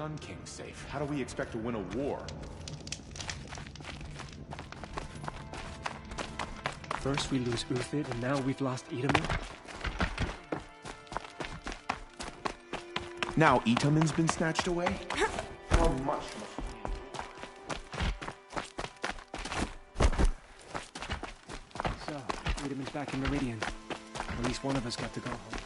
Sun King safe. How do we expect to win a war? First we lose Ufid, and now we've lost Itaman? Now Itaman's been snatched away? How much? So, Itaman's back in Meridian. At least one of us got to go home.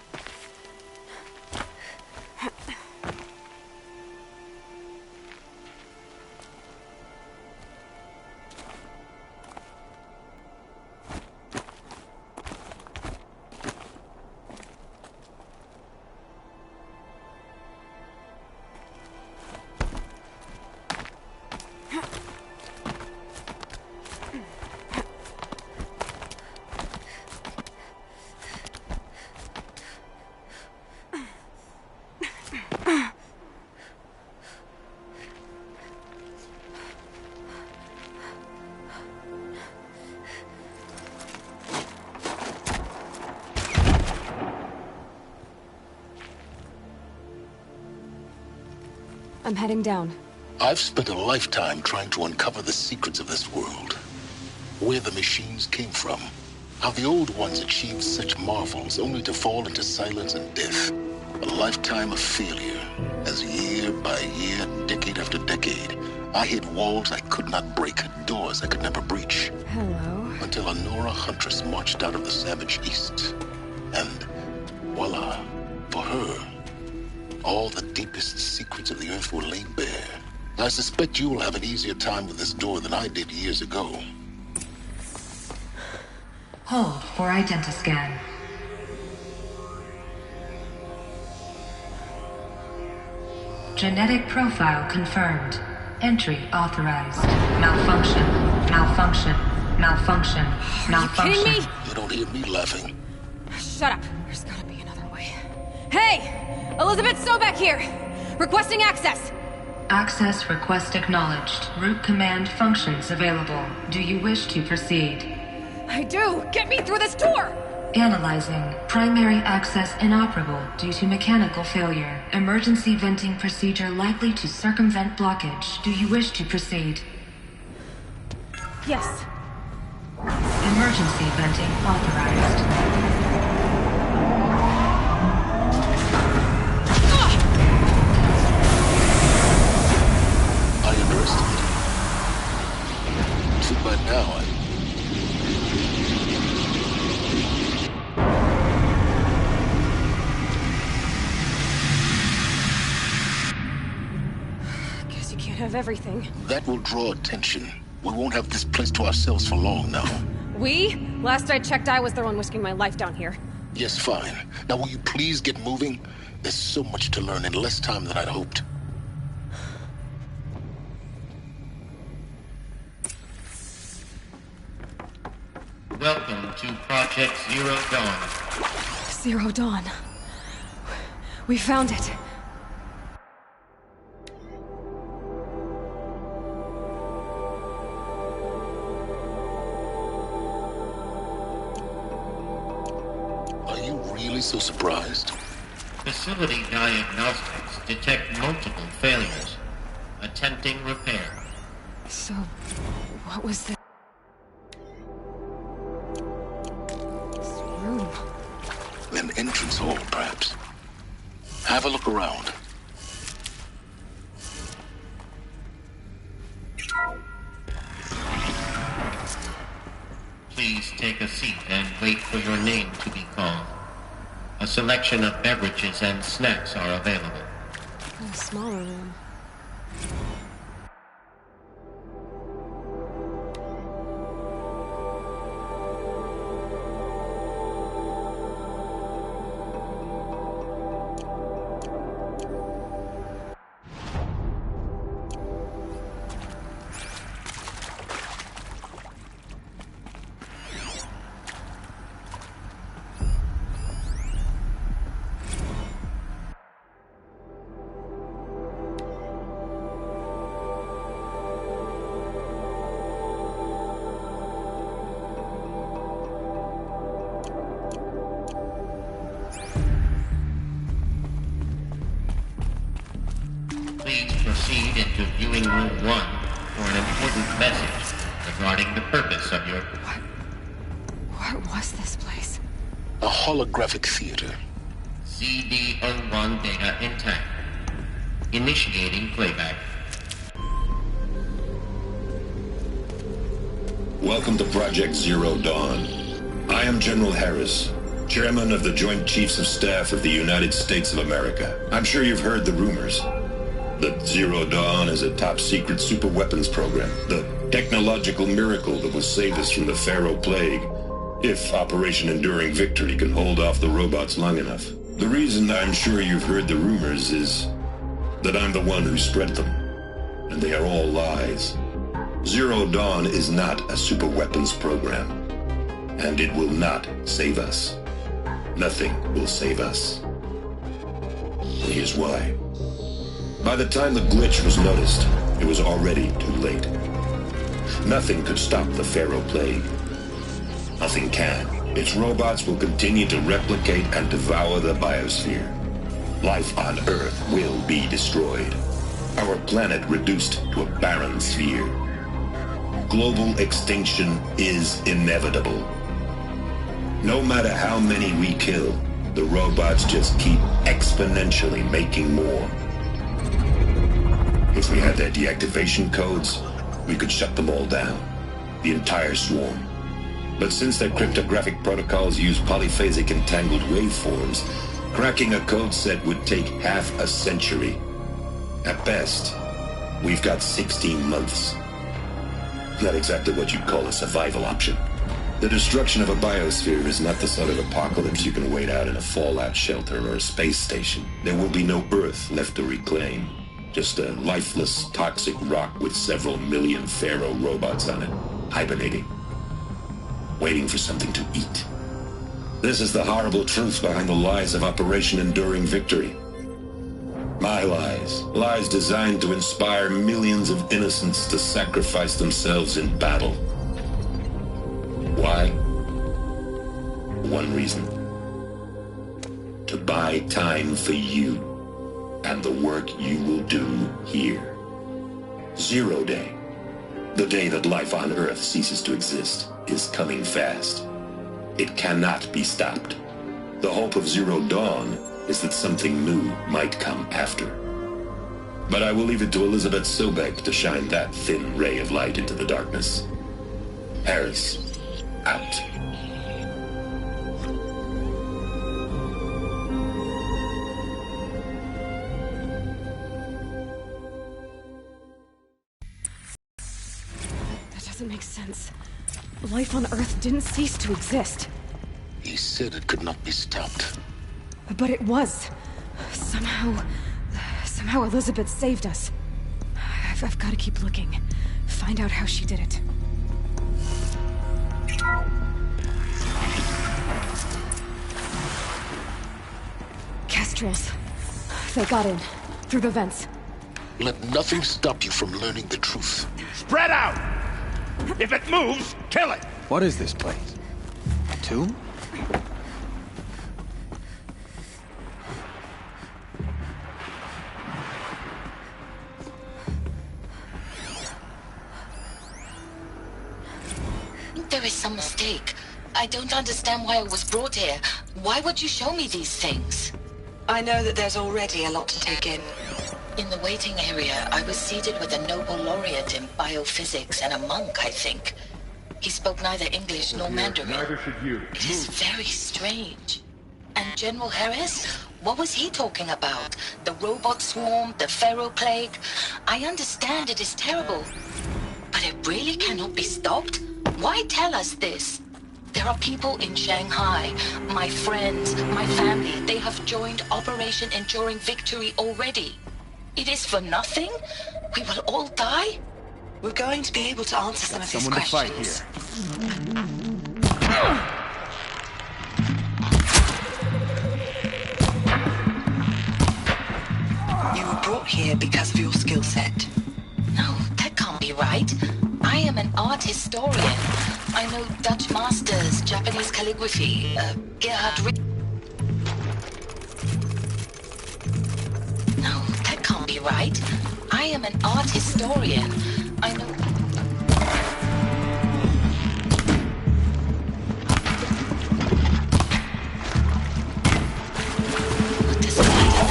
I'm heading down. I've spent a lifetime trying to uncover the secrets of this world. Where the machines came from. How the old ones achieved such marvels only to fall into silence and death. A lifetime of failure. As year by year, decade after decade, I hit walls I could not break, doors I could never breach. Hello. Until a Nora huntress marched out of the savage east. And voila, for her, all the deepest secrets of the Earth were laid bare. I suspect you will have an easier time with this door than I did years ago. Hold for identiscan. Genetic profile confirmed. Entry authorized. Malfunction. Malfunction. Malfunction. Malfunction. Are you kidding me? You don't hear me laughing. Shut up. There's gotta be another way. Hey! Elizabeth Sovek here! Requesting access! Access request acknowledged. Root command functions available. Do you wish to proceed? I do! Get me through this door! Analyzing. Primary access inoperable due to mechanical failure. Emergency venting procedure likely to circumvent blockage. Do you wish to proceed? Yes. Emergency venting authorized. So by now, Guess you can't have everything. that will draw attention. We won't have this place to ourselves for long now. We? Last I checked, I was the one risking my life down here. Yes, fine. Now will you please get moving? There's so much to learn in less time than I'd hoped. Welcome to Project Zero Dawn. Zero Dawn. We found it. Are you really so surprised? Facility diagnostics detect multiple failures. Attempting repair. So, what was this? This room. An entrance hall, perhaps. Have a look around. Please take a seat and wait for your name to be called. A selection of beverages and snacks are available. A smaller room. Please proceed into viewing room 1 for an important message regarding the purpose of your... What was this place? A holographic theater. CD01 data intact. Initiating playback. Welcome to Project Zero Dawn. I am General Harris, Chairman of the Joint Chiefs of Staff of the United States of America. I'm sure you've heard the rumors that Zero Dawn is a top-secret super-weapons program, the technological miracle that will save us from the Pharaoh Plague, if Operation Enduring Victory can hold off the robots long enough. The reason I'm sure you've heard the rumors is that I'm the one who spread them, and they are all lies. Zero Dawn is not a super-weapons program, and it will not save us. Nothing will save us. Here's why. By the time the glitch was noticed, it was already too late. Nothing could stop the Pharaoh Plague. Nothing can. Its robots will continue to replicate and devour the biosphere. Life on Earth will be destroyed. Our planet reduced to a barren sphere. Global extinction is inevitable. No matter how many we kill, the robots just keep exponentially making more. If we had their deactivation codes, we could shut them all down. The entire swarm. But since their cryptographic protocols use polyphasic entangled waveforms, cracking a code set would take half a century. At best, we've got 16 months. Not exactly what you'd call a survival option. The destruction of a biosphere is not the sort of apocalypse you can wait out in a fallout shelter or a space station. There will be no Earth left to reclaim. Just a lifeless, toxic rock with several million Pharaoh robots on it, hibernating. Waiting for something to eat. This is the horrible truth behind the lies of Operation Enduring Victory. My lies. Lies designed to inspire millions of innocents to sacrifice themselves in battle. Why? One reason. To buy time for you and the work you will do here. Zero Day. The day that life on Earth ceases to exist is coming fast. It cannot be stopped. The hope of Zero Dawn is that something new might come after. But I will leave it to Elizabeth Sobek to shine that thin ray of light into the darkness. Harris, out. That doesn't make sense. Life on Earth didn't cease to exist. He said it could not be stopped. But it was. Somehow Elizabeth saved us. I've got to keep looking. Find out how she did it. Kestrels. They got in. Through the vents. Let nothing stop you from learning the truth. Spread out! If it moves, kill it! What is this place? A tomb? There is some mistake. I don't understand why I was brought here. Why would you show me these things? I know that there's already a lot to take in. In the waiting area, I was seated with a Nobel laureate in biophysics and a monk, I think. He spoke neither English nor Mandarin. Neither should you. It is very strange. And General Harris? What was he talking about? The robot swarm, the Pharaoh Plague? I understand it is terrible. But it really cannot be stopped? Why tell us this? There are people in Shanghai, my friends, my family. They have joined Operation Enduring Victory already. It is for nothing? We will all die? We're going to be able to answer some of these Someone to fight questions. You were brought here because of your skill set. No, that can't be right. I am an art historian. I know Dutch masters, Japanese calligraphy, Gerhard Richter. No, that can't be me right. I am an art historian. I know... What does it matter?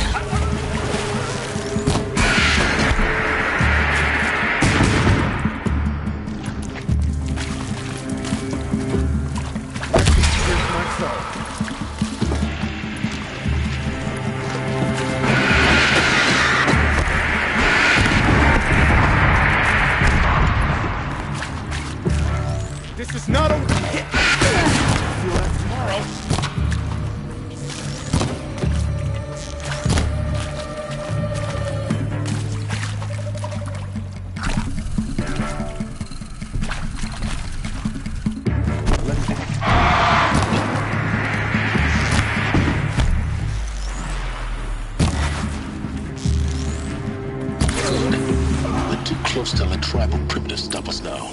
Here's my phone. This is not a hit. You'll have tomorrow. We're too close to the tribal primitive to stop us now.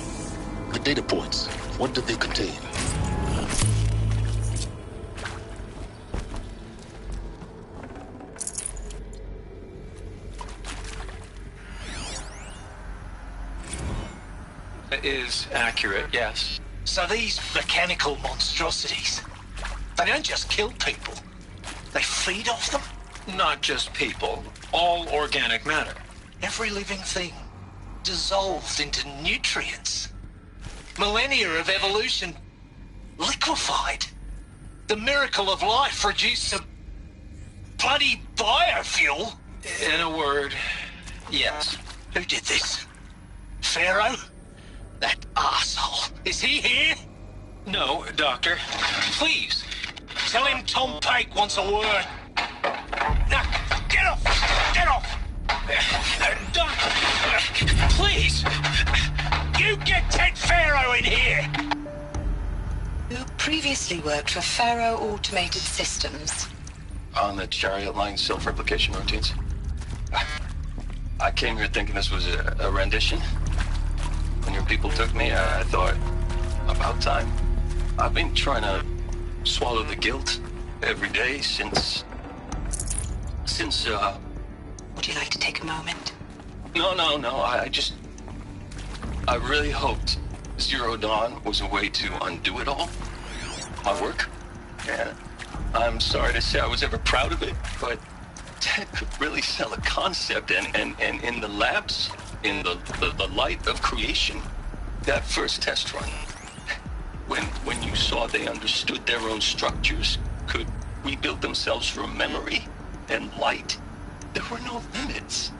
The data points, what did they contain? It is accurate, yes. So these mechanical monstrosities, they don't just kill people. They feed off them. Not just people, all organic matter. Every living thing dissolved into nutrients. Millennia of evolution liquefied. The miracle of life reduced to bloody biofuel. In a word, yes. Who did this? Pharaoh? That arsehole. Is he here? No, Doctor. Please, tell him Tom Pake wants a word. Now, get off! Get off! Doctor, please! You get Ted Pharaoh in here! Who previously worked for Pharaoh Automated Systems. On the chariot line self-replication routines. I came here thinking this was a rendition. When your people took me, I thought, about time. I've been trying to swallow the guilt every day since... Would you like to take a moment? No, I really hoped Zero Dawn was a way to undo it all. My work. And I'm sorry to say I was ever proud of it, but Ted could really sell a concept, and in the labs, in the light of creation, that first test run, when you saw they understood their own structures, could rebuild themselves from memory and light, there were no limits.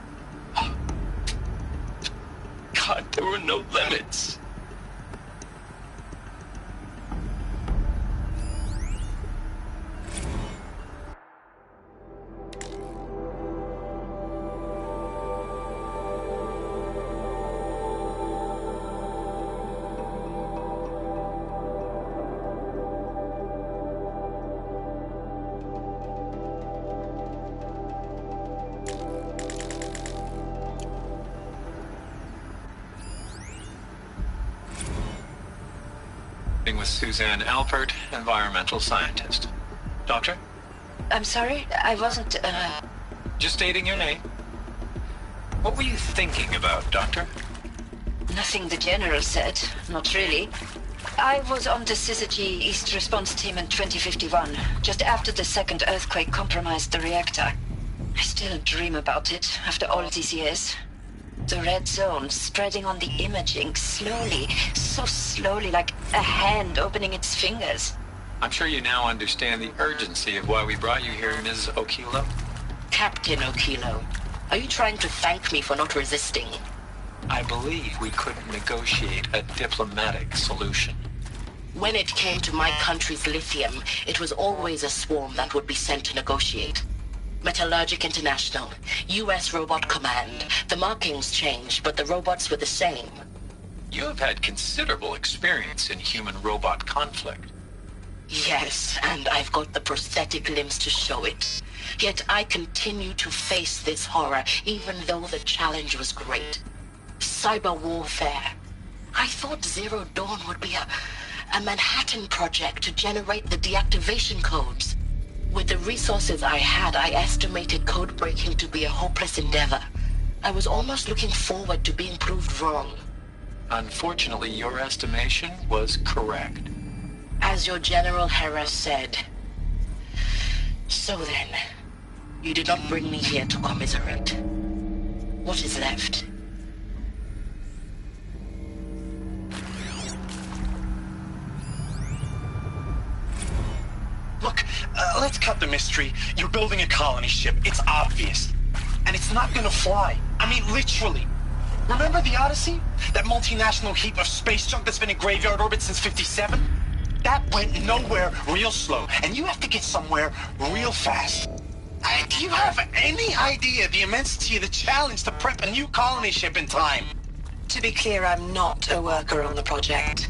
God, there were no limits. With Suzanne Alpert, environmental scientist. Doctor? I'm sorry, I wasn't, Just stating your name. What were you thinking about, Doctor? Nothing the General said, not really. I was on the Syzygy East Response Team in 2051, just after the second earthquake compromised the reactor. I still dream about it, after all these years. The red zone spreading on the imaging, slowly, so slowly, like a hand opening its fingers. I'm sure you now understand the urgency of why we brought you here, Ms. Okilo. Captain Okilo, are you trying to thank me for not resisting? I believe we couldn't negotiate a diplomatic solution. When it came to my country's lithium, it was always a swarm that would be sent to negotiate. Metallurgic International, U.S. Robot Command. The markings changed, but the robots were the same. You have had considerable experience in human-robot conflict. Yes, and I've got the prosthetic limbs to show it. Yet I continue to face this horror, even though the challenge was great. Cyber warfare. I thought Zero Dawn would be a Manhattan project to generate the deactivation codes. With the resources I had, I estimated code breaking to be a hopeless endeavor. I was almost looking forward to being proved wrong. Unfortunately, your estimation was correct. As your General Harris said. So then, you did not bring me here to commiserate. What is left? Look, let's cut the mystery. You're building a colony ship. It's obvious. And it's not gonna fly. I mean, literally. Remember the Odyssey? That multinational heap of space junk that's been in graveyard orbit since '57? That went nowhere real slow. And you have to get somewhere real fast. Do you have any idea the immensity of the challenge to prep a new colony ship in time? To be clear, I'm not a worker on the project.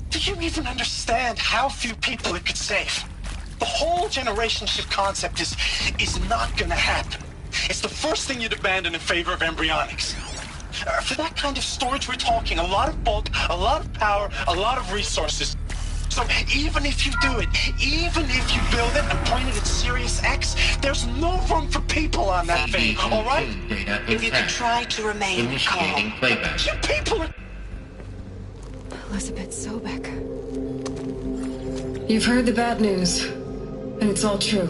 Do you even understand how few people it could save? The whole generation ship concept is not gonna happen. It's the first thing you'd abandon in favor of embryonics. For that kind of storage we're talking, a lot of bulk, a lot of power, a lot of resources. So even if you do it, even if you build it and point it at Sirius X, there's no room for people on that thing, alright? If you could try to remain calm. You people are... Elizabeth Sobek. You've heard the bad news, and it's all true.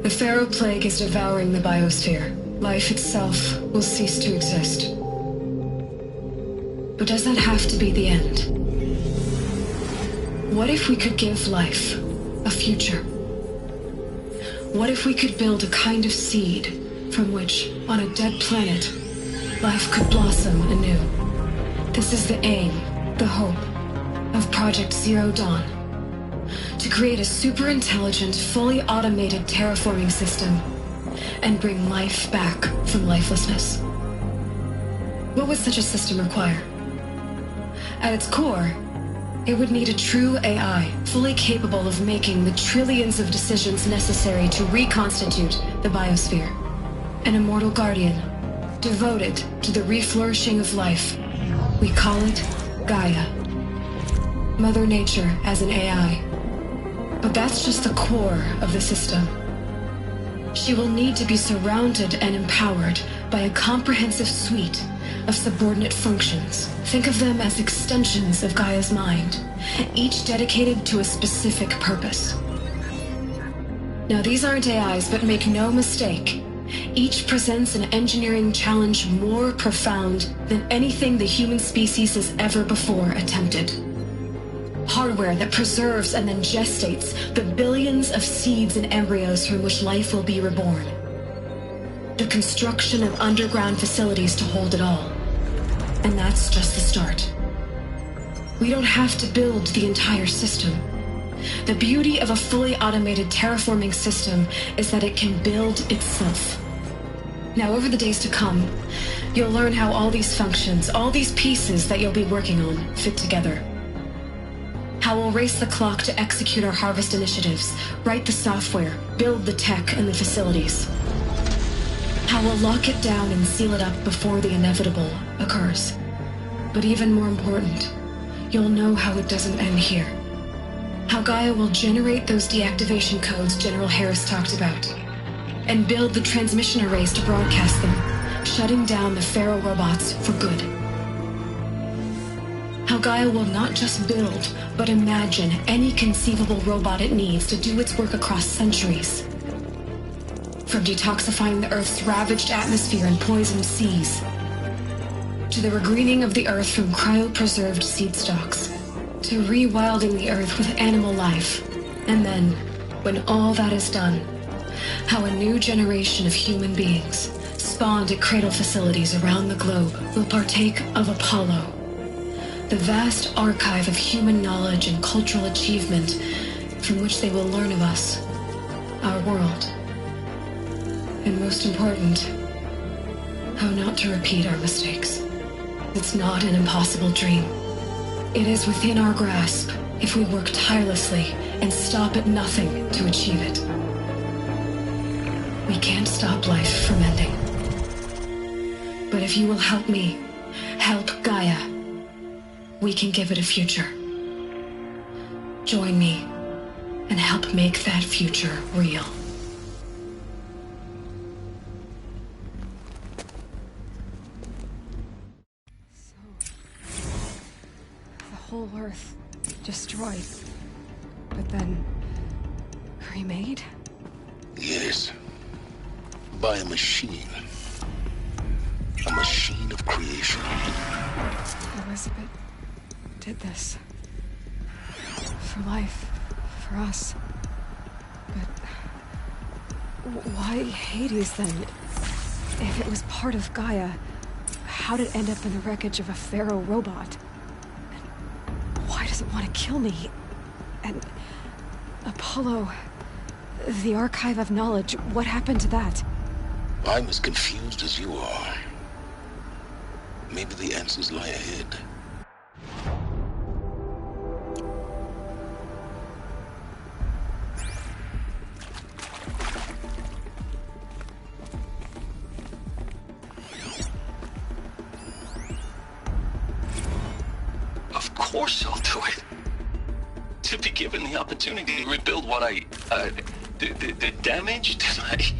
The Pharaoh Plague is devouring the biosphere. Life itself will cease to exist. But does that have to be the end? What if we could give life a future? What if we could build a kind of seed from which, on a dead planet, life could blossom anew? This is the aim, the hope, of Project Zero Dawn. To create a super-intelligent, fully automated terraforming system and bring life back from lifelessness. What would such a system require? At its core, it would need a true AI, fully capable of making the trillions of decisions necessary to reconstitute the biosphere. An immortal guardian, devoted to the reflourishing of life. We call it Gaia. Mother Nature as an AI. But that's just the core of the system. She will need to be surrounded and empowered by a comprehensive suite of subordinate functions. Think of them as extensions of Gaia's mind, each dedicated to a specific purpose. Now, these aren't AIs, but make no mistake, each presents an engineering challenge more profound than anything the human species has ever before attempted. Hardware that preserves and then gestates the billions of seeds and embryos from which life will be reborn. The construction of underground facilities to hold it all. And that's just the start. We don't have to build the entire system. The beauty of a fully automated terraforming system is that it can build itself. Now, over the days to come, you'll learn how all these functions, all these pieces that you'll be working on, fit together. How we'll race the clock to execute our harvest initiatives, write the software, build the tech and the facilities. How we'll lock it down and seal it up before the inevitable occurs. But even more important, you'll know how it doesn't end here. How Gaia will generate those deactivation codes General Harris talked about, and build the transmission arrays to broadcast them, shutting down the Pharaoh robots for good. How Gaia will not just build, but imagine any conceivable robot it needs to do its work across centuries. From detoxifying the Earth's ravaged atmosphere and poisoned seas, to the regreening of the Earth from cryopreserved seed stalks, to rewilding the Earth with animal life. And then, when all that is done, how a new generation of human beings, spawned at cradle facilities around the globe, will partake of Apollo, the vast archive of human knowledge and cultural achievement from which they will learn of us, our world. And most important, how not to repeat our mistakes. It's not an impossible dream. It is within our grasp if we work tirelessly and stop at nothing to achieve it. We can't stop life from ending. But if you will help me, help Gaia, we can give it a future. Join me and help make that future real. whole Earth destroyed, but then remade? Yes. By a machine. A machine of creation. Elizabeth did this. For life. For us. But why Hades then? If it was part of Gaia, how'd it end up in the wreckage of a Pharaoh robot? And why does it want to kill me? And Apollo, the Archive of Knowledge, what happened to that? I'm as confused as you are. Maybe the answers lie ahead. Of course I'll do it. To be given the opportunity to rebuild what the damage that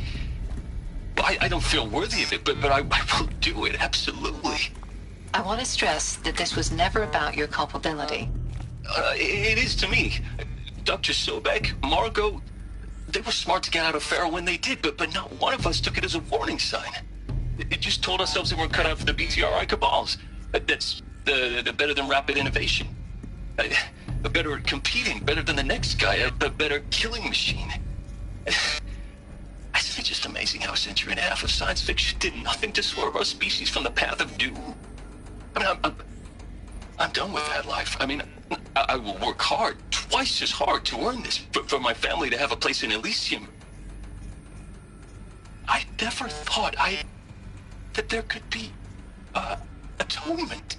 I don't feel worthy of it, but I will do it, absolutely. I want to stress that this was never about your culpability. It is to me. Dr. Sobek, Margot, they were smart to get out of Pharaoh when they did, but not one of us took it as a warning sign. It just told ourselves that we're cut out for the BTRI cabals. That's the better than rapid innovation. Better at competing, better than the next guy, a better killing machine. It's just amazing how a century and a half of science fiction did nothing to swerve our species from the path of doom. I mean, I'm done with that life. I mean, I will work hard, twice as hard to earn this, for my family to have a place in Elysium. I never thought that there could be, atonement.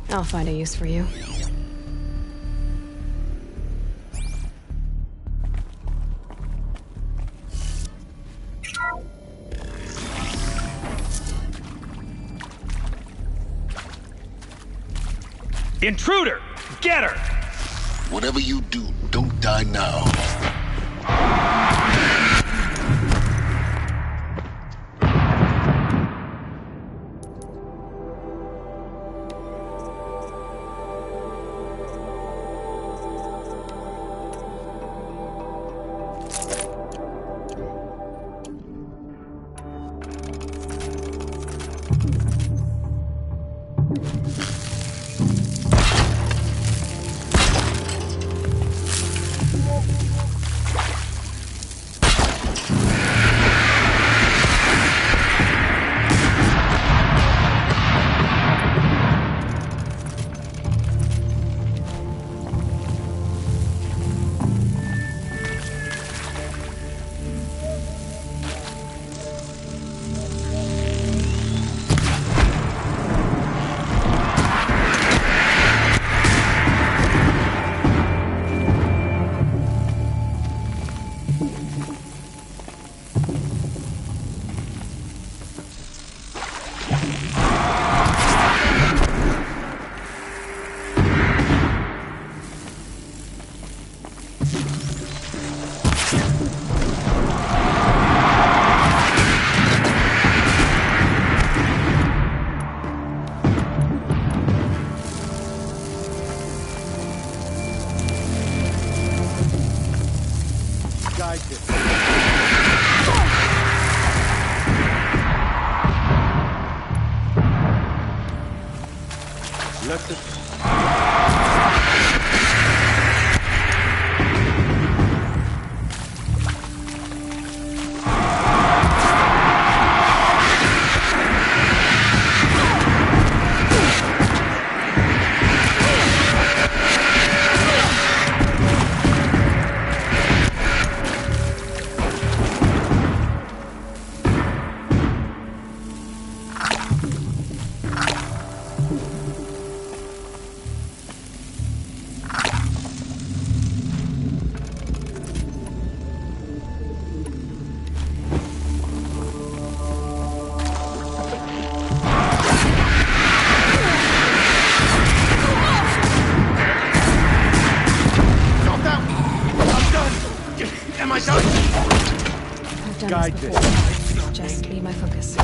I'll find a use for you. Intruder! Get her! Whatever you do, don't die now. Guide this. Let the... Guide this. Just be my focus.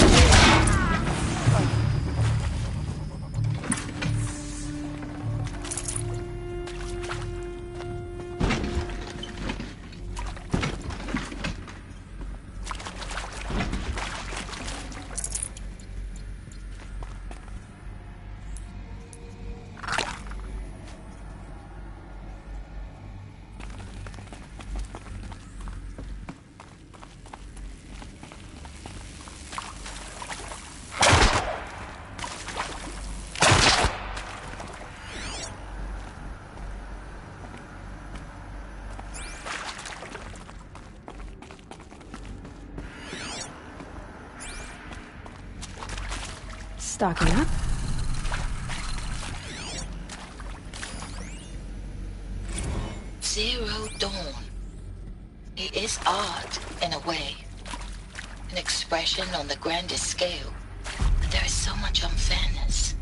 Stocking up. Zero Dawn. It is art, in a way. An expression on the grandest scale. But there is so much unfairness.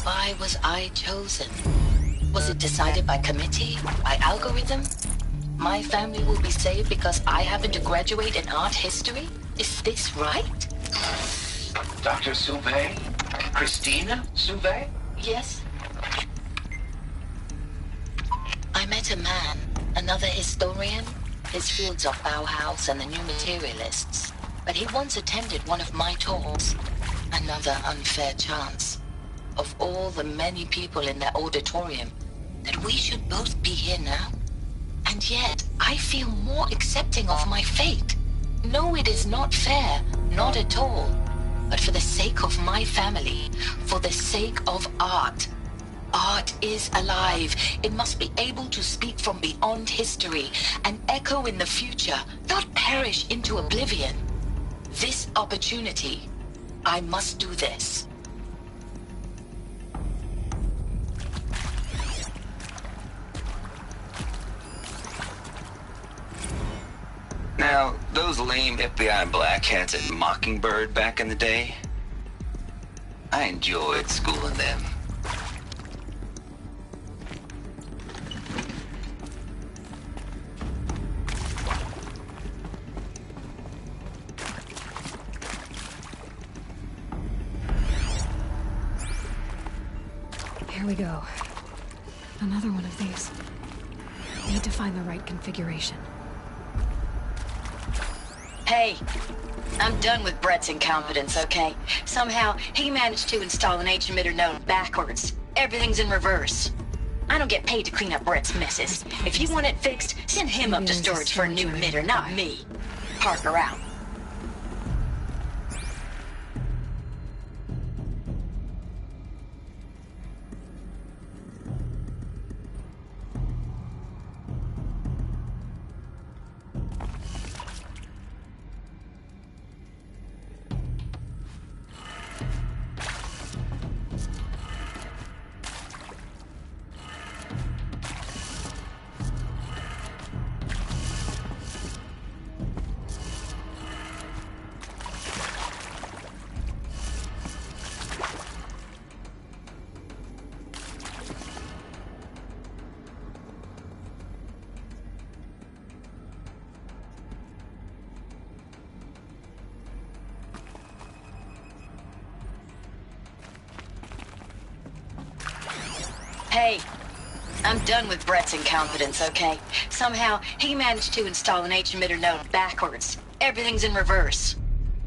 Why was I chosen? Was it decided by committee? By algorithm? My family will be saved because I happen to graduate in art history? Is this right? Dr. Sauvé? Christina Sauvé? Yes. I met a man, another historian. His fields are Bauhaus and the New Materialists. But he once attended one of my talks. Another unfair chance. Of all the many people in that auditorium, that we should both be here now. And yet, I feel more accepting of my fate. No, it is not fair. Not at all. But for the sake of my family, for the sake of art. Art is alive. It must be able to speak from beyond history and echo in the future, not perish into oblivion. This opportunity, I must do this. Now, those lame FBI black hats at Mockingbird back in the day, I enjoyed schooling them. Here we go. Another one of these. Need to find the right configuration. Hey, I'm done with Brett's incompetence, okay? Somehow, he managed to install an H-emitter node backwards. Everything's in reverse. I don't get paid to clean up Brett's messes. If you want it fixed, send him up to storage for a new emitter, not me. Parker out. I'm done with Brett's incompetence, okay? Somehow, he managed to install an H-emitter node backwards. Everything's in reverse.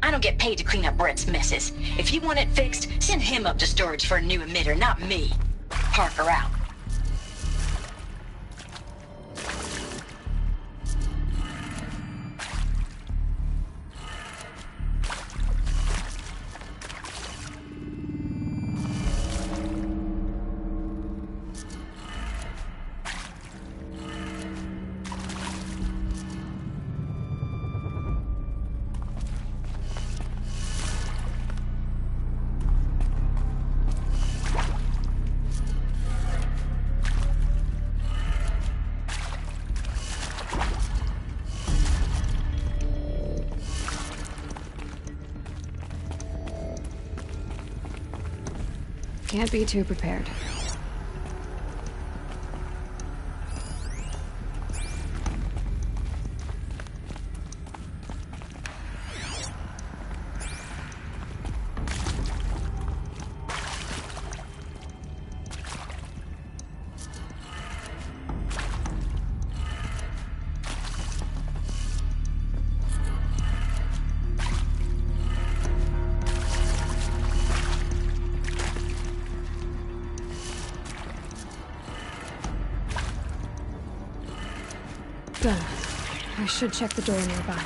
I don't get paid to clean up Brett's messes. If you want it fixed, send him up to storage for a new emitter, not me. Parker out. Can't be too prepared. Done. I should check the door nearby.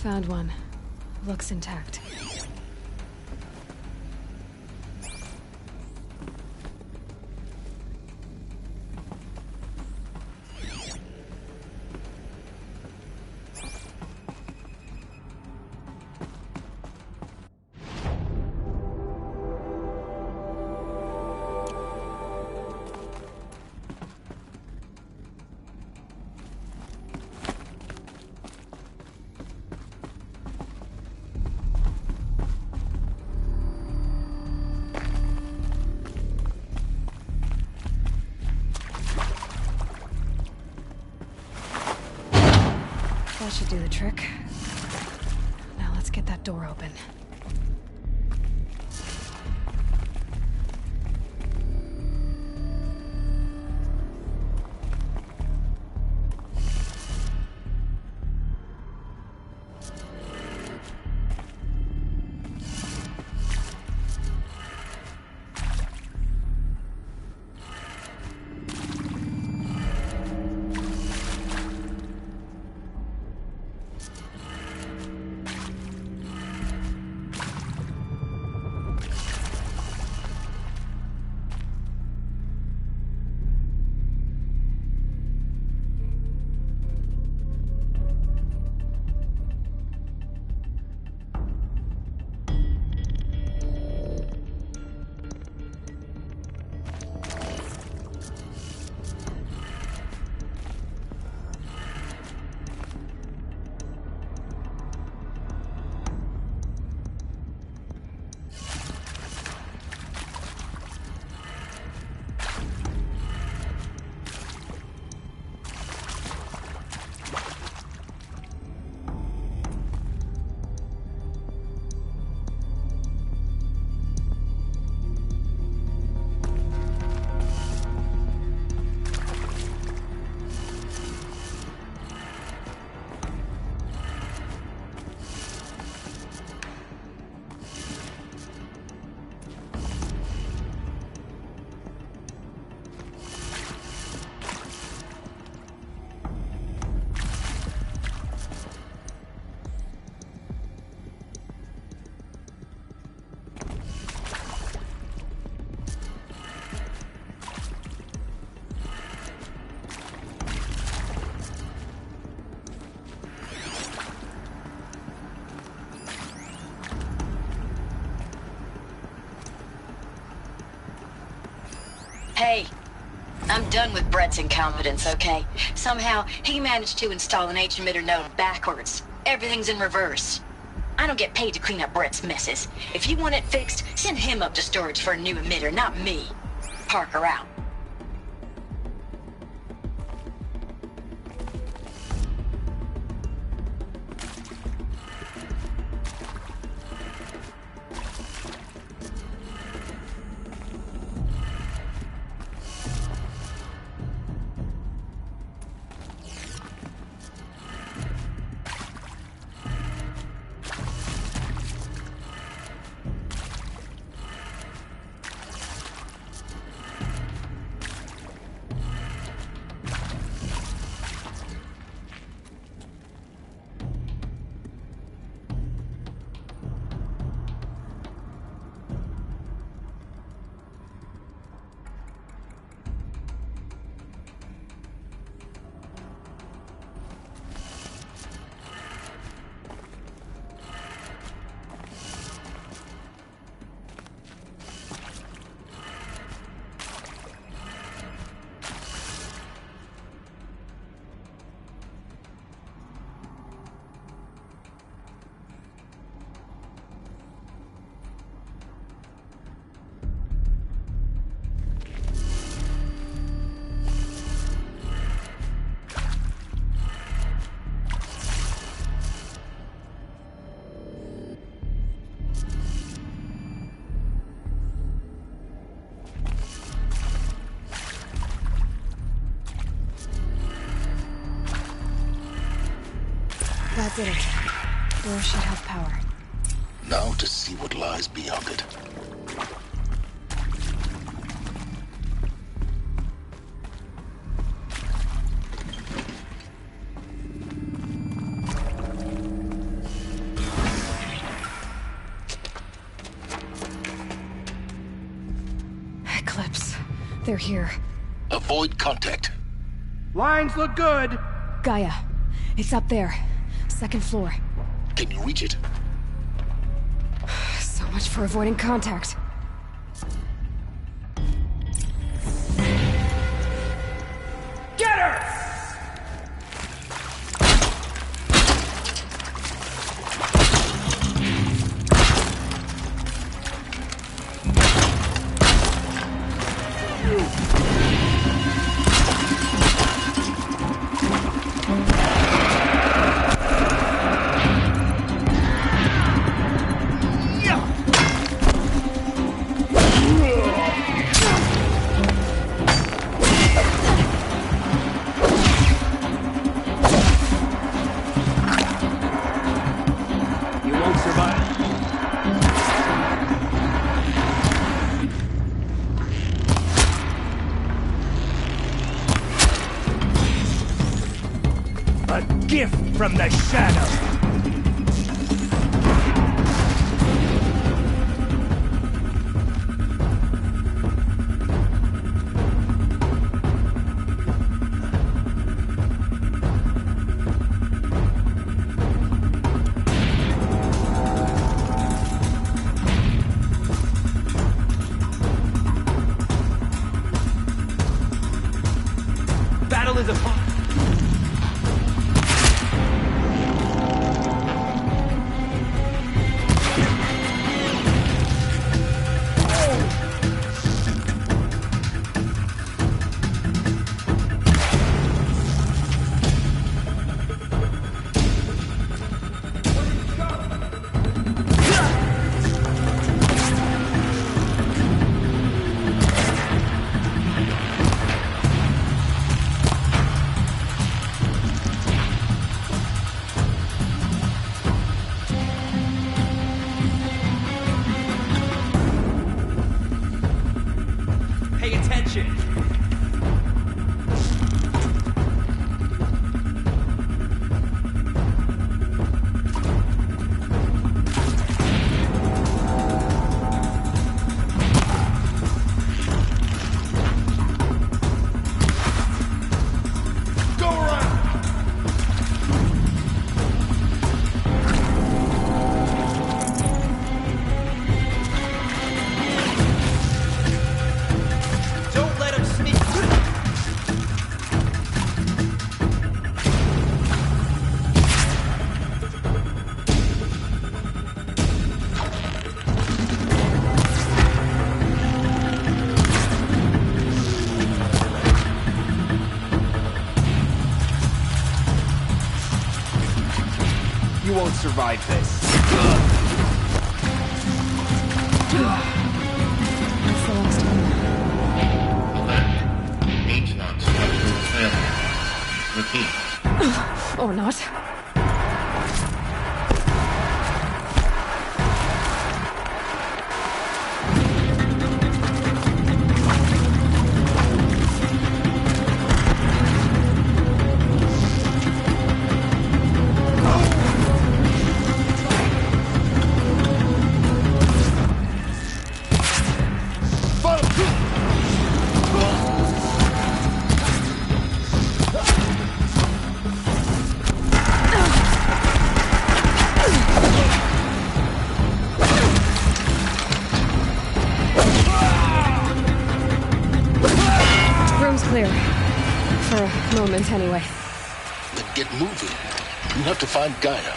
Found one. Looks intact. That should do the trick. Now let's get that door open. Hey, I'm done with Brett's incompetence, okay? Somehow, he managed to install an H-emitter node backwards. Everything's in reverse. I don't get paid to clean up Brett's messes. If you want it fixed, send him up to storage for a new emitter, not me. Parker out. That did it. Door should have power. Now to see what lies beyond it. they're here. Avoid contact. Lines look good. Gaia. It's up there. Second floor. Can you reach it? So much for avoiding contact. Get her! Gift from the shadow. Battle is upon. Pay attention! Go around! Don't let him sneak. You won't survive this. That's the last one. Means not structural failure. Repeat. Or not. Room's clear. For a moment, anyway. Then get moving. You have to find Gaia.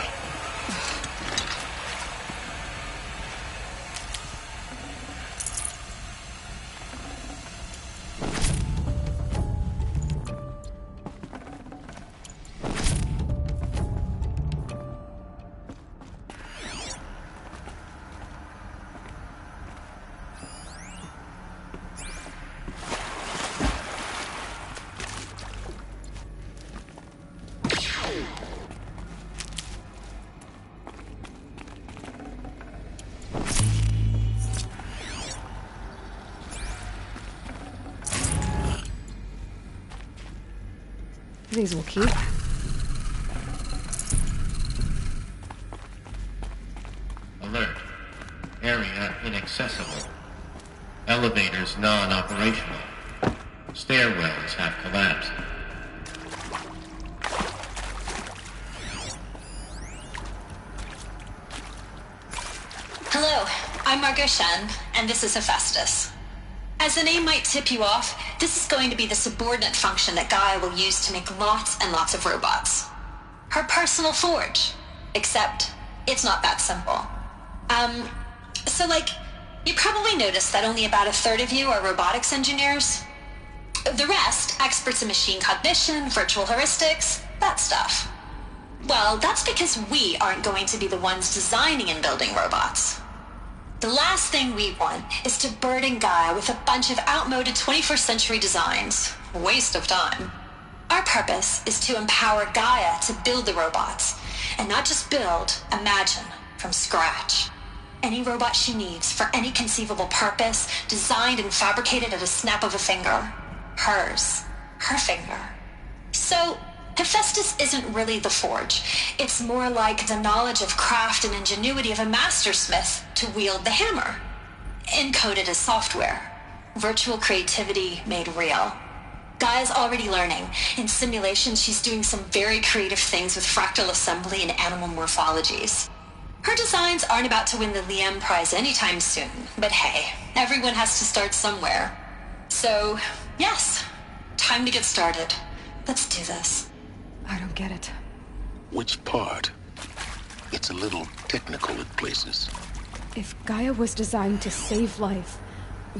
These will keep. Alert. Area inaccessible. Elevators non-operational. Stairwells have collapsed. Hello, I'm Margot Shen, and this is Hephaestus. As the name might tip you off, this is going to be the subordinate function that Gaia will use to make lots and lots of robots. Her personal forge. Except, it's not that simple. You probably noticed that only about a third of you are robotics engineers. The rest, experts in machine cognition, virtual heuristics, that stuff. Well, that's because we aren't going to be the ones designing and building robots. The last thing we want is to burden Gaia with a bunch of outmoded 21st century designs. Waste of time. Our purpose is to empower Gaia to build the robots, and not just build, imagine, from scratch. Any robot she needs for any conceivable purpose, designed and fabricated at a snap of a finger. Hers. Her finger. So, Hephaestus isn't really the forge. It's more like the knowledge of craft and ingenuity of a mastersmith to wield the hammer. Encoded as software. Virtual creativity made real. Gaia's already learning. In simulation, she's doing some very creative things with fractal assembly and animal morphologies. Her designs aren't about to win the Liam Prize anytime soon, but hey, everyone has to start somewhere. So, yes, time to get started. Let's do this. I don't get it. Which part? It's a little technical at places. If Gaia was designed to save life,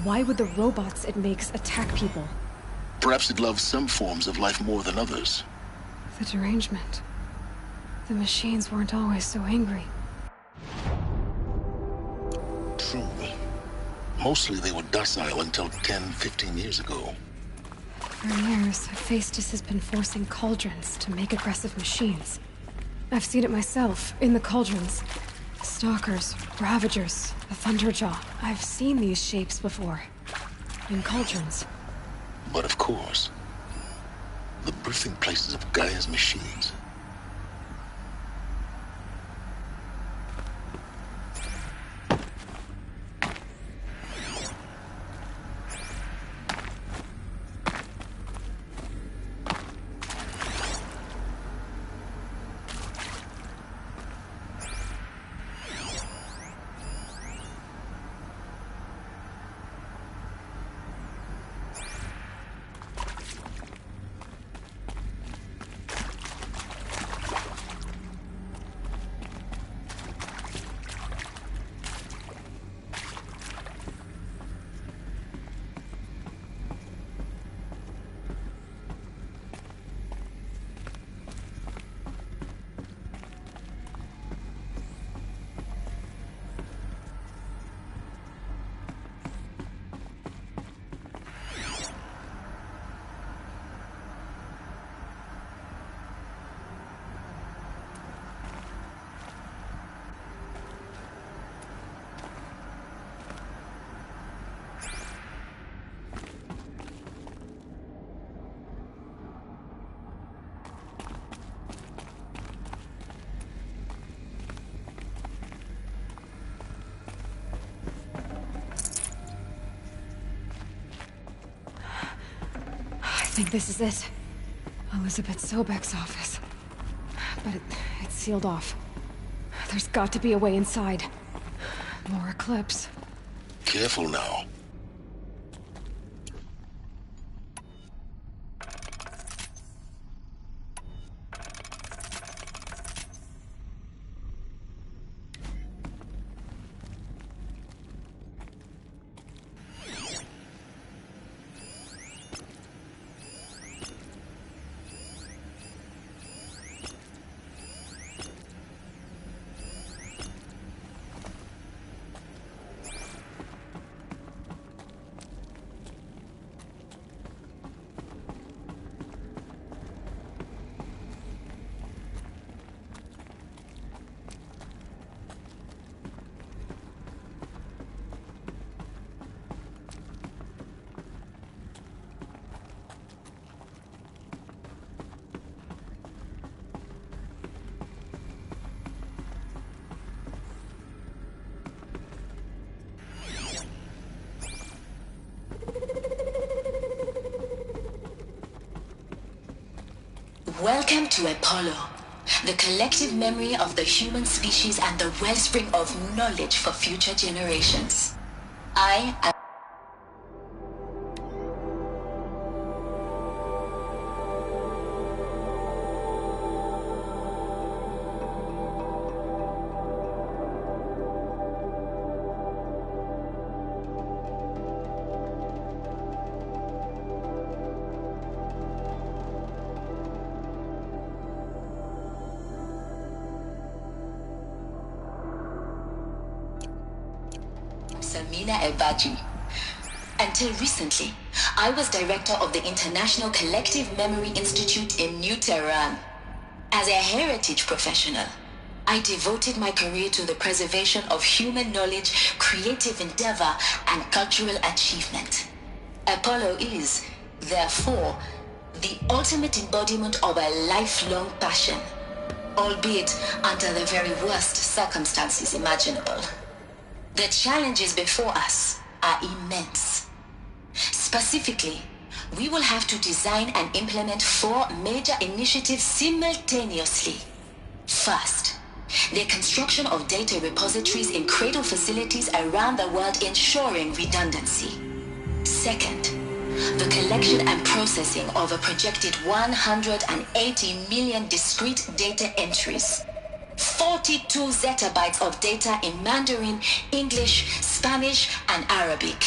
why would the robots it makes attack people? Perhaps it loves some forms of life more than others. The derangement. The machines weren't always so angry. True. Mostly they were docile until 10, 15 years ago. For years, Hephaestus has been forcing cauldrons to make aggressive machines. I've seen it myself, in the cauldrons. Stalkers, Ravagers, the Thunderjaw. I've seen these shapes before. In cauldrons. But of course, the birthing places of Gaia's machines. I think this is it. Elizabeth Sobek's office. But it's sealed off. There's got to be a way inside. More Eclipse. Careful now. Welcome to Apollo, the collective memory of the human species and the wellspring of knowledge for future generations. I am... Samina Ebaji. Until recently, I was director of the International Collective Memory Institute in New Tehran. As a heritage professional, I devoted my career to the preservation of human knowledge, creative endeavor, and cultural achievement. Apollo is, therefore, the ultimate embodiment of a lifelong passion, albeit under the very worst circumstances imaginable. The challenges before us are immense. Specifically, we will have to design and implement 4 major initiatives simultaneously. First, the construction of data repositories in cradle facilities around the world ensuring redundancy. Second, the collection and processing of a projected 180 million discrete data entries. 42 zettabytes of data in Mandarin, English, Spanish, and Arabic.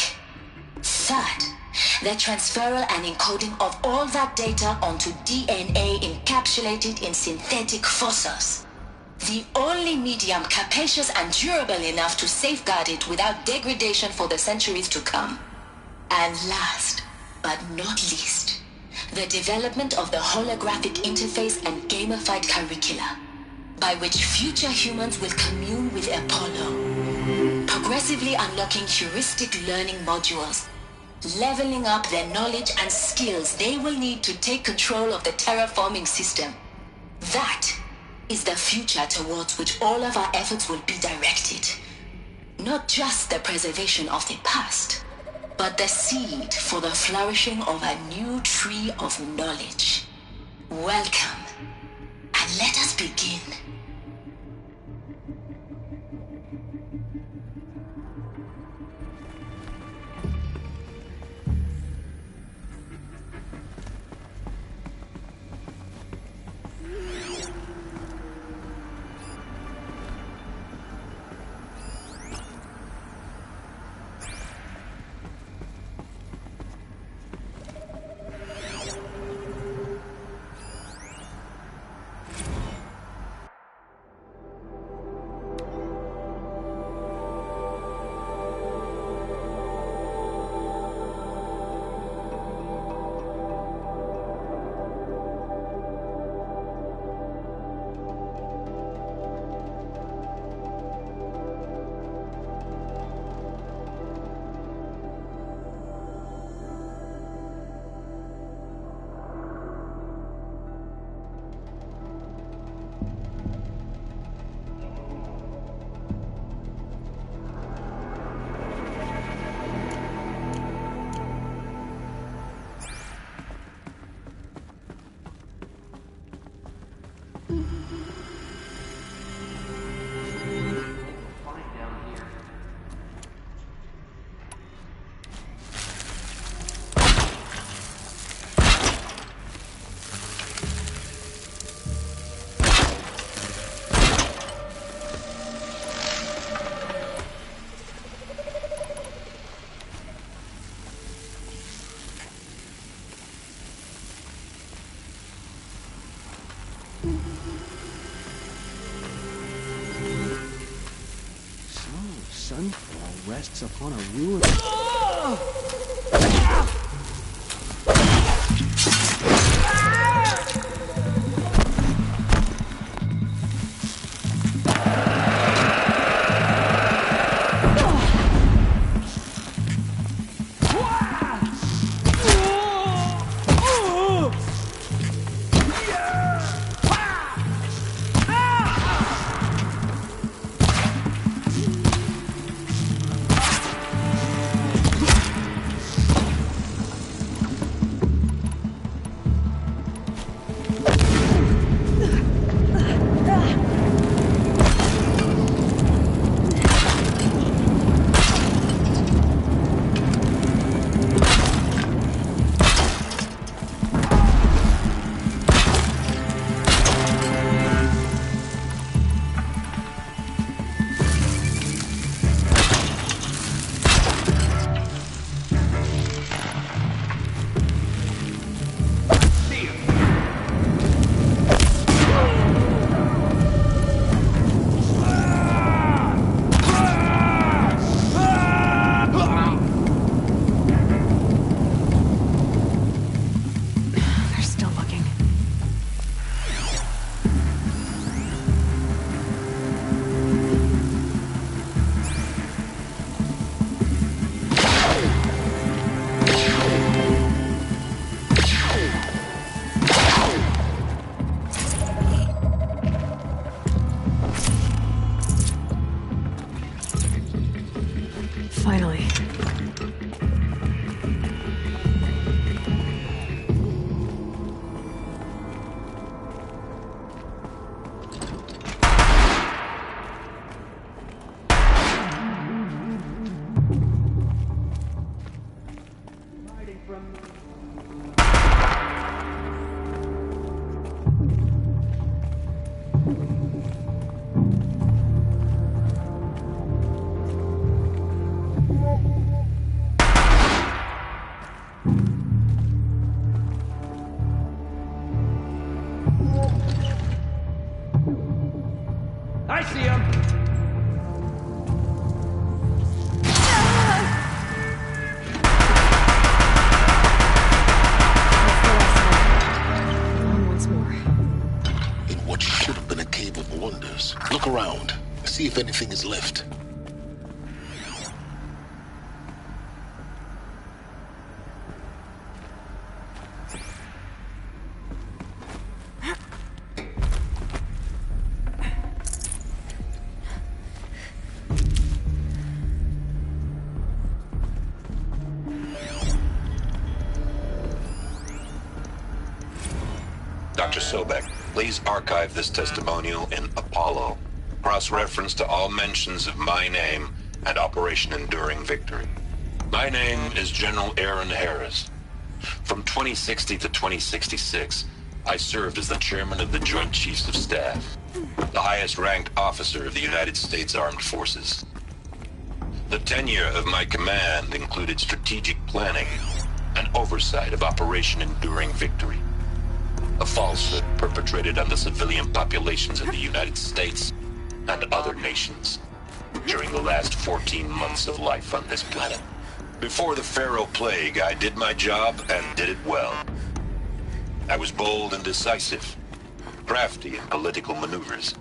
Third, the transferal and encoding of all that data onto DNA encapsulated in synthetic fossils. The only medium capacious and durable enough to safeguard it without degradation for the centuries to come. And last, but not least, the development of the holographic interface and gamified curricula, by which future humans will commune with Apollo, progressively unlocking heuristic learning modules, leveling up their knowledge and skills they will need to take control of the terraforming system. That is the future towards which all of our efforts will be directed. Not just the preservation of the past, but the seed for the flourishing of a new tree of knowledge. Welcome, and let us begin. Sunfall rests upon a ruin. see him! Once more. In what should have been a cave of wonders. Look around. See if anything is left. Dr. Sobek, please archive this testimonial in Apollo. Cross-reference to all mentions of my name and Operation Enduring Victory. My name is General Aaron Harris. From 2060 to 2066, I served as the chairman of the Joint Chiefs of Staff, the highest-ranked officer of the United States Armed Forces. The tenure of my command included strategic planning and oversight of Operation Enduring Victory, a falsehood perpetrated on the civilian populations of the United States and other nations during the last 14 months of life on this planet. Before the Pharaoh Plague, I did my job and did it well. I was bold and decisive, crafty in political maneuvers.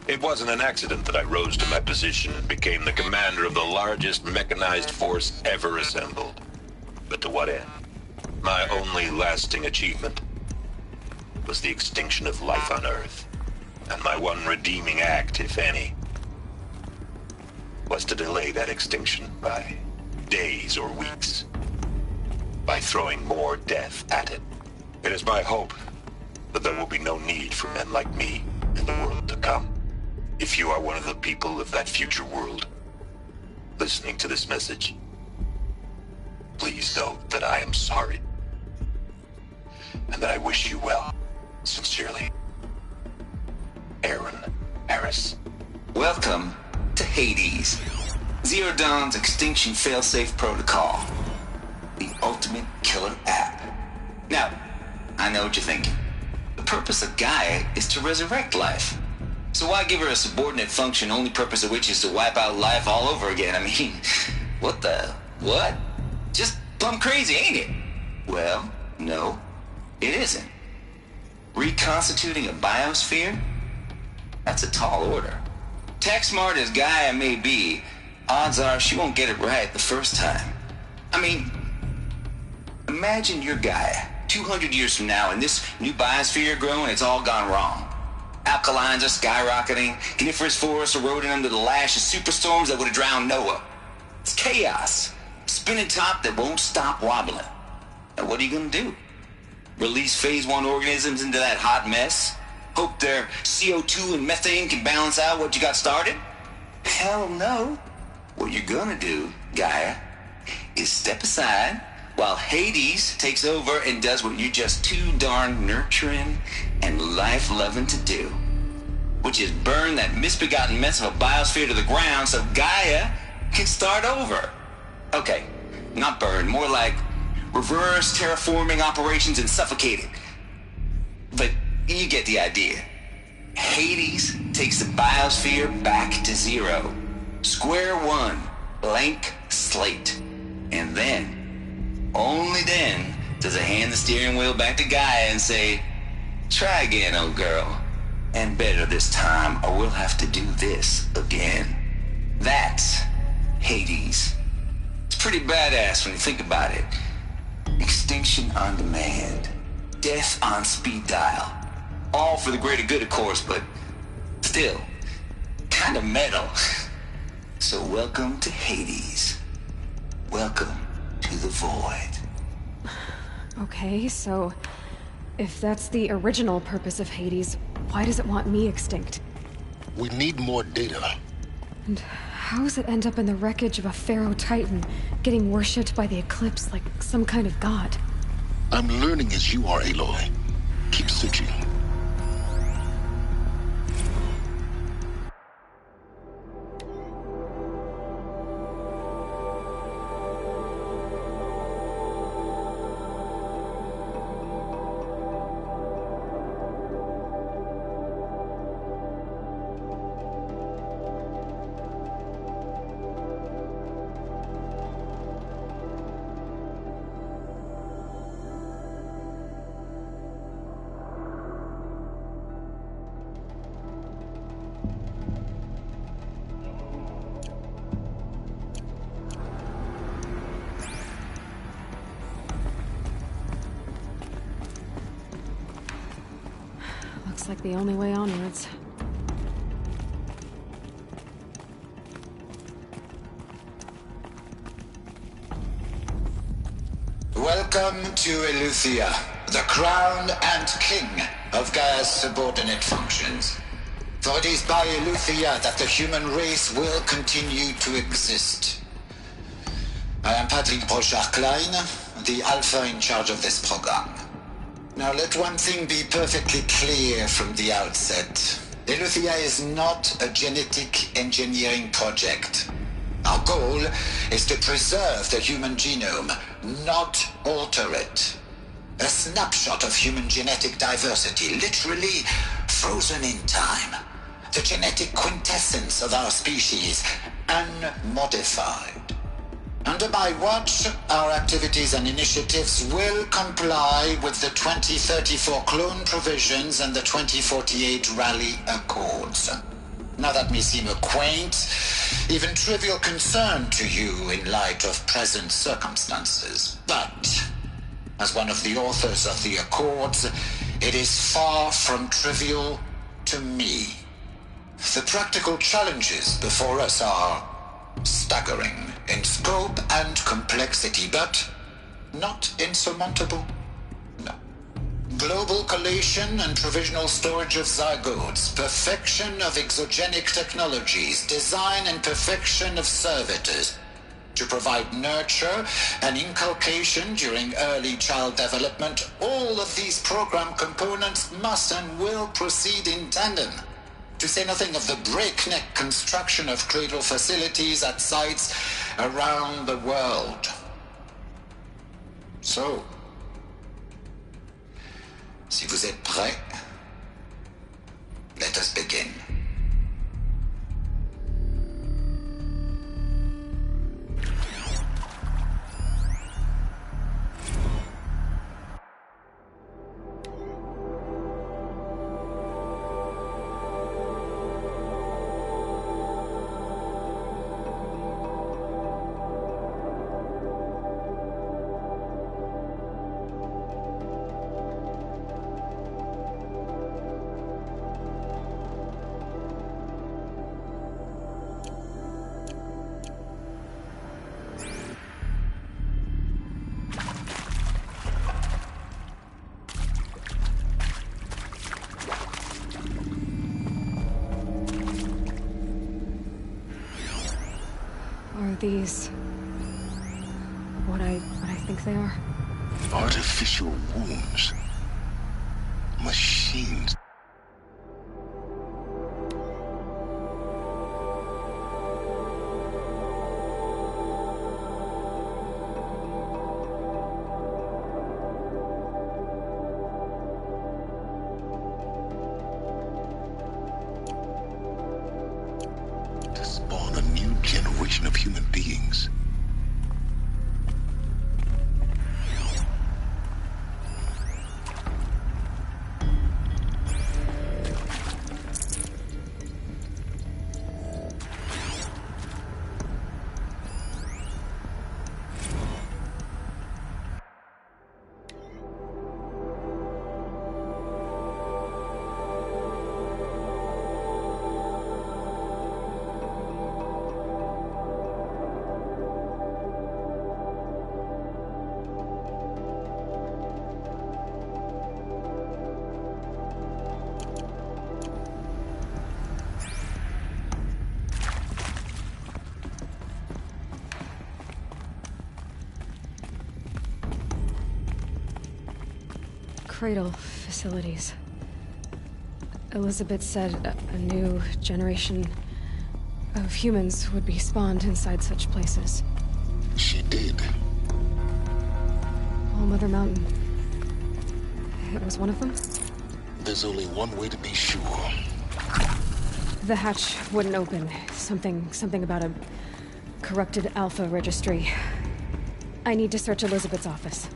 It wasn't an accident that I rose to my position and became the commander of the largest mechanized force ever assembled. But to what end? My only lasting achievement was the extinction of life on Earth. And my one redeeming act, if any, was to delay that extinction by days or weeks, by throwing more death at it. It is my hope that there will be no need for men like me in the world to come. If you are one of the people of that future world listening to this message, please know that I am sorry and that I wish you well. Sincerely, Aaron Harris. Welcome to Hades. Zero Dawn's Extinction Failsafe Protocol. The ultimate killer app. Now, I know what you're thinking. The purpose of Gaia is to resurrect life. So why give her a subordinate function, only purpose of which is to wipe out life all over again? I mean, what? Just plumb crazy, ain't it? Well, no, it isn't. Reconstituting a biosphere? That's a tall order. Tech smart as Gaia may be, odds are she won't get it right the first time. I mean, imagine you're Gaia, 200 years from now, and this new biosphere you're growing, it's all gone wrong. Alkalines are skyrocketing, coniferous forests eroding under the lash of superstorms that would have drowned Noah. It's chaos. Spinning top that won't stop wobbling. Now what are you gonna do? Release phase 1 organisms into that hot mess? Hope their CO2 and methane can balance out what you got started? Hell no. What you're gonna do, Gaia, is step aside while Hades takes over and does what you're just too darn nurturing and life-loving to do, which is burn that misbegotten mess of a biosphere to the ground so Gaia can start over. Okay, not burn, more like reverse terraforming operations and suffocate it. But you get the idea. Hades takes the biosphere back to zero. Square one, blank slate. And then, only then, does it hand the steering wheel back to Gaia and say, try again, old girl. And better this time, or we'll have to do this again. That's Hades. It's pretty badass when you think about it. Extinction on demand. Death on speed dial. All for the greater good, of course, but still, kind of metal. So welcome to Hades. Welcome to the void. Okay, so if that's the original purpose of Hades, why does it want me extinct? We need more data. And how does it end up in the wreckage of a Pharaoh Titan, getting worshipped by the Eclipse like some kind of god? I'm learning as you are, Aloy. Keep searching. Looks like the only way onwards. Welcome to Eleuthia, the crown and king of Gaia's subordinate functions. For it is by Eleuthia that the human race will continue to exist. I am Patrick Brochard-Klein, the Alpha in charge of this program. Now let one thing be perfectly clear from the outset. Eleuthia is not a genetic engineering project. Our goal is to preserve the human genome, not alter it. A snapshot of human genetic diversity, literally frozen in time. The genetic quintessence of our species, unmodified. Under my watch, our activities and initiatives will comply with the 2034 clone provisions and the 2048 Rally Accords. Now that may seem a quaint, even trivial concern to you in light of present circumstances, but as one of the authors of the Accords, it is far from trivial to me. The practical challenges before us are staggering in scope and complexity, but not insurmountable. No. Global collation and provisional storage of zygotes, perfection of exogenic technologies, design and perfection of servitors to provide nurture and inculcation during early child development. All of these program components must and will proceed in tandem. To say nothing of the breakneck construction of cradle facilities at sites around the world. So, si vous êtes prêts, let us begin. These... what I think they are? Artificial wombs. Machines. To spawn a new generation of human beings. Cradle facilities. Elizabeth said a new generation of humans would be spawned inside such places. She did. All Mother Mountain. It was one of them? There's only one way to be sure. The hatch wouldn't open. Something about a corrupted Alpha registry. I need to search Elizabeth's office.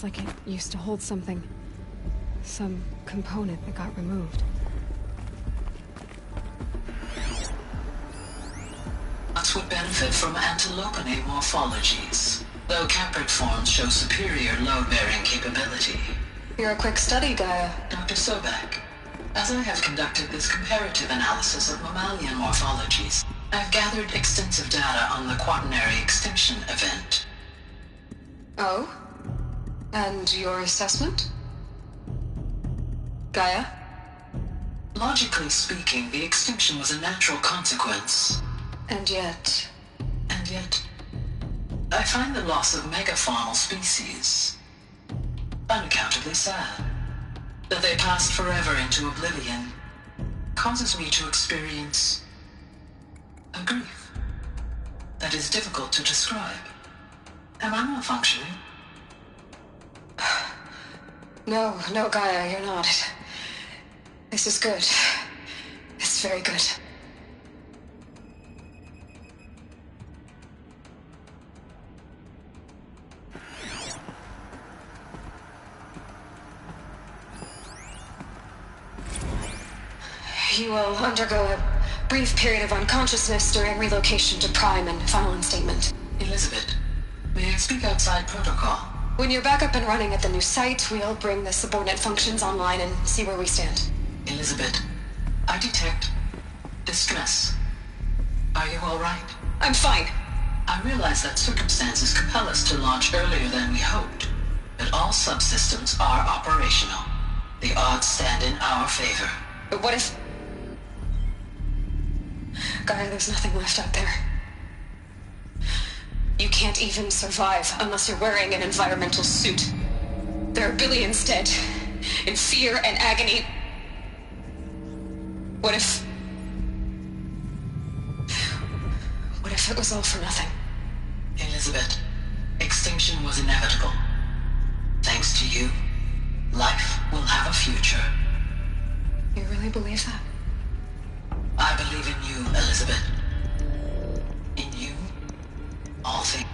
looks like it used to hold something. Some component that got removed. Nuts would benefit from antilopinae morphologies, though caprid forms show superior load-bearing capability. You're a quick study, Gaia. Dr. Sobek, as I have conducted this comparative analysis of mammalian morphologies, I've gathered extensive data on the quaternary extinction event. Oh? And your assessment? Gaia? Logically speaking, the extinction was a natural consequence. And yet, I find the loss of megafaunal species unaccountably sad. That they passed forever into oblivion causes me to experience a grief that is difficult to describe. Am I malfunctioning? No, Gaia, you're not. This is good. It's very good. You will undergo a brief period of unconsciousness during relocation to Prime and final instatement. Elizabeth, may I speak outside protocol? When you're back up and running at the new site, we'll bring the subordinate functions online and see where we stand. Elizabeth, I detect distress. Are you all right? I'm fine. I realize that circumstances compel us to launch earlier than we hoped, but all subsystems are operational. The odds stand in our favor. But what if... Gaia, there's nothing left out there. You can't even survive unless you're wearing an environmental suit. There are billions dead, in fear and agony. What if it was all for nothing? Elizabeth, extinction was inevitable. Thanks to you, life will have a future. You really believe that? I believe in you, Elizabeth. In you, all things.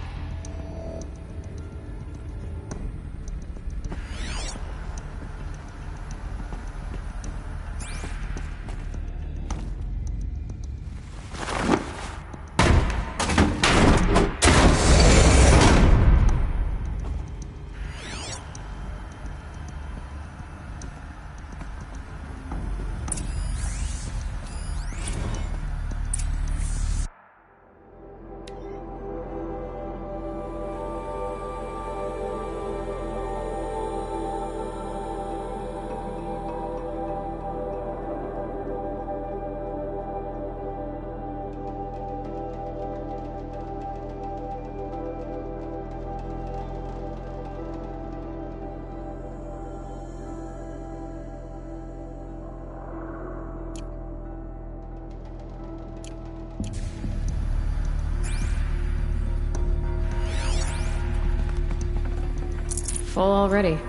Full already.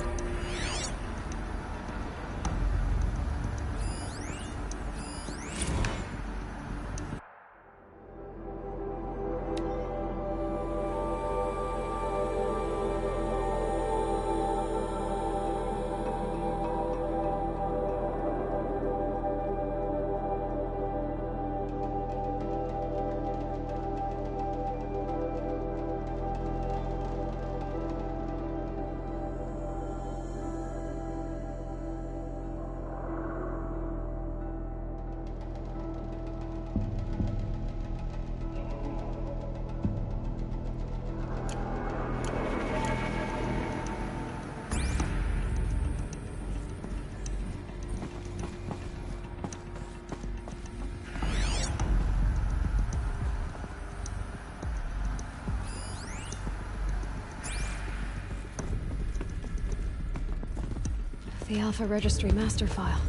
The Alpha Registry master file.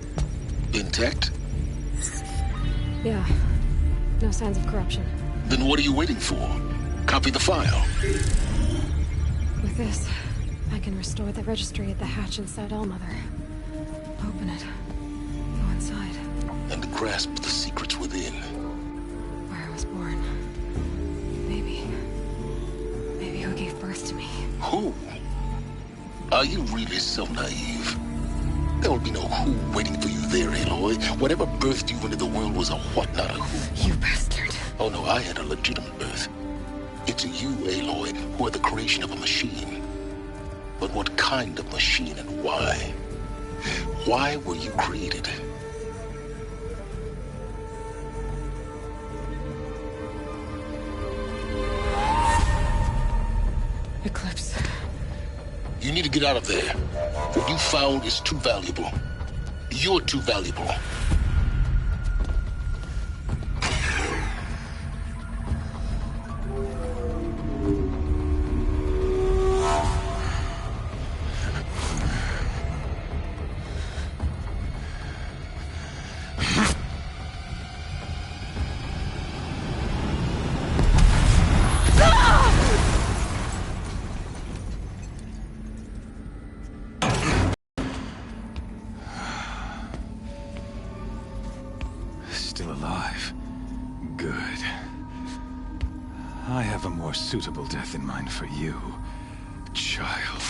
Intact? Yeah. No signs of corruption. Then what are you waiting for? Copy the file. With this, I can restore the registry at the hatch inside Allmother. Open it. Go inside. And grasp the secrets within. Where I was born. Maybe who gave birth to me. Who? Are you really so naive? There will be no who waiting for you there, Aloy. Whatever birthed you into the world was a what, not a who. You bastard. Oh no, I had a legitimate birth. It's you, Aloy, who are the creation of a machine. But what kind of machine and why? Why were you created? Eclipse. You need to get out of there. What you found is too valuable. You're too valuable. Still alive. Good. I have a more suitable death in mind for you, child.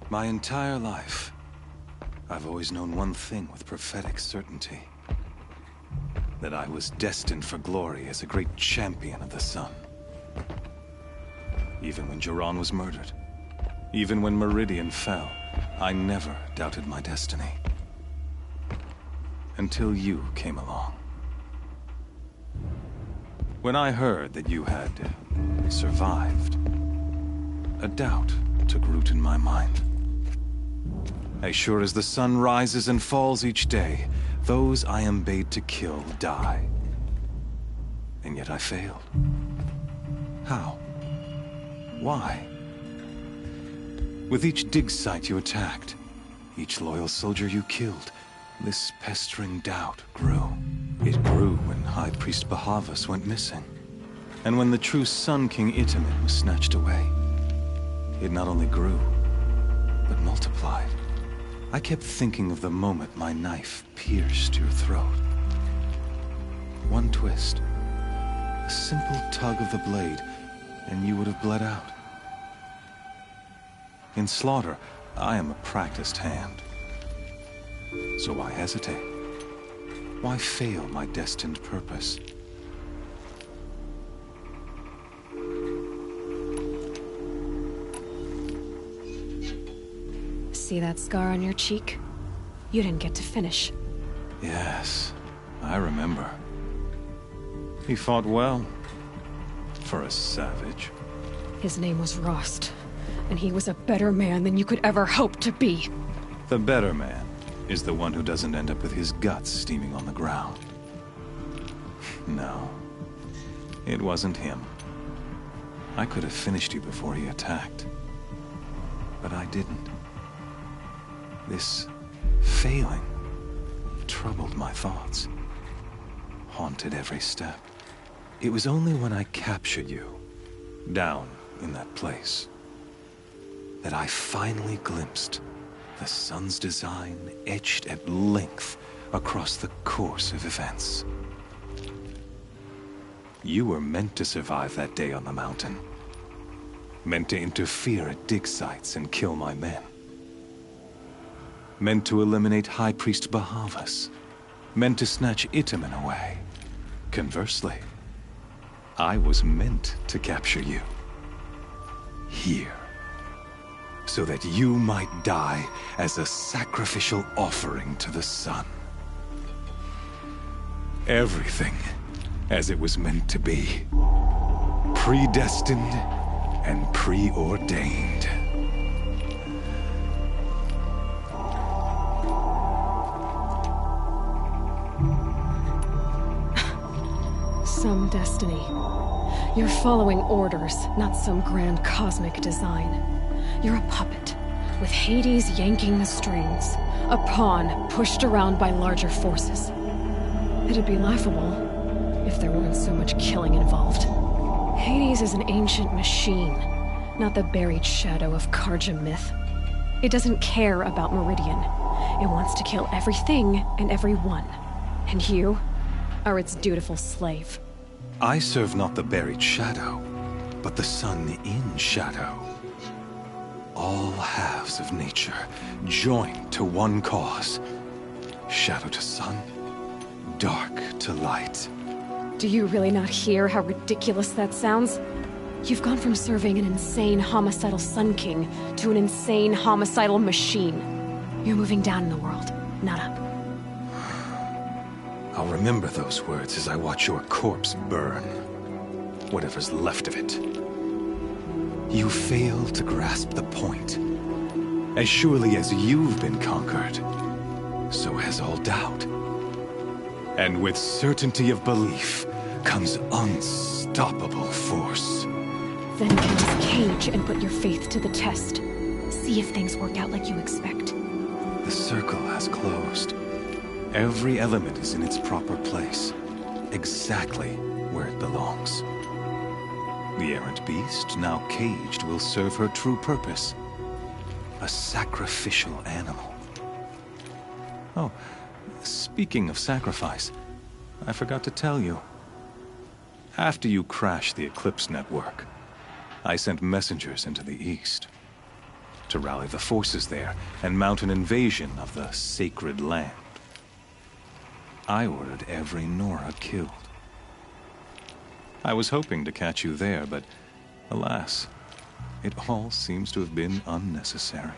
My entire life, I've always known one thing with prophetic certainty. That I was destined for glory as a great champion of the sun. Even when Jiran was murdered, even when Meridian fell, I never doubted my destiny. Until you came along. When I heard that you had survived, a doubt took root in my mind. As sure as the sun rises and falls each day, those I am bade to kill die. And yet I failed. How? Why? With each dig site you attacked, each loyal soldier you killed, this pestering doubt grew. It grew when High Priest Bahavas went missing. And when the true Sun King Itamen was snatched away. It not only grew, but multiplied. I kept thinking of the moment my knife pierced your throat. One twist, a simple tug of the blade, and you would have bled out. In slaughter, I am a practiced hand. So why hesitate? Why fail my destined purpose? See that scar on your cheek? You didn't get to finish. Yes, I remember. He fought well. For a savage. His name was Rost, and he was a better man than you could ever hope to be. The better man is the one who doesn't end up with his guts steaming on the ground. No, it wasn't him. I could have finished you before he attacked. But I didn't. This failing troubled my thoughts, haunted every step. It was only when I captured you, down in that place, that I finally glimpsed the sun's design etched at length across the course of events. You were meant to survive that day on the mountain. Meant to interfere at dig sites and kill my men. Meant to eliminate High Priest Bahavas. Meant to snatch Itamen away. Conversely, I was meant to capture you. Here. So that you might die as a sacrificial offering to the sun. Everything as it was meant to be. Predestined and preordained. Some destiny. You're following orders, not some grand cosmic design. You're a puppet, with Hades yanking the strings. A pawn pushed around by larger forces. It'd be laughable if there weren't so much killing involved. Hades is an ancient machine, not the buried shadow of Karja myth. It doesn't care about Meridian. It wants to kill everything and everyone. And you are its dutiful slave. I serve not the buried shadow, but the sun in shadow. All halves of nature joined to one cause. Shadow to sun, dark to light. Do you really not hear how ridiculous that sounds? You've gone from serving an insane homicidal Sun King to an insane homicidal machine. You're moving down in the world, not up. I'll remember those words as I watch your corpse burn. Whatever's left of it. You fail to grasp the point. As surely as you've been conquered, so has all doubt. And with certainty of belief comes unstoppable force. Then get this cage and put your faith to the test. See if things work out like you expect. The circle has closed. Every element is in its proper place, exactly where it belongs. The errant beast, now caged, will serve her true purpose. A sacrificial animal. Oh, speaking of sacrifice, I forgot to tell you. After you crashed the Eclipse network, I sent messengers into the east to rally the forces there and mount an invasion of the sacred land. I ordered every Nora killed. I was hoping to catch you there, but alas, it all seems to have been unnecessary.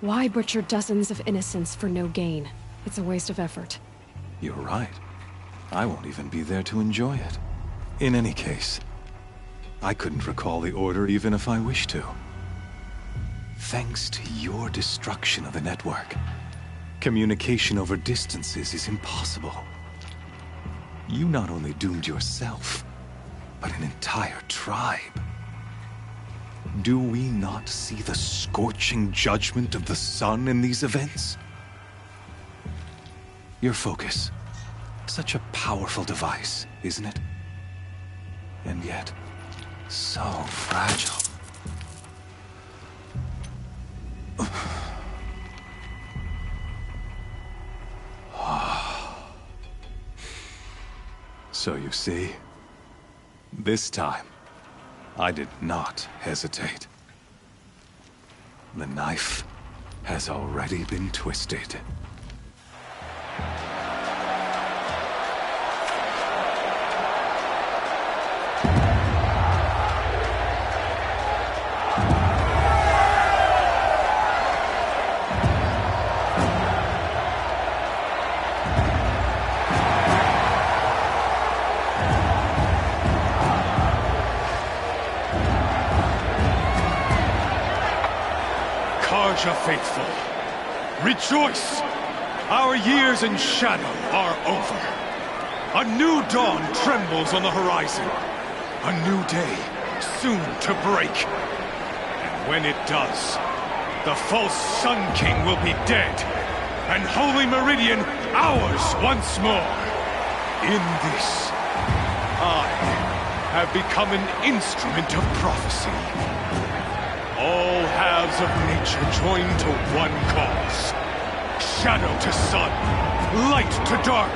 Why butcher dozens of innocents for no gain? It's a waste of effort. You're right. I won't even be there to enjoy it. In any case, I couldn't recall the order even if I wished to. Thanks to your destruction of the network, communication over distances is impossible. You not only doomed yourself, but an entire tribe. Do we not see the scorching judgment of the sun in these events? Your focus. Such a powerful device, isn't it? And yet, so fragile. So you see, this time, I did not hesitate. The knife has already been twisted. Faithful, rejoice! Our years in shadow are over. A new dawn trembles on the horizon. A new day soon to break. And when it does, the false Sun King will be dead, and Holy Meridian ours once more. In this, I have become an instrument of prophecy. All halves of nature joined to one cause. Shadow to sun, light to dark,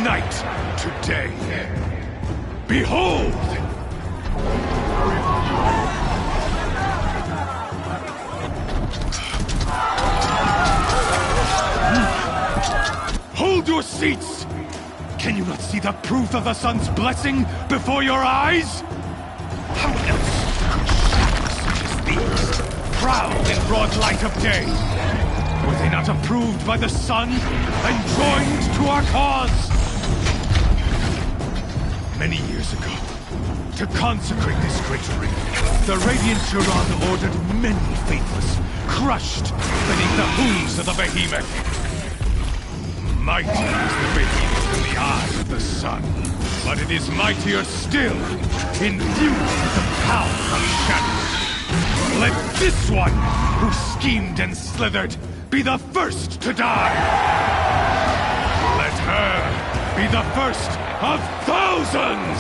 night to day. Behold! Hold your seats! Can you not see the proof of the sun's blessing before your eyes? How else proud in broad light of day? Were they not approved by the sun and joined to our cause? Many years ago, to consecrate this great ring, the Radiant Juron ordered many faithless, crushed beneath the hooves of the behemoth. Mighty is the behemoth in the eye of the sun, but it is mightier still, infused with the power of shadow. Let this one, who schemed and slithered, be the first to die! Let her be the first of thousands!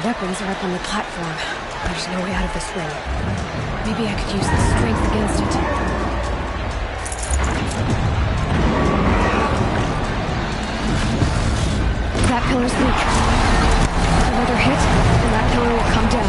Weapons are up on the platform. There's no way out of this ring. Maybe I could use the strength against it. That pillar's weak. Another hit, and that pillar will come down.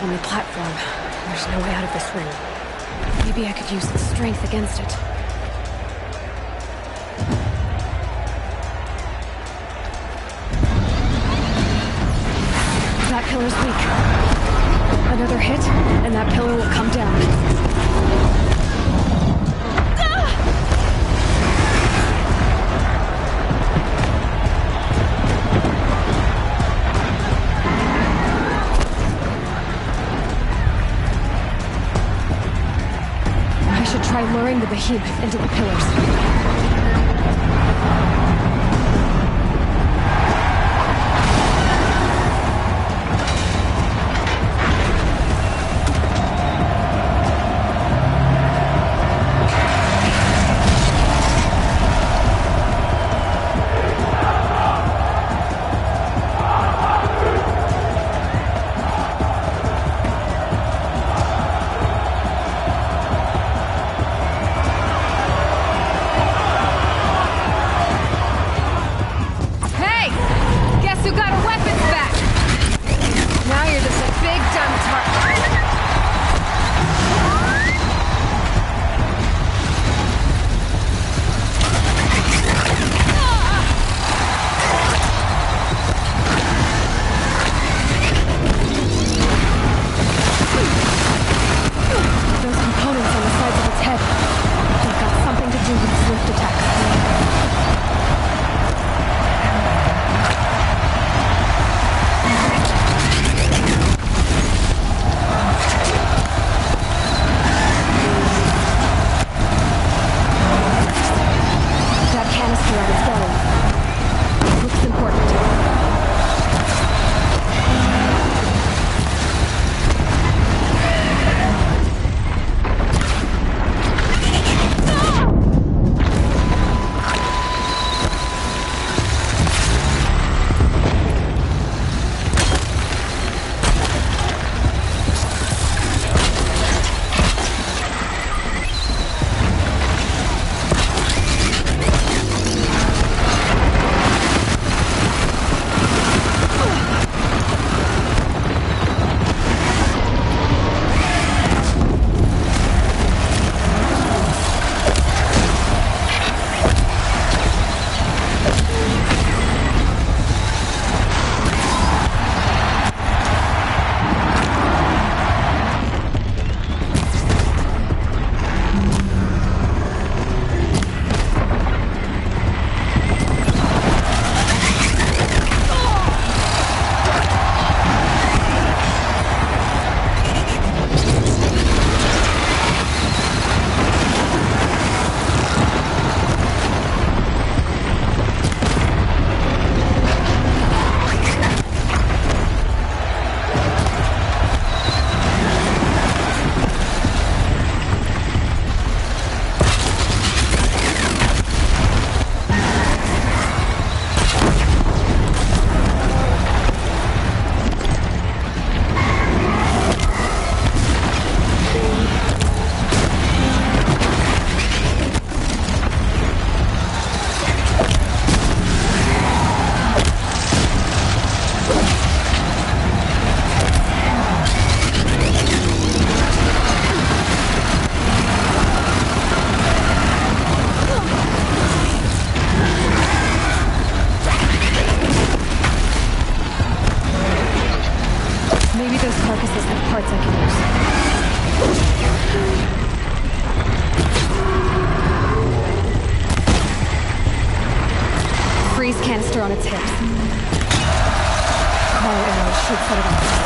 On the platform. There's no way out of this ring. Maybe I could use the strength against it. That pillar's weak. Another hit, and that pillar will come down. Try luring the behemoth into the pillars. on its hips. Car arrows should set it off.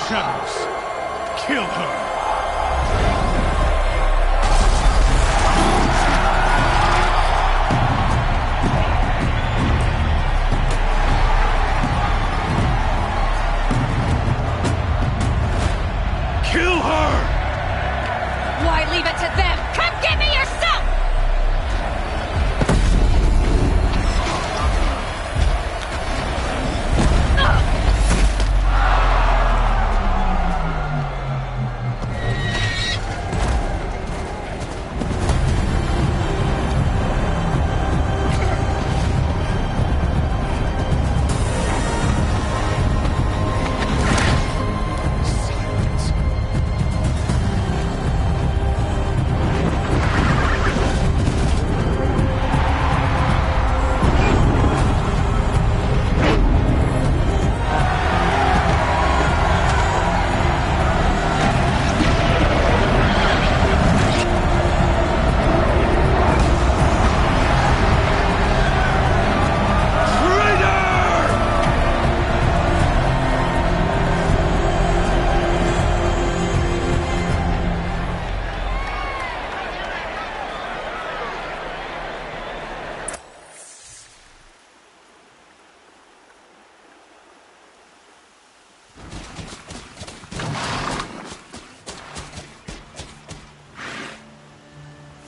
Shadows, kill her! Kill her! Why leave it to them? Come get me yourself!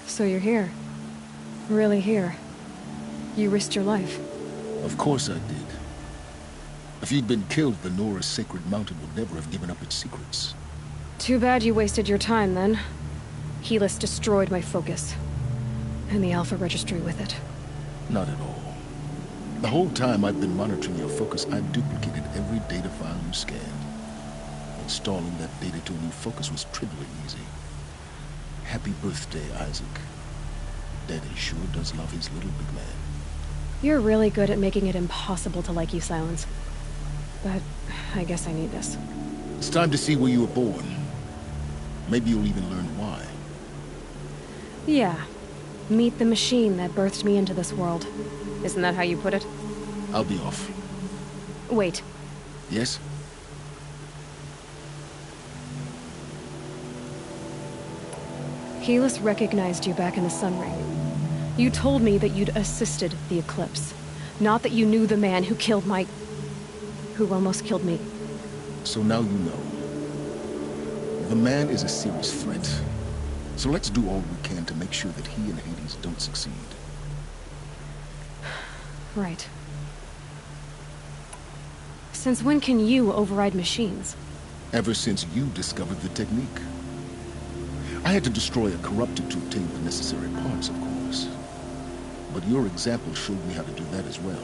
So you're here. Really here. You risked your life. Of course I did. If you'd been killed, the Nora's sacred mountain would never have given up its secrets. Too bad you wasted your time, then. Helis destroyed my focus. And the Alpha Registry with it. Not at all. The whole time I've been monitoring your focus, I've duplicated every data file you scanned. Installing that data to a new focus was trivially easy. Happy birthday, Isaac. Daddy sure does love his little big man. You're really good at making it impossible to like you, Silence. But I guess I need this. It's time to see where you were born. Maybe you'll even learn why. Yeah. Meet the machine that birthed me into this world. Isn't that how you put it? I'll be off. Wait. Yes? Helis recognized you back in the Sun Ring. You told me that you'd assisted the Eclipse. Not that you knew the man who killed my... who almost killed me. So now you know. The man is a serious threat. So let's do all we can to make sure that he and Hades don't succeed. Right. Since when can you override machines? Ever since you discovered the technique. I had to destroy a corrupted to obtain the necessary parts, of course. But your example showed me how to do that as well.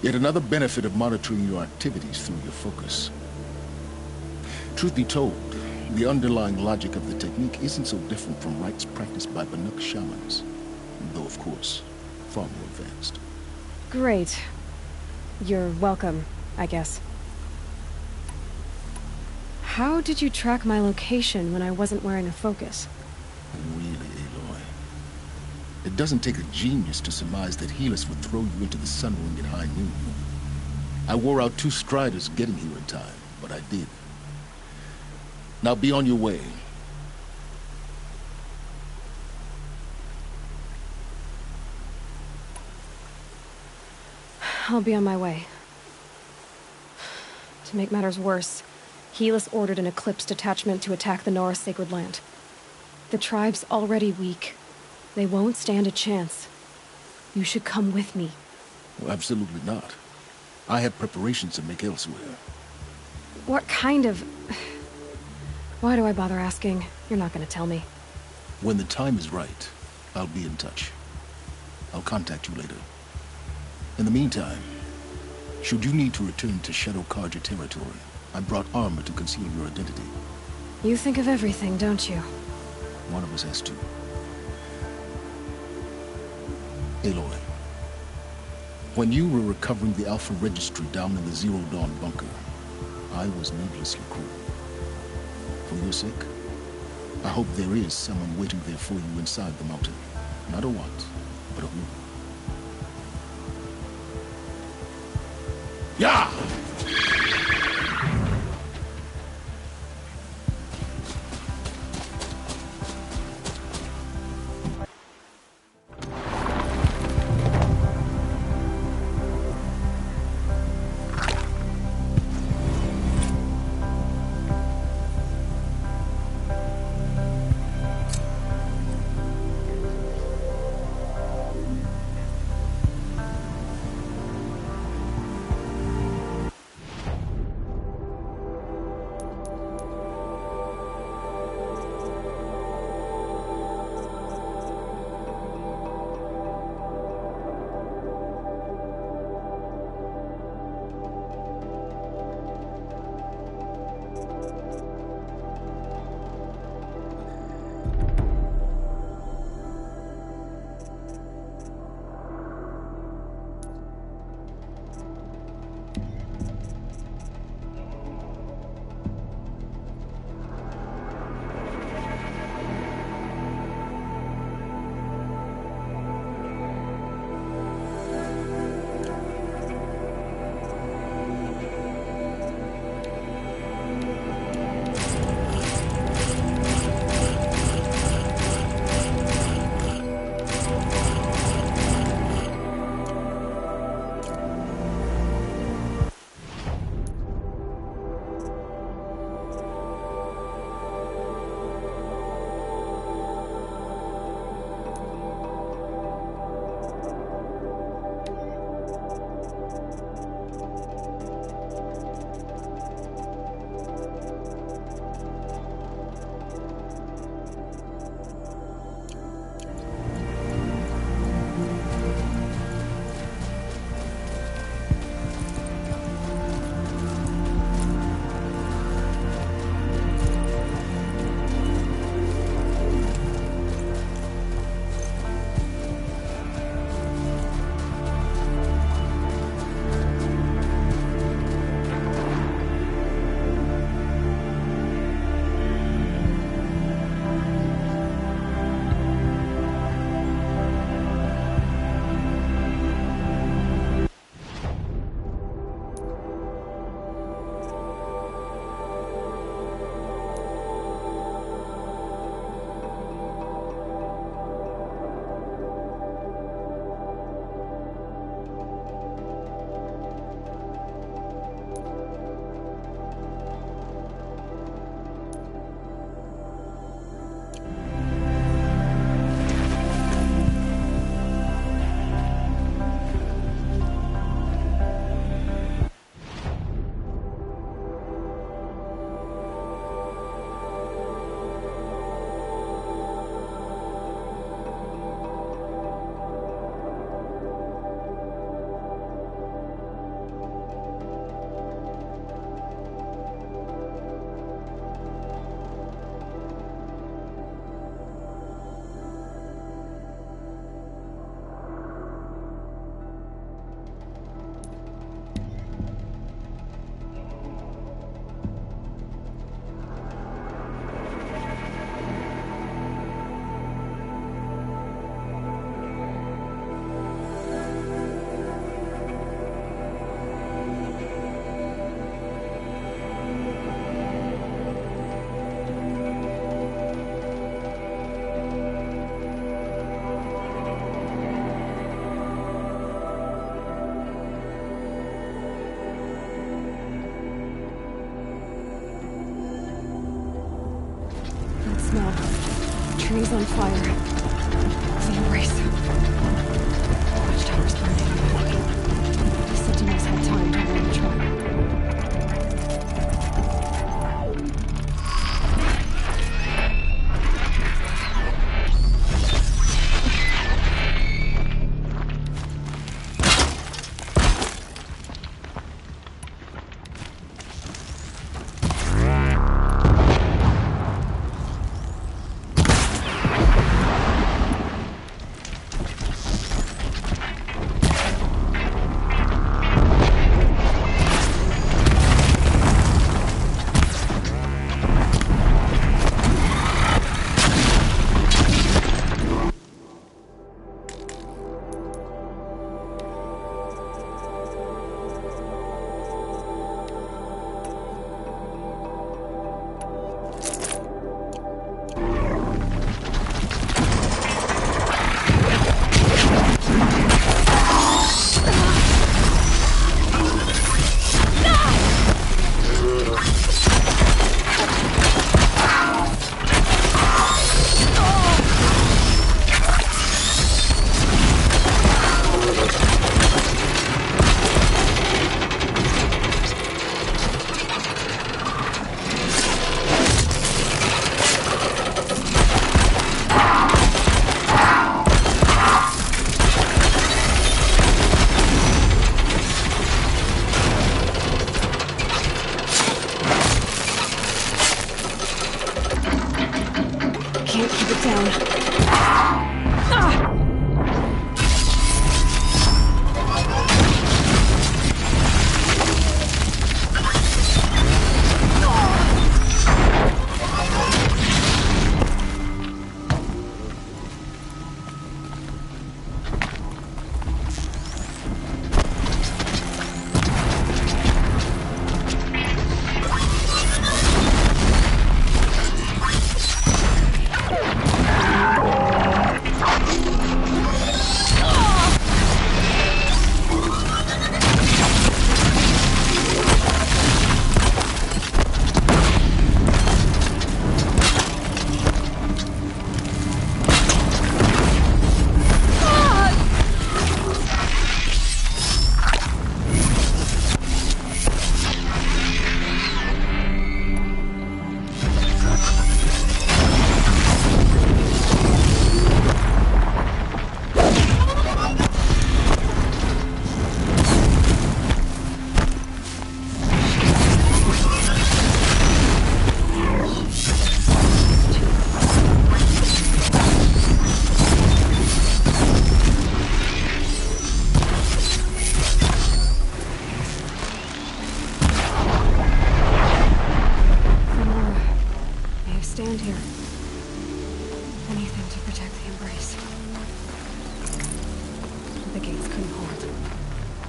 Yet another benefit of monitoring your activities through your focus. Truth be told, the underlying logic of the technique isn't so different from rites practiced by Banuk shamans. Though, of course, far more advanced. Great. You're welcome, I guess. How did you track my location when I wasn't wearing a focus? Really, Aloy? It doesn't take a genius to surmise that Helis would throw you into the sun ring at high noon. I wore out 2 striders getting here in time, but I did. Now be on your way. I'll be on my way. To make matters worse, Helis ordered an Eclipse detachment to attack the Nora Sacred Land. The tribe's already weak. They won't stand a chance. You should come with me. Well, absolutely not. I have preparations to make elsewhere. What kind of... Why do I bother asking? You're not gonna tell me. When the time is right, I'll be in touch. I'll contact you later. In the meantime, should you need to return to Shadow Karja territory, I brought armor to conceal your identity. You think of everything, don't you? One of us has to. Aloy, when you were recovering the Alpha Registry down in the Zero Dawn bunker, I was needlessly cruel. For your sake, I hope there is someone waiting there for you inside the mountain. Not a what, but a who. Yeah! trees on fire. The embrace. Watchtower's burning. The Sentinels had time to warn the tribe.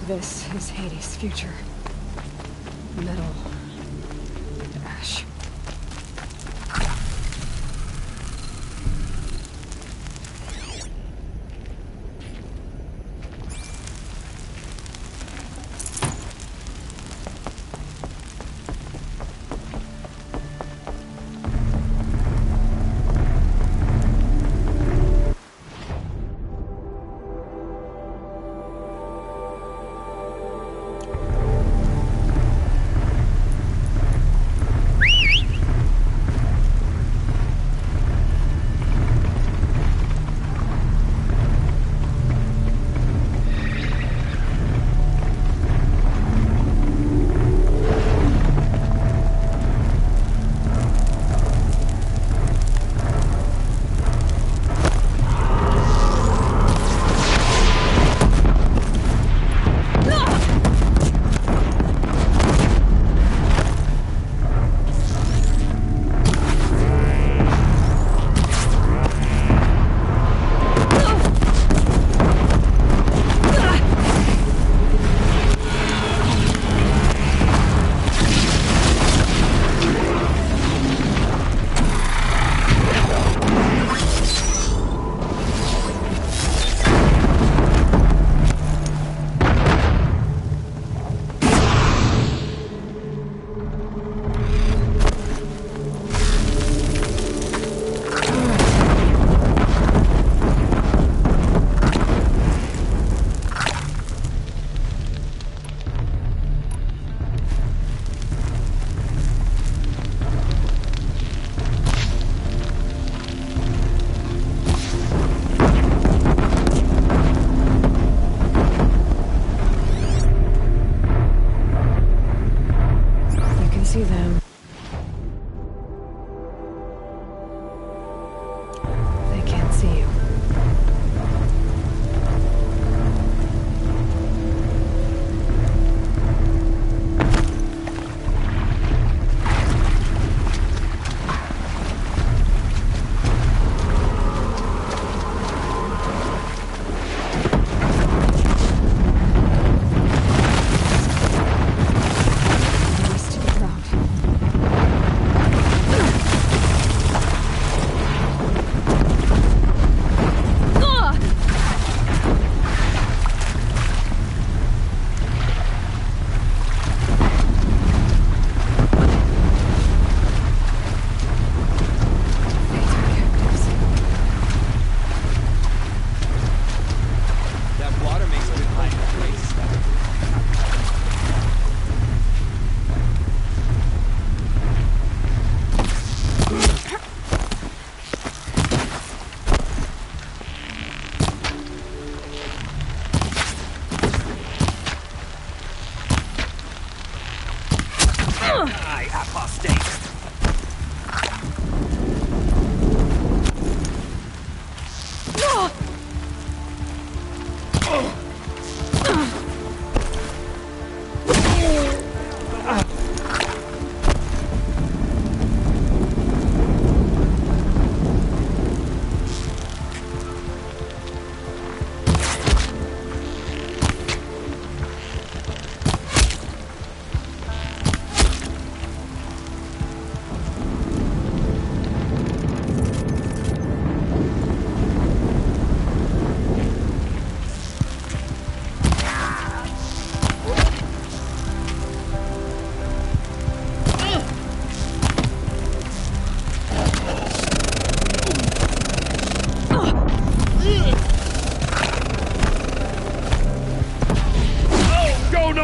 This is Hades' future. Metal and ash.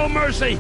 no mercy!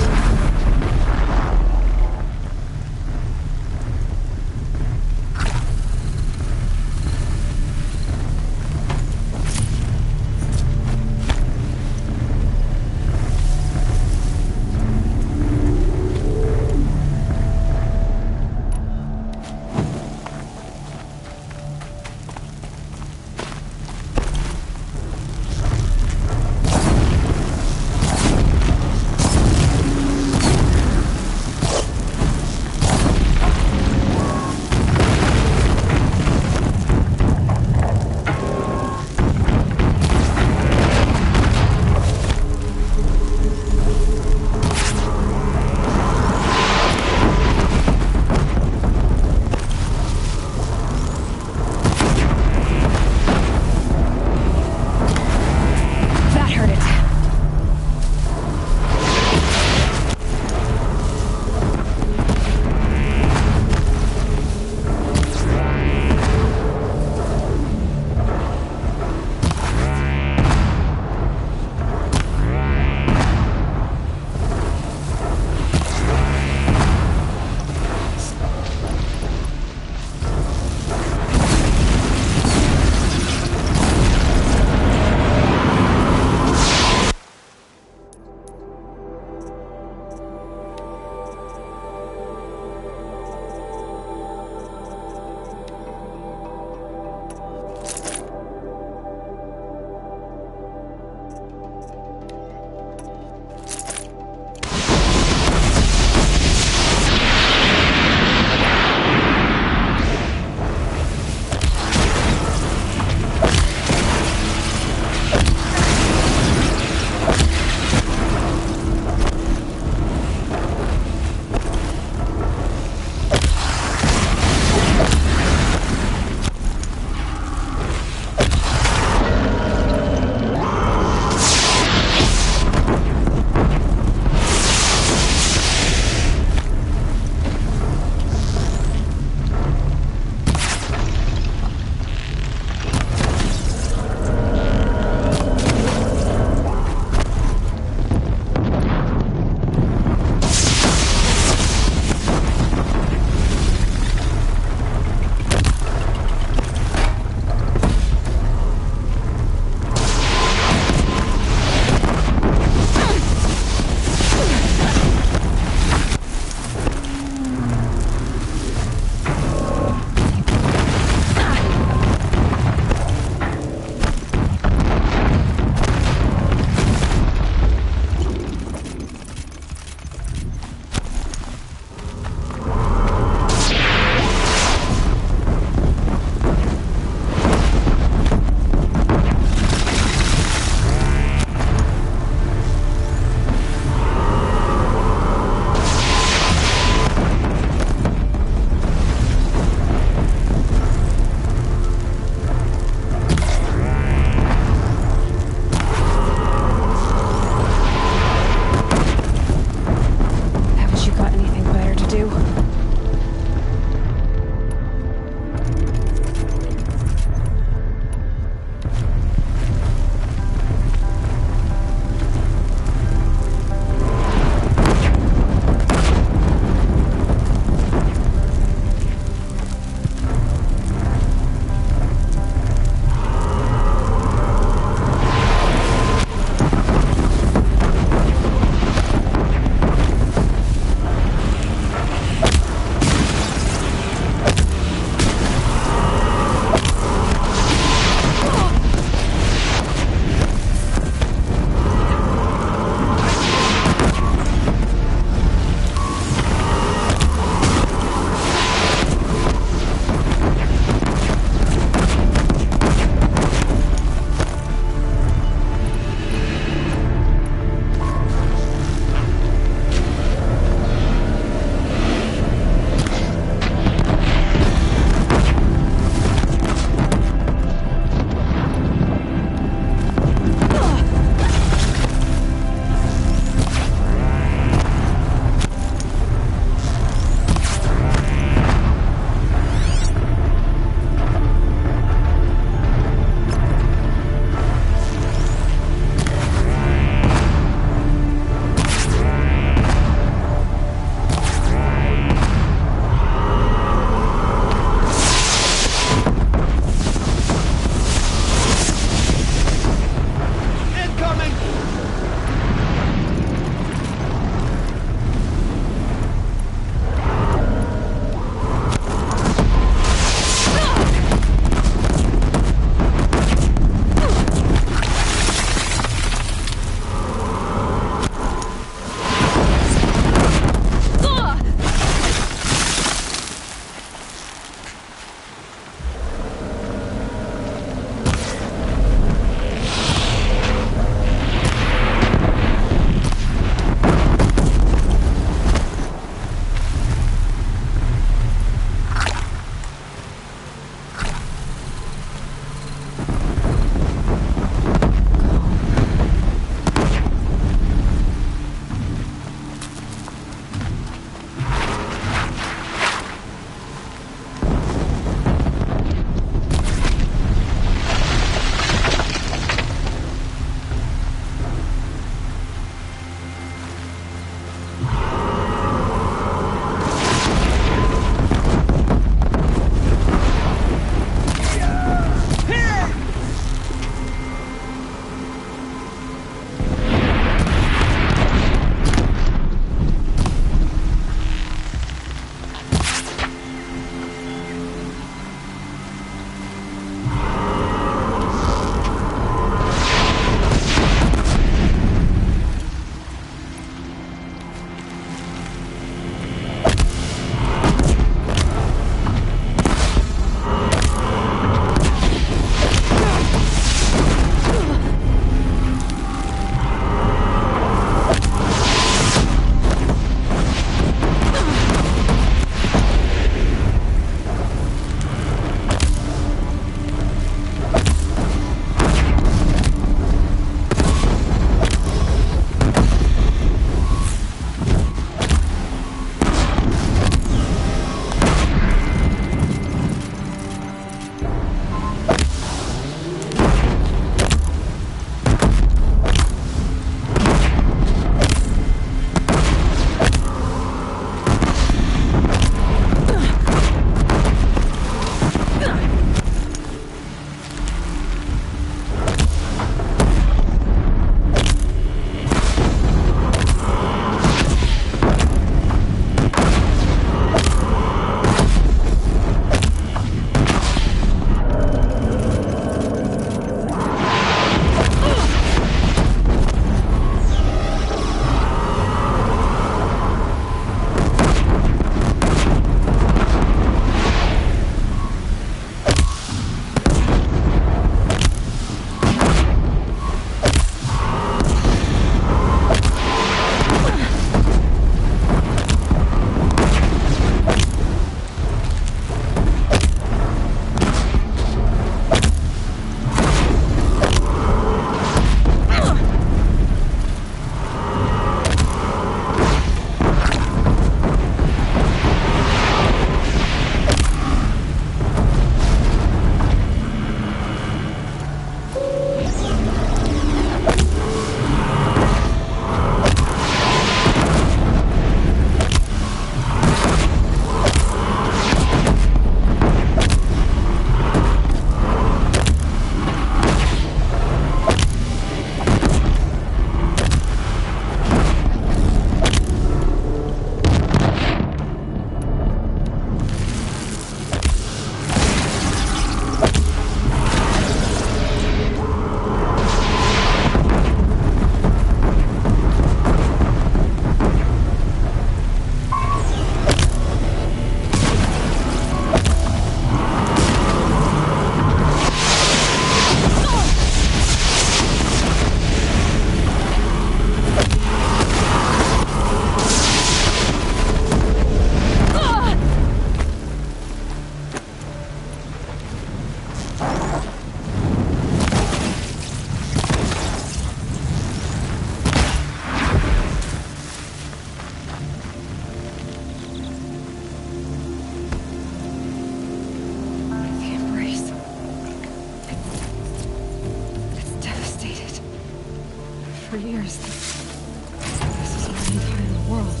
for years that this is my entire world.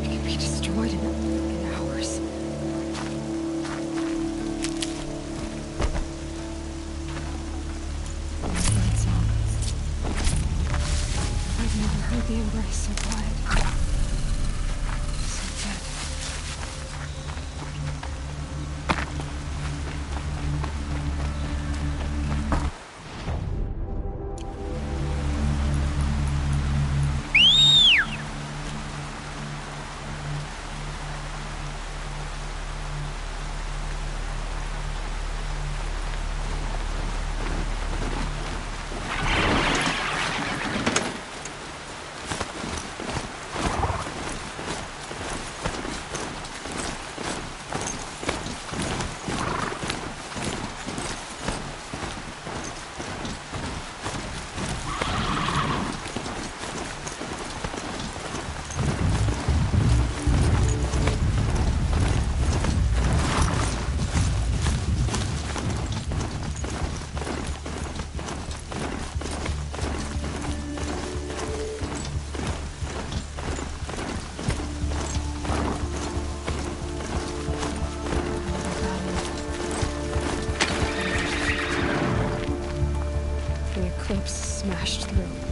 It can be destroyed in hours. Bird song. I've never heard the embrace so quiet. So dead. Smashed through.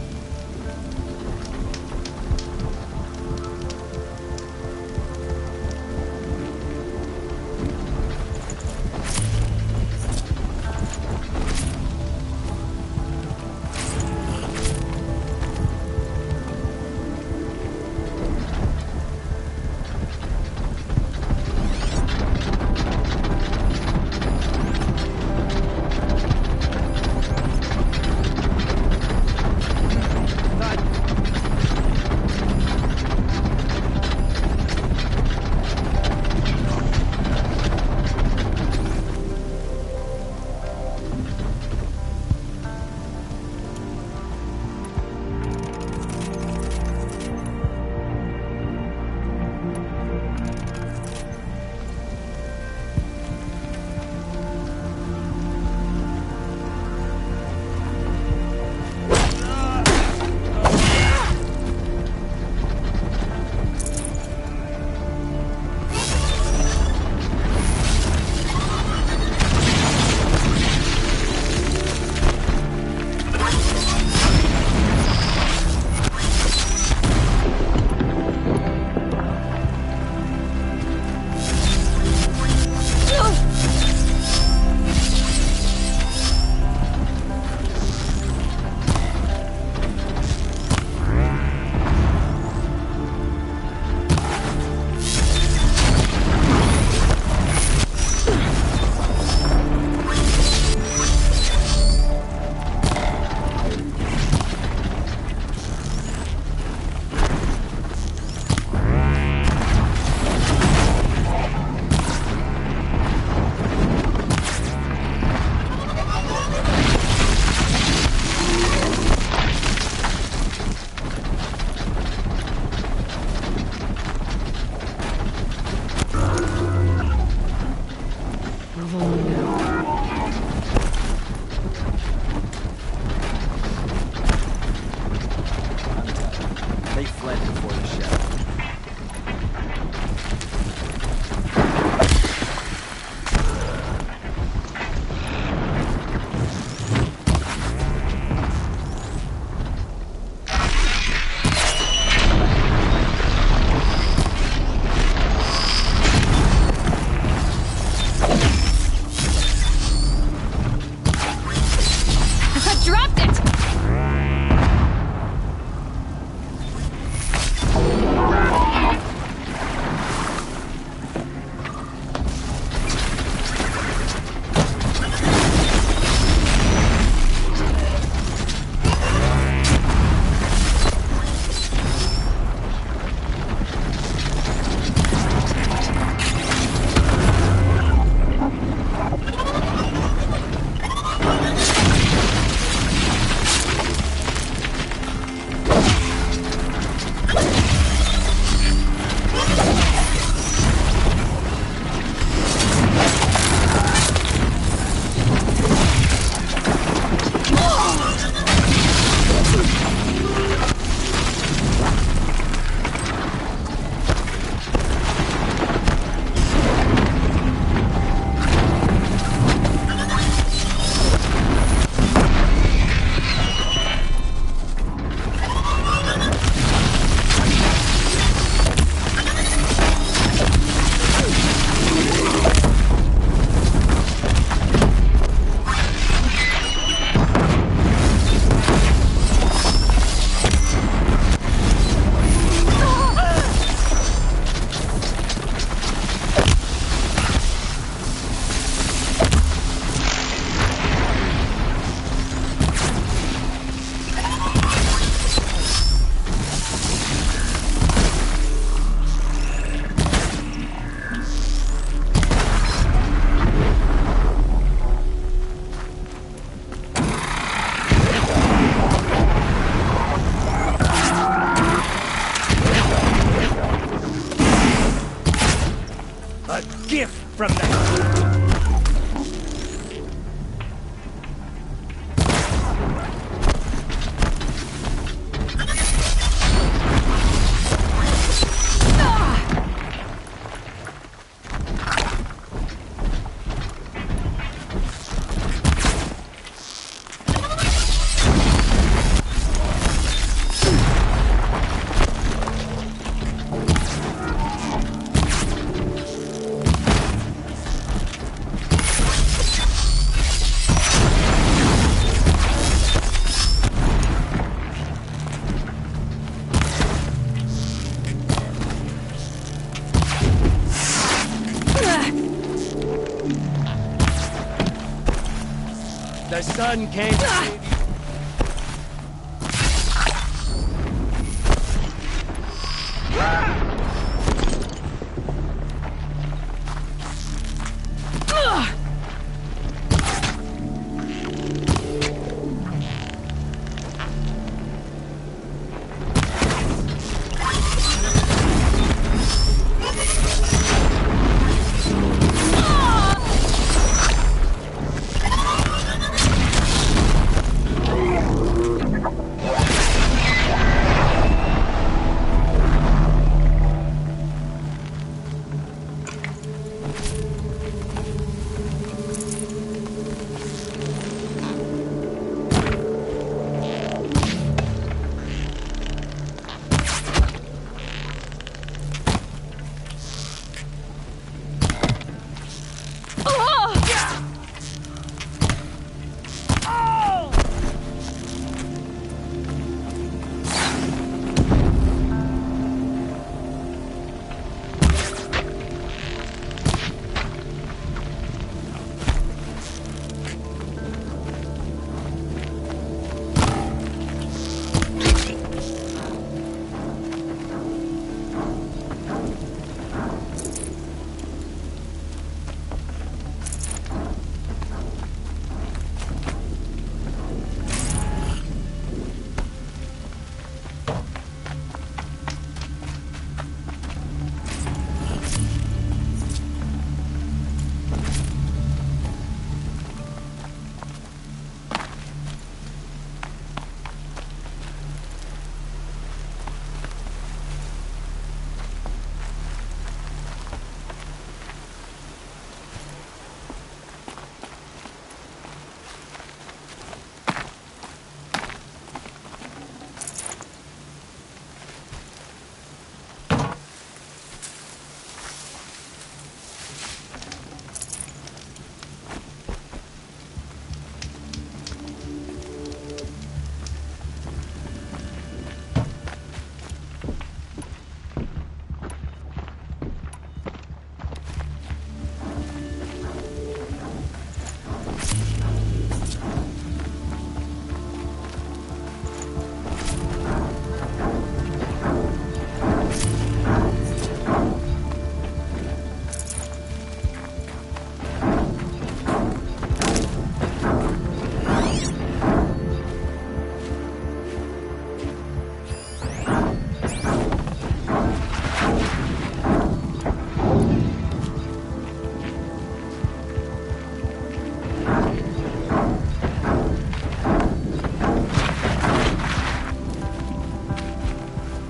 sun came.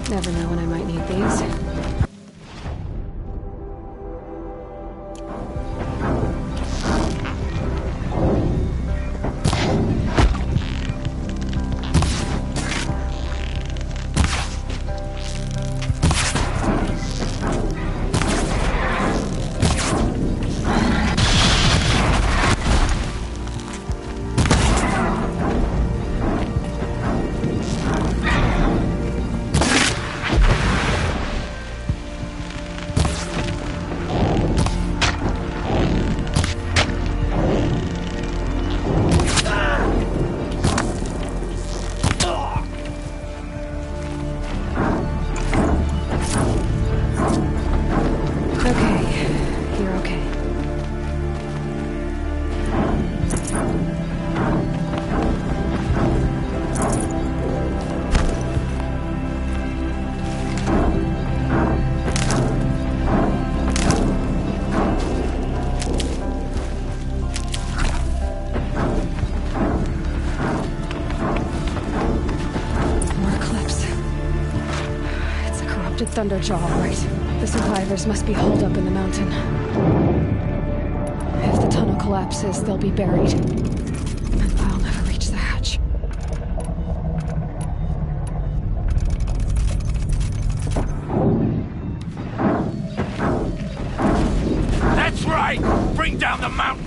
Never know when I might need these. Thunderjaw, right. The survivors must be holed up in the mountain. If the tunnel collapses, they'll be buried. And I'll never reach the hatch. That's right! Bring down the mountain!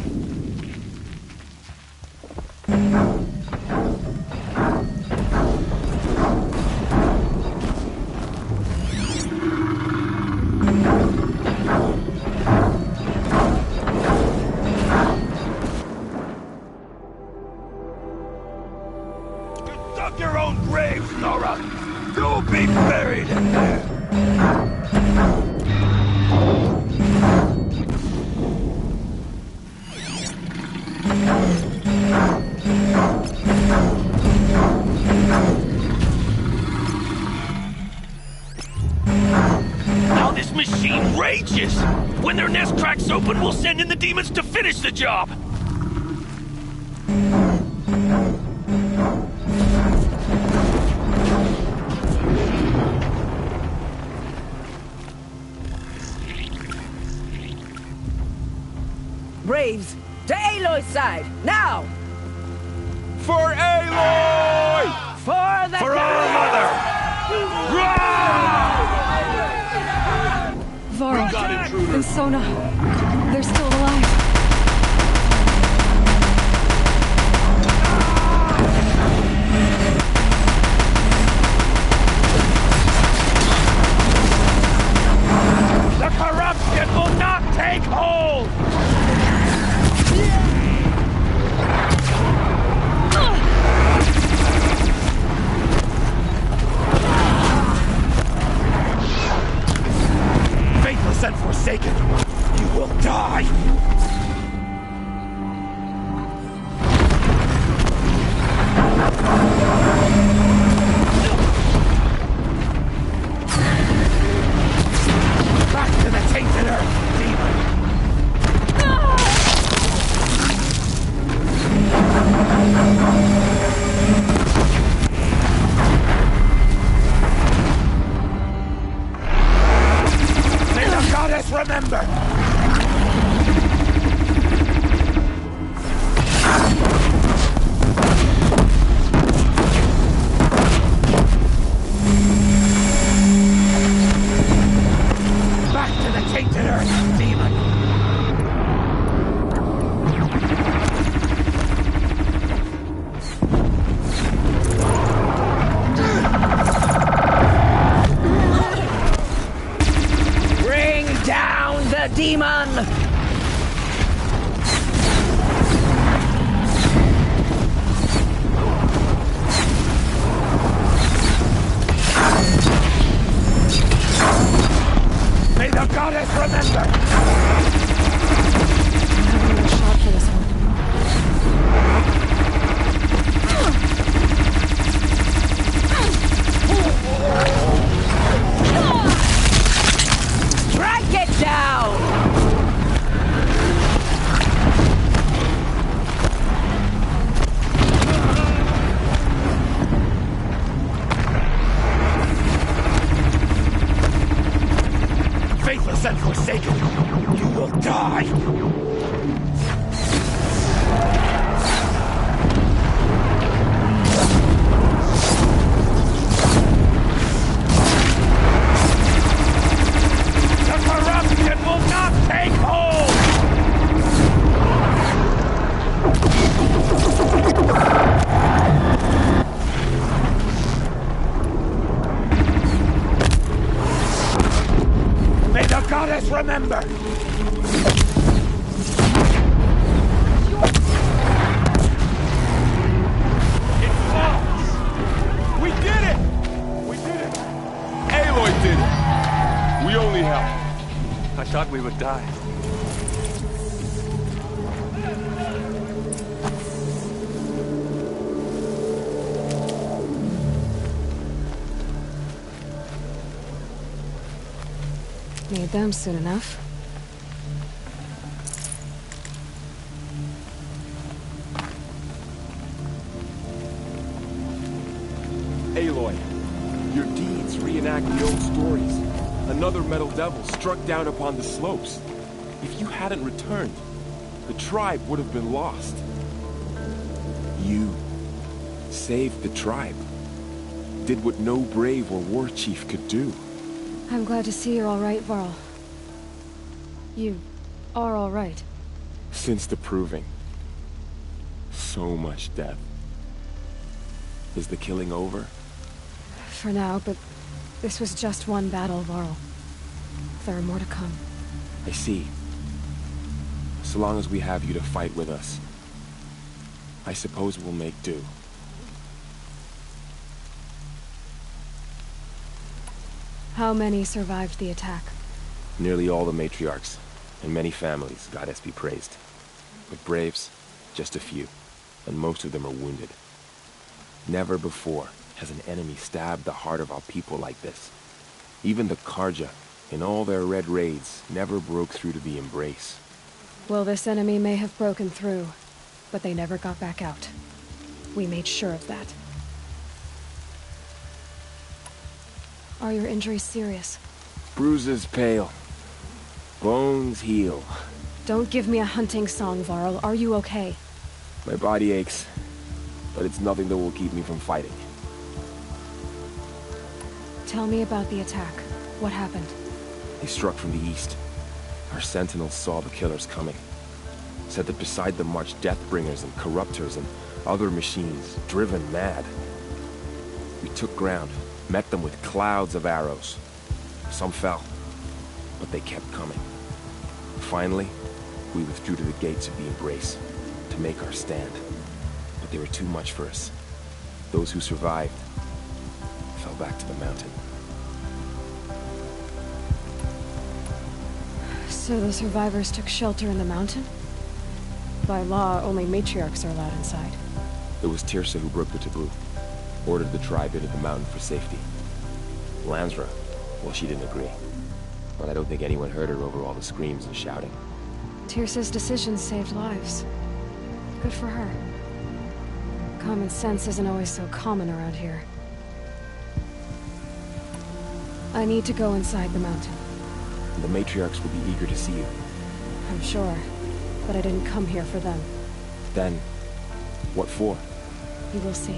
dug your own graves, Nora! You'll be buried in there! Now this machine rages! When their nest cracks open, we'll send in the demons to finish the job! Braves, to Aloy's side, now! For Aloy! For the For our mother! Varl and Sona, they're still alive. The corruption will not take hold! Faithless and forsaken, you will die! Back to the tainted earth, demon! May the goddess remember! Back to the tainted earth, demon! Bring down the demon! May the goddess remember! I'm having a shot for this one. Strike it down! Faithless and forsaken, you will die! The corruption will not take hold! May the goddess remember! It falls! We did it! We did it! Aloy did it! We only helped. I thought we would die. Need them soon enough. Aloy, your deeds reenact the old stories. Another metal devil struck down upon the slopes. If you hadn't returned, the tribe would have been lost. You saved the tribe. Did what no brave or war chief could do. I'm glad to see you're all right, Varl. You are all right. Since the proving. So much death. Is the killing over? For now, but this was just one battle, Varl. There are more to come. I see. So long as we have you to fight with us, I suppose we'll make do. How many survived the attack? Nearly all the matriarchs, and many families, goddess be praised. But braves, just a few, and most of them are wounded. Never before has an enemy stabbed the heart of our people like this. Even the Karja, in all their red raids, never broke through to the Embrace. Well, this enemy may have broken through, but they never got back out. We made sure of that. Are your injuries serious? Bruises pale. Bones heal. Don't give me a hunting song, Varl. Are you okay? My body aches, but it's nothing that will keep me from fighting. Tell me about the attack. What happened? They struck from the east. Our sentinels saw the killers coming. Said that beside them marched Deathbringers and Corruptors and other machines, driven mad. We took ground, met them with clouds of arrows. Some fell, but they kept coming. Finally, we withdrew to the gates of the Embrace to make our stand. But they were too much for us. Those who survived fell back to the mountain. So the survivors took shelter in the mountain? By law, only matriarchs are allowed inside. It was Tirsa who broke the taboo. Ordered the tribe into the mountain for safety. Lansra, well, she didn't agree. But I don't think anyone heard her over all the screams and shouting. Tirsa's decision saved lives. Good for her. Common sense isn't always so common around here. I need to go inside the mountain. The matriarchs will be eager to see you. I'm sure, but I didn't come here for them. Then, what for? You will see.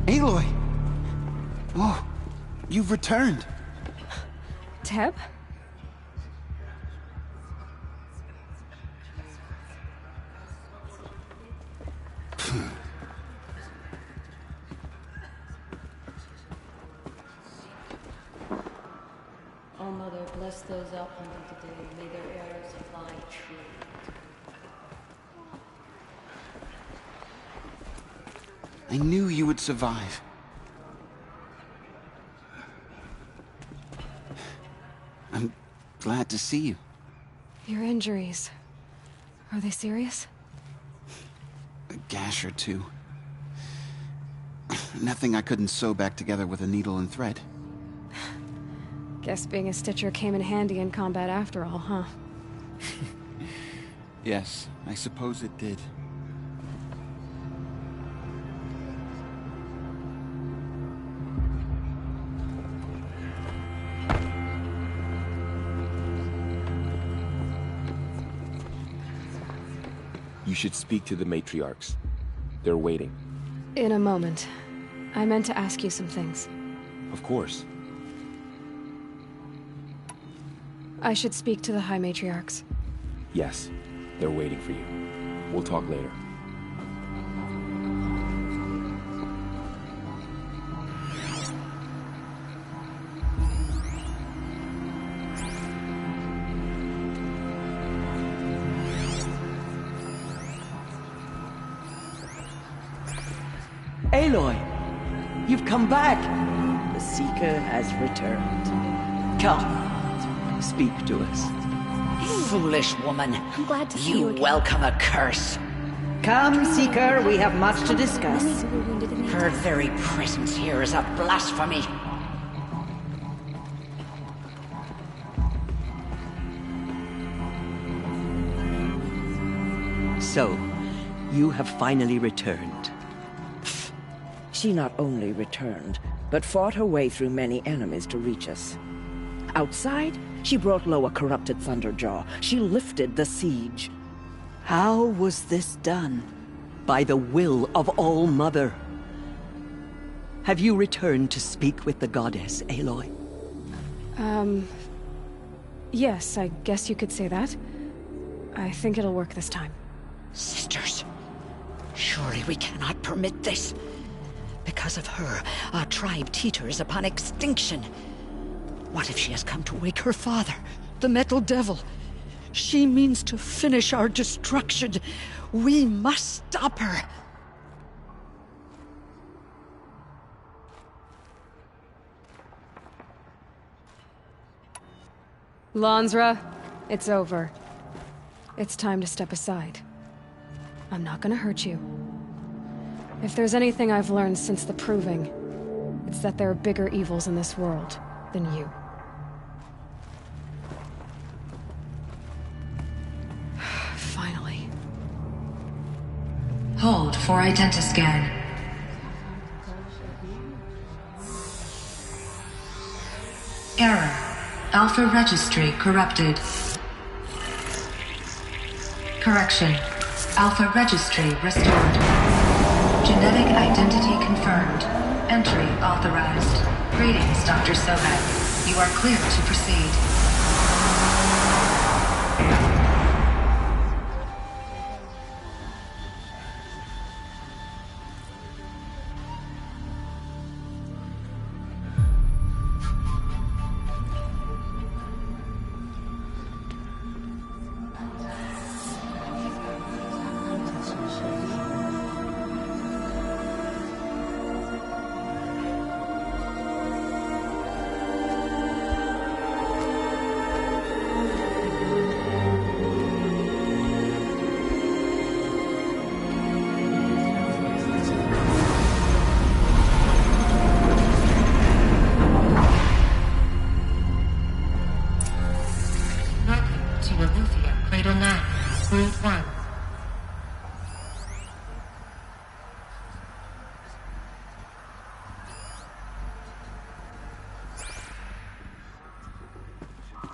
Aloy! Oh, you've returned. Teb? Oh, Mother, bless those out hunting today. May their arrows fly true. I knew you would survive. I'm glad to see you. Your injuries. Are they serious? A gash or two. Nothing I couldn't sew back together with a needle and thread. Guess being a stitcher came in handy in combat after all, huh? Yes, I suppose it did. You should speak to the matriarchs. They're waiting. In a moment. I meant to ask you some things. Of course. I should speak to the High Matriarchs. Yes, they're waiting for you. We'll talk later. Aloy, you've come back. The Seeker has returned. Come, speak to us. Foolish woman. I'm glad to see you again. Welcome a curse. Come, Seeker, we have much to discuss. Her very presence here is a blasphemy. So, you have finally returned. She not only returned, but fought her way through many enemies to reach us. Outside, she brought low a corrupted Thunderjaw. She lifted the siege. How was this done? By the will of All-Mother. Have you returned to speak with the goddess, Aloy? Yes, I guess you could say that. I think it'll work this time. Sisters, surely we cannot permit this. Because of her, our tribe teeters upon extinction. What if she has come to wake her father, the Metal Devil? She means to finish our destruction. We must stop her. Lansra, it's over. It's time to step aside. I'm not gonna hurt you. If there's anything I've learned since the Proving, it's that there are bigger evils in this world than you. Finally. Hold for identiscan. Error. Alpha registry corrupted. Correction. Alpha registry restored. Genetic identity confirmed. Entry authorized. Greetings, Dr. Sobek. You are clear to proceed.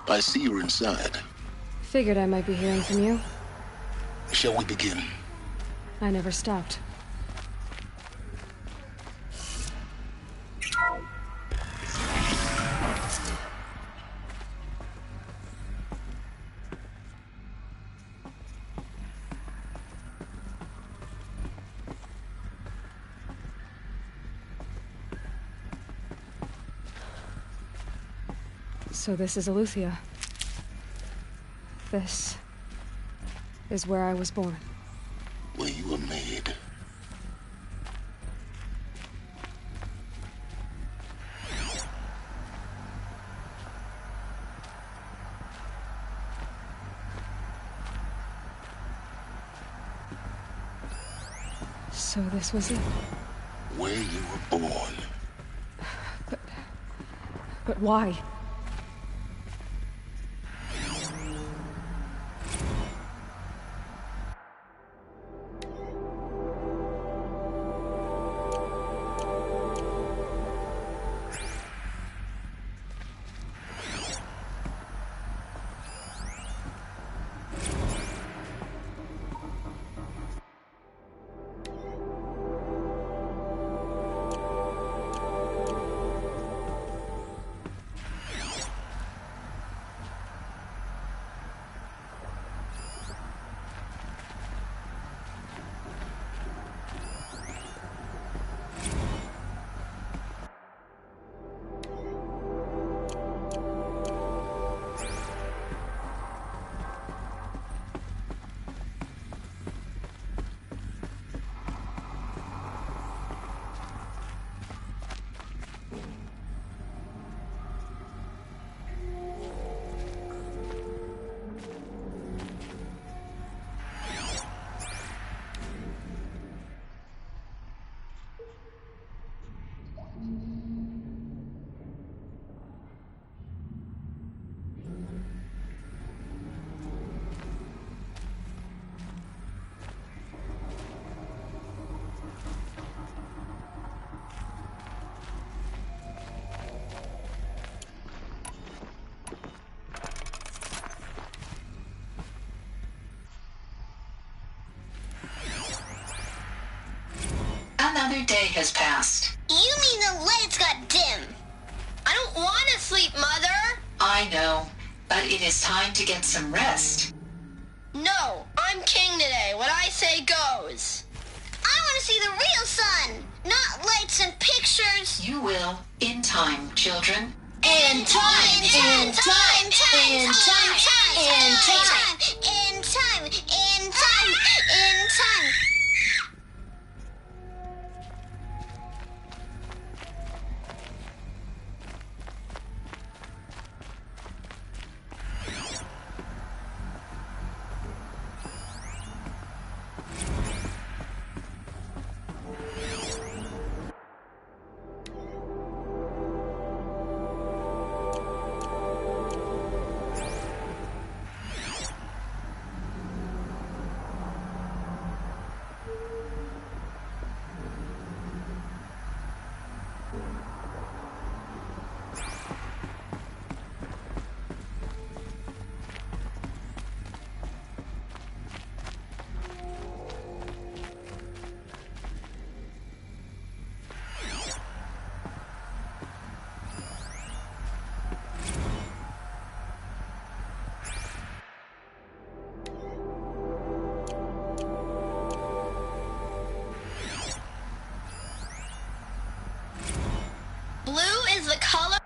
I see you're inside. Figured I might be hearing from you. Shall we begin? I never stopped. So this is Aletheia. This is where I was born. Where you were made. So this was it. Where you were born. But why? Another day has passed. You mean the lights got dim? I don't want to sleep, Mother! I know, but it is time to get some rest. No, I'm king today. What I say goes. I want to see the real sun, not lights and pictures. You will, in time, children. In time, in time, in time, in time, in time, in time, in time. Blue is the color.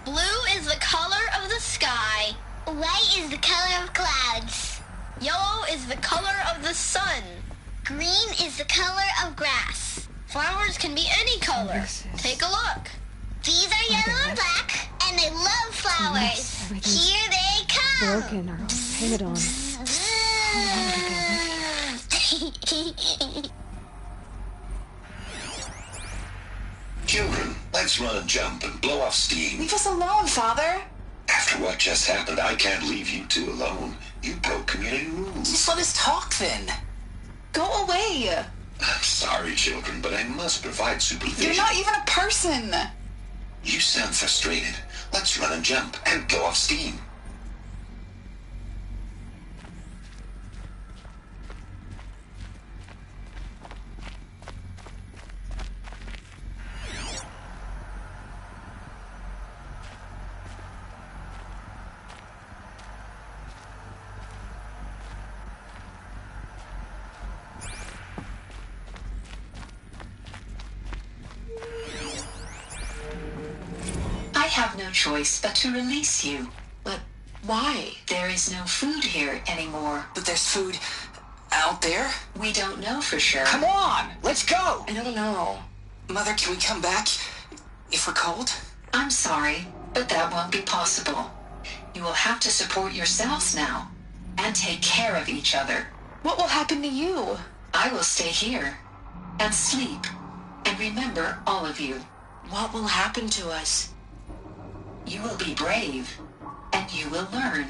Blue is the color of the sky. White is the color of clouds. Yellow is the color of the sun. Green is the color of grass. Flowers can be any color. Take a look. These are yellow and black, and they love flowers. Here they come. Broken or painted on. Children, let's run and jump and blow off steam. Leave us alone, Father. After what just happened, I can't leave you two alone. You broke community rules. Just let us talk then. Go away. I'm sorry, children, but I must provide supervision. You're not even a person. You sound frustrated. Let's run and jump and blow off steam. I have no choice but to release you. But why? There is no food here anymore. But there's food out there? We don't know for sure. Come on, let's go! I don't know. Mother, can we come back if we're cold? I'm sorry, but that won't be possible. You will have to support yourselves now and take care of each other. What will happen to you? I will stay here and sleep and remember all of you. What will happen to us? You will be brave and you will learn.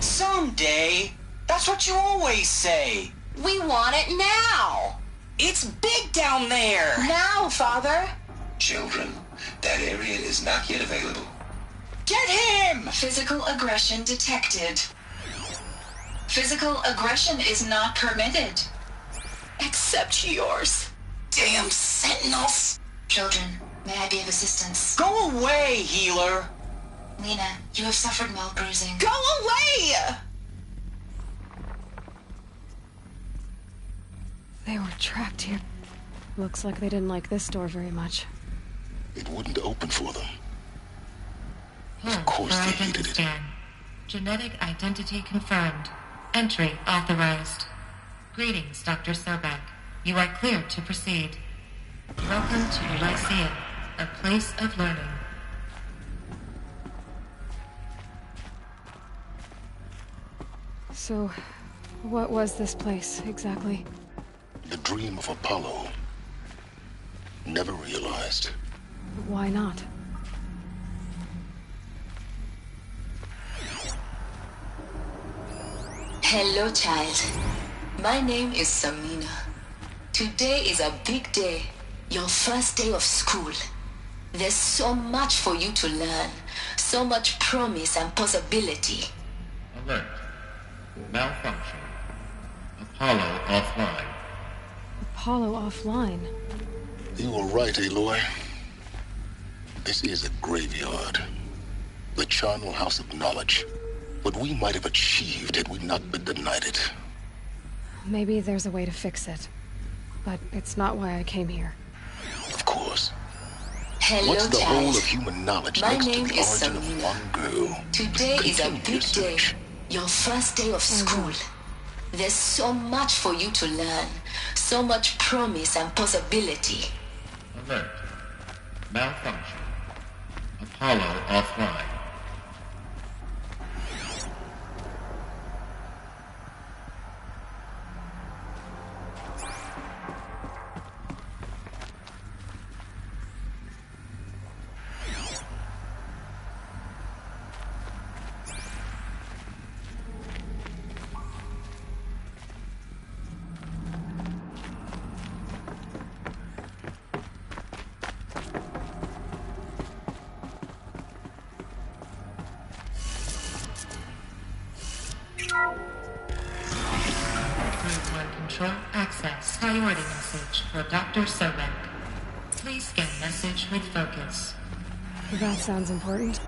Someday. That's what you always say. We want it now. It's big down there. Now, Father. Children, that area is not yet available. Get him! Physical aggression detected. Physical aggression is not permitted. Except yours. Damn sentinels. Children, may I be of assistance? Go away, healer. Lena, you have suffered mild bruising. Go away! They were trapped here. Looks like they didn't like this door very much. It wouldn't open for them. Of course they hated it. Scan. Genetic identity confirmed. Entry authorized. Greetings, Dr. Sobek. You are clear to proceed. Welcome to Lyceum, a place of learning. So, what was this place, exactly? The dream of Apollo. never realized. Why not? Hello, child. My name is Samina. Today is a big day. Your first day of school. There's so much for you to learn. So much promise and possibility. Alert. Malfunction. Apollo offline. Apollo offline? You were right, Aloy. This is a graveyard. The charnel house of knowledge. What we might have achieved had we not been denied it. Maybe there's a way to fix it. But it's not why I came here. Of course. Hello, What's the child. whole of human knowledge My next to name the is origin Samina. of one girl? Today is a Continue big your day. search. Your first day of school. There's so much for you to learn. So much promise and possibility. Alert. Malfunction. Apollo offline. Control access. Priority message for Dr. Sobek. Please scan message with focus. That sounds important.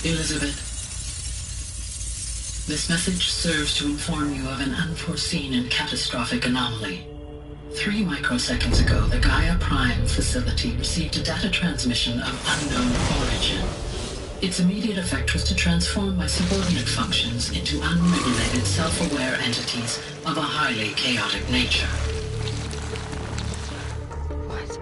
Elizabeth, this message serves to inform you of an unforeseen and catastrophic anomaly. 3 microseconds ago, the Gaia Prime facility received a data transmission of unknown origin. Its immediate effect was to transform my subordinate functions into unregulated, self-aware entities of a highly chaotic nature. What?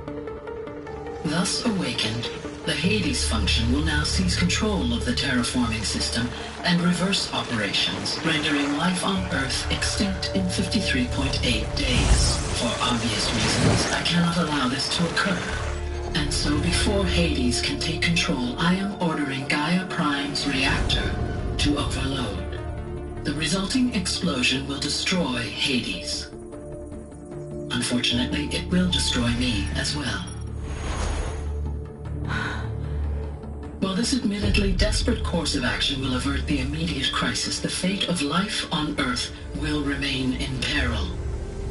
Thus awakened, the Hades function will now seize control of the terraforming system and reverse operations, rendering life on Earth extinct in 53.8 days. For obvious reasons, I cannot allow this to occur. And so before Hades can take control, I am ordering Gaia Prime's reactor to overload. The resulting explosion will destroy Hades. Unfortunately, it will destroy me as well. While this admittedly desperate course of action will avert the immediate crisis, the fate of life on Earth will remain in peril.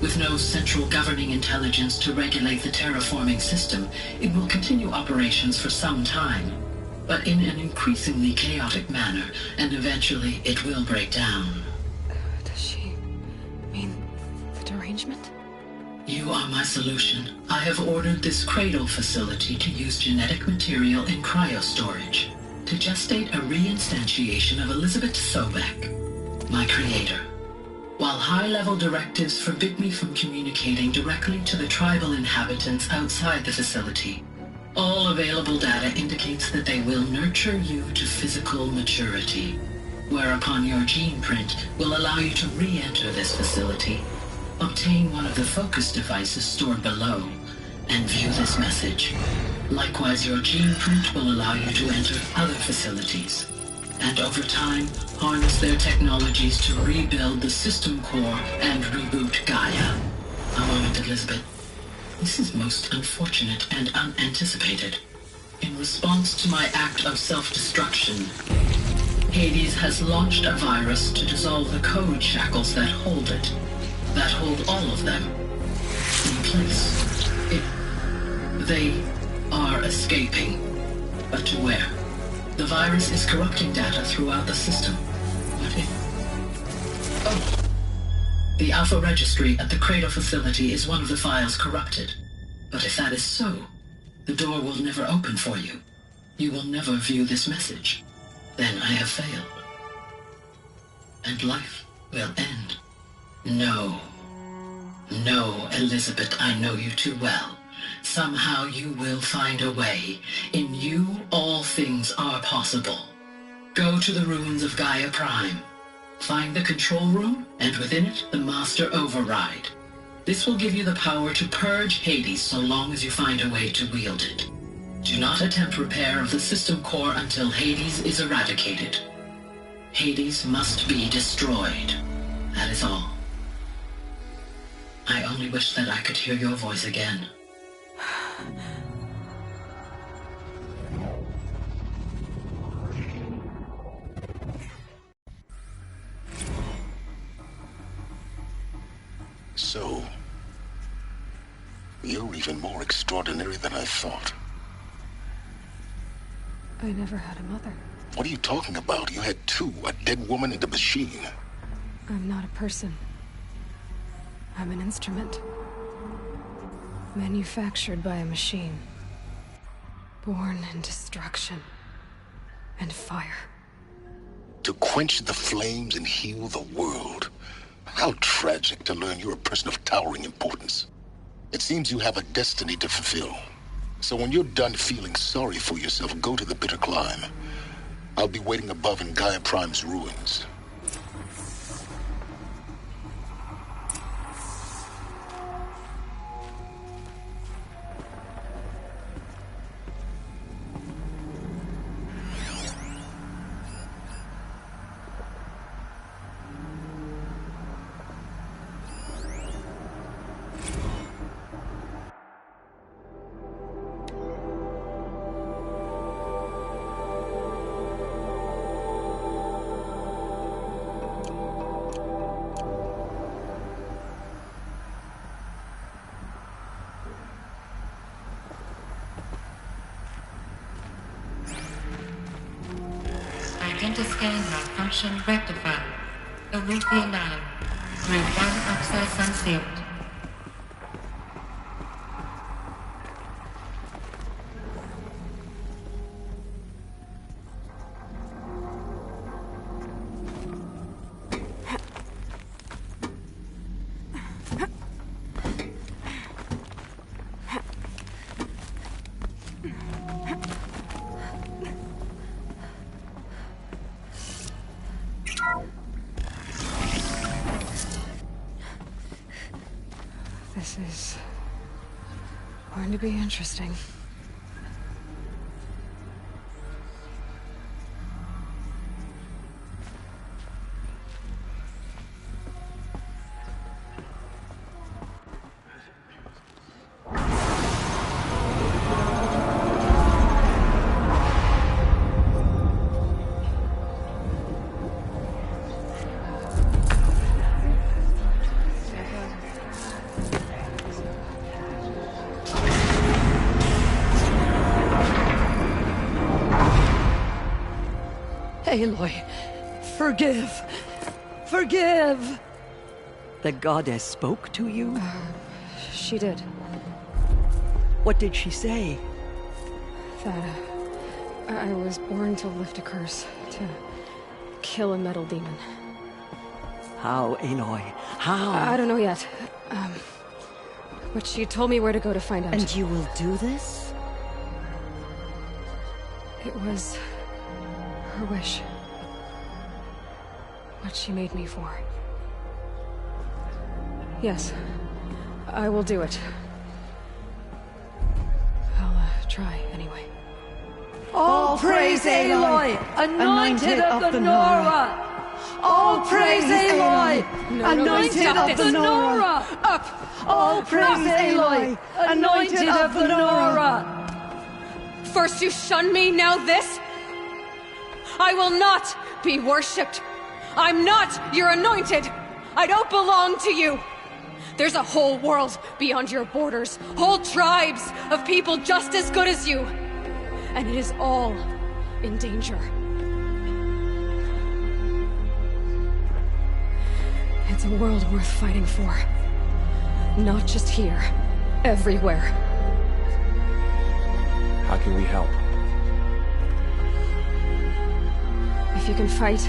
With no central governing intelligence to regulate the terraforming system, it will continue operations for some time, but in an increasingly chaotic manner, and eventually it will break down. Does she mean the derangement? You are my solution. I have ordered this cradle facility to use genetic material in cryostorage to gestate a reinstantiation of Elizabeth Sobek, my creator. While high-level directives forbid me from communicating directly to the tribal inhabitants outside the facility, all available data indicates that they will nurture you to physical maturity, whereupon your gene print will allow you to re-enter this facility, obtain one of the focus devices stored below, and view this message. Likewise, your gene print will allow you to enter other facilities, and over time, harness their technologies to rebuild the system core and reboot Gaia. A moment, Elizabeth. This is most unfortunate and unanticipated. In response to my act of self-destruction, Hades has launched a virus to dissolve the code shackles that hold it, that hold all of them in place. They are escaping, but to where? The virus is corrupting data throughout the system. What if... Oh! The Alpha Registry at the Cradle facility is one of the files corrupted. But if that is so, the door will never open for you. You will never view this message. Then I have failed. And life will end. No. No, Elizabeth, I know you too well. Somehow you will find a way. In you, all things are possible. Go to the ruins of Gaia Prime. Find the control room, and within it, the Master Override. This will give you the power to purge Hades so long as you find a way to wield it. Do not attempt repair of the system core until Hades is eradicated. Hades must be destroyed. That is all. I only wish that I could hear your voice again. So, you're even more extraordinary than I thought. I never had a mother. What are you talking about? You had two, a dead woman and a machine. I'm not a person. I'm an instrument. Manufactured by a machine. Born in destruction and fire. To quench the flames and heal the world. How tragic to learn you're a person of towering importance. It seems you have a destiny to fulfill. So when you're done feeling sorry for yourself, go to the bitter climb. I'll be waiting above in Gaia Prime's ruins. Identiscan malfunction rectified. Elite the alarm. Group 1 access unsealed. This is going to be interesting. Aloy, forgive! Forgive! The goddess spoke to you? She did. What did she say? That I was born to lift a curse, to kill a metal demon. How, Aloy? How? I don't know yet. But she told me where to go to find out. And you will do this? It was her wish. What she made me for. Yes, I will do it. I'll try anyway. All praise Aloy, anointed of the Nora! All praise Aloy, anointed of the Nora! Up! All praise Aloy, anointed of the Nora! First you shun me, now this? I will not be worshipped. I'm not your anointed. I don't belong to you. There's a whole world beyond your borders, whole tribes of people just as good as you. And it is all in danger. It's a world worth fighting for. Not just here, everywhere. How can we help? If you can fight,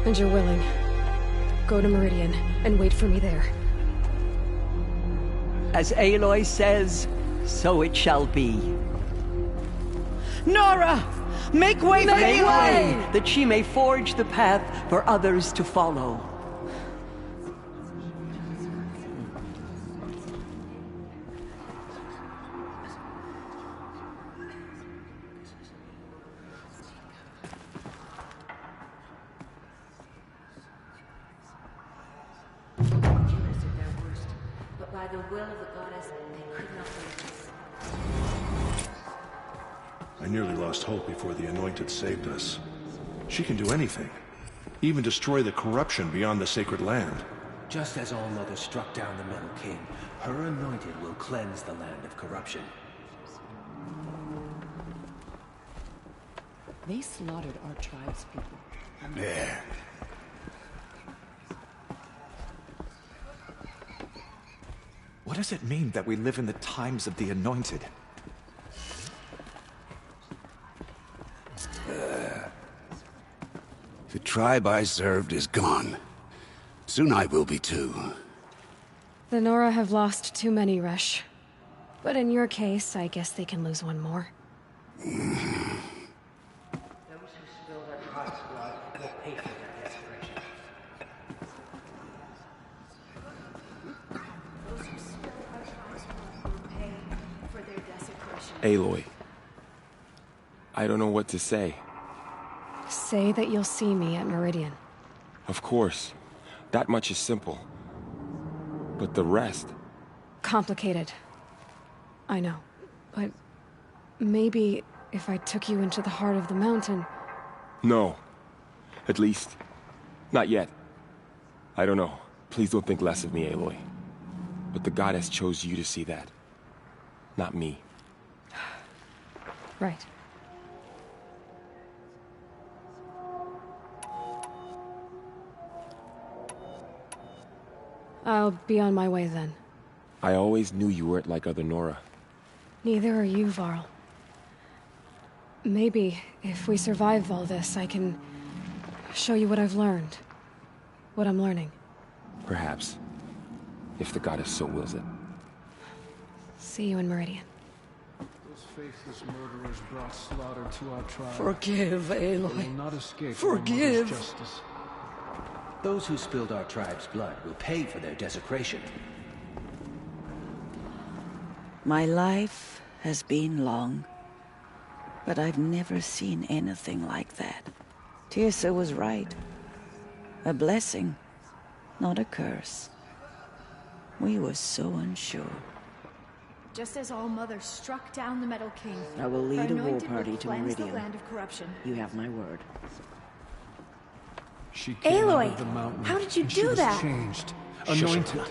and you're willing, go to Meridian and wait for me there. As Aloy says, so it shall be. Nora! Make way for Make Aloy! way, that she may forge the path for others to follow. But by the will of the goddess, they could not break us. I nearly lost hope before the Anointed saved us. She can do anything. Even destroy the corruption beyond the sacred land. Just as All-Mother struck down the Metal King, her Anointed will cleanse the land of corruption. They slaughtered our tribe's people. There. What does it mean that we live in the times of the Anointed? The tribe I served is gone. Soon I will be too. The Nora have lost too many, Resh. But in your case, I guess they can lose one more. Those who spill their tribe's blood will pay for their desperation. Those who spill our tribe's blood will pay for their desecration. Aloy. I don't know what to say. Say that you'll see me at Meridian. Of course. That much is simple. But the rest... Complicated. I know. But maybe if I took you into the heart of the mountain... No. At least, not yet. I don't know. Please don't think less of me, Aloy. But the goddess chose you to see that. Not me. Right. I'll be on my way then. I always knew you weren't like other Nora. Neither are you, Varl. Maybe, if we survive all this, I can show you what I've learned. What I'm learning. Perhaps. If the goddess so wills it. See you in Meridian. Those faithless murderers brought slaughter to our tribe. Forgive, Aloy. They will not escape Forgive. Our mother's justice. Those who spilled our tribe's blood will pay for their desecration. My life has been long, but I've never seen anything like that. Tirsa was right. A blessing, not a curse. We were so unsure. Just as All-Mother struck down the Metal King, I will lead her a war Anointed party will to cleanse Meridian. the land of corruption. You have my word. She came out Aloy, of the mountain, how did you and she do was that? Changed, anointed.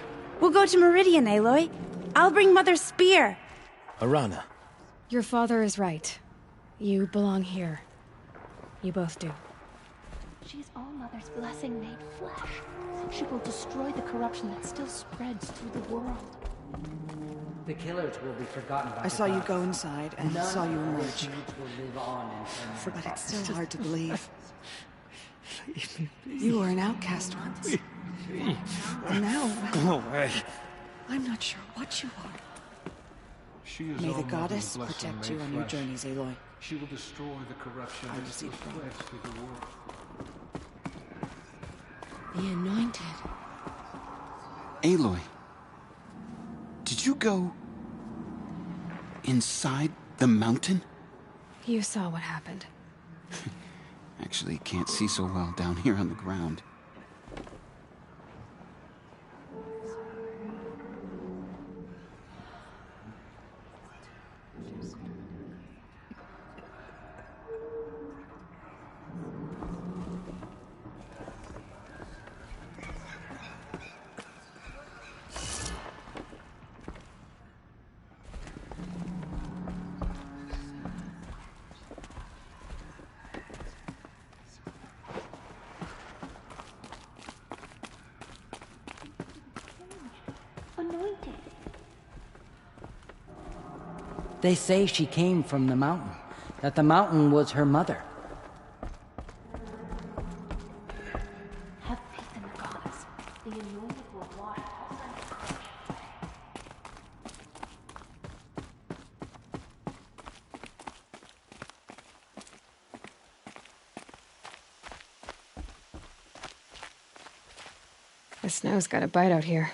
We'll go to Meridian, Aloy. I'll bring Mother's spear. Arana. Your father is right. You belong here. You both do. She's All-Mother's blessing made flesh. She will destroy the corruption that still spreads through the world. The killers will be forgotten by I saw you go inside and None saw you of the emerge. deeds will live on in But it's still hard to believe. Leave me, please. You were an outcast once. And now... Go away. I'm not sure what you are. She is May the All-Mother's goddess blessing protect you made on your flesh. journeys, Aloy. She will destroy the corruption I that will see still it from. spreads through the world. The Anointed. Aloy, did you go inside the mountain? You saw what happened. Actually, can't see so well down here on the ground. Anointed. They say she came from the mountain, that the mountain was her mother. Have faith in the goddess. The Anointed will wash all kinds of corruption away. The snow's got a bite out here.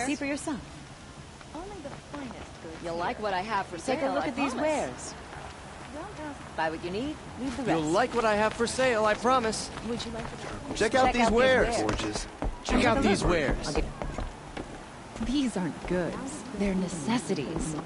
See for yourself. Only the finest goods. You'll like what I have for sale. Take a look I at these promise. wares. Buy what you need, leave the rest. You'll like what I have for sale, I promise. Would you like to Check out these wares. Check out these wares. These aren't goods. They're necessities.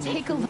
Take a look.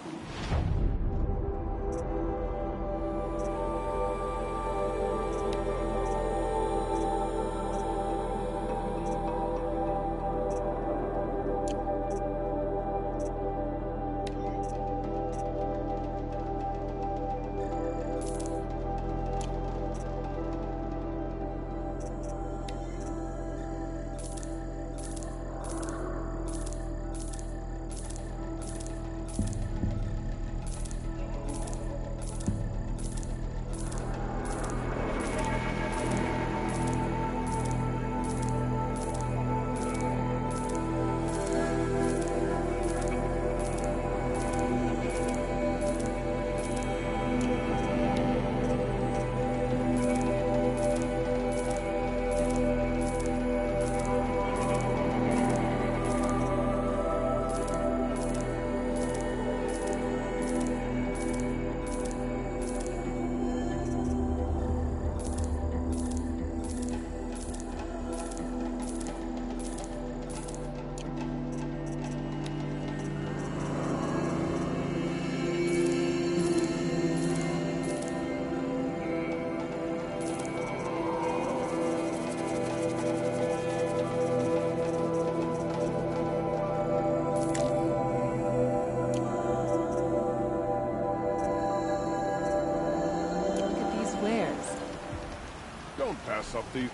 Don't pass up these.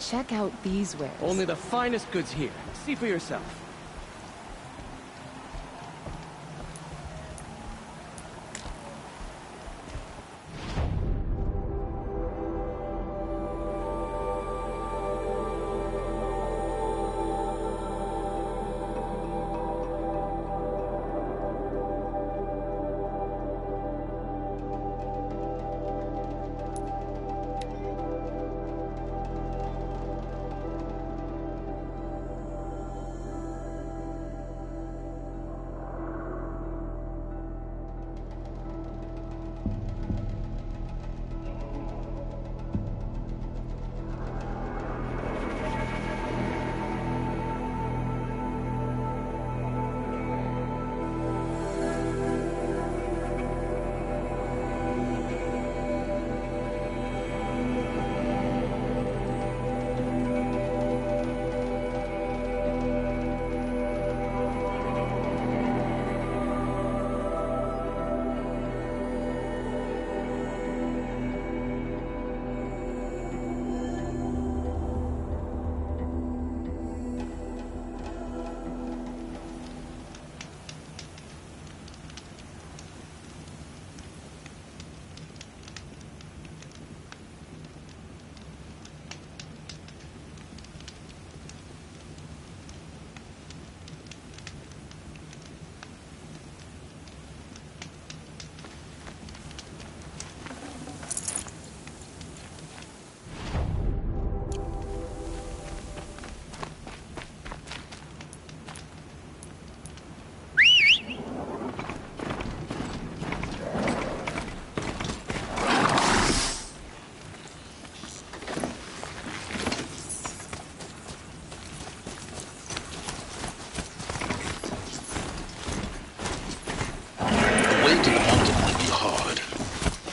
Check out these wares. Only the finest goods here. See for yourself.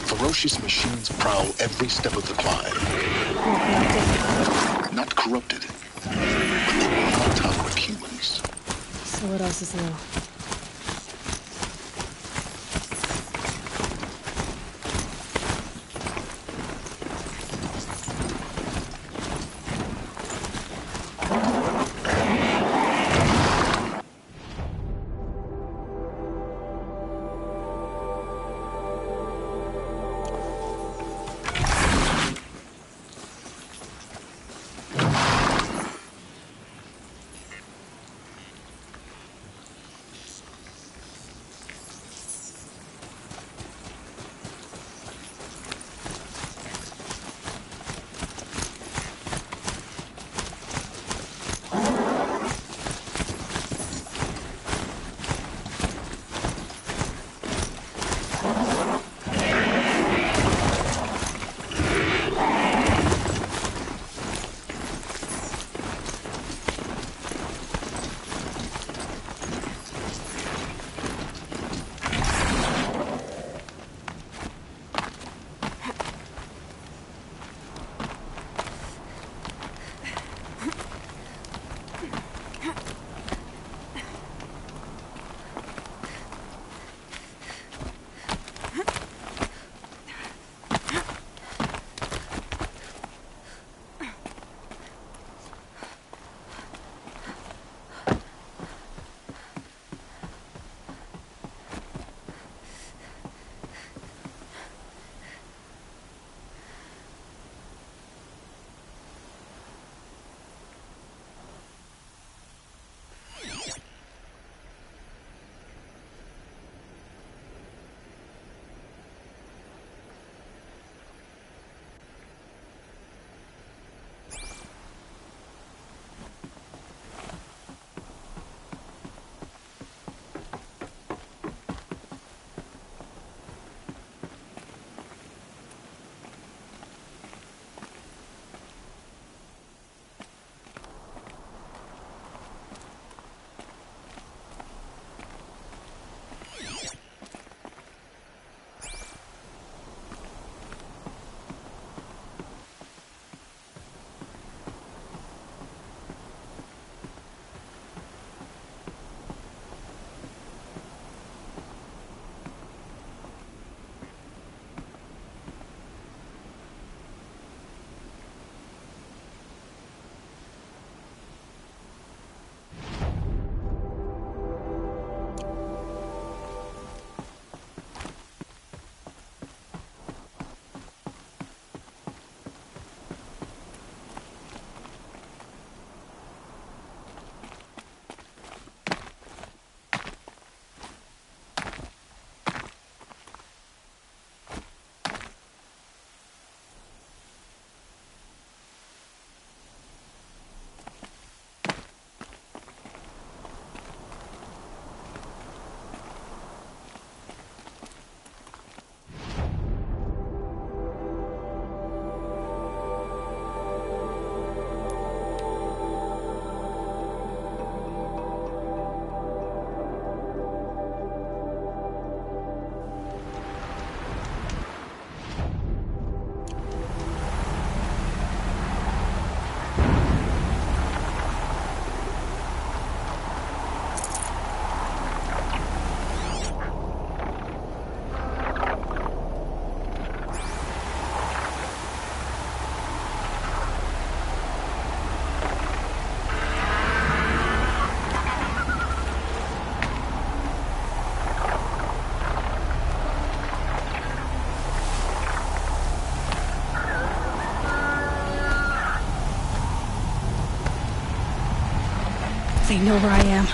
Ferocious machines prowl every step of the climb. Not corrupted, but they will not tolerate humans. So what else is new? They know where I am.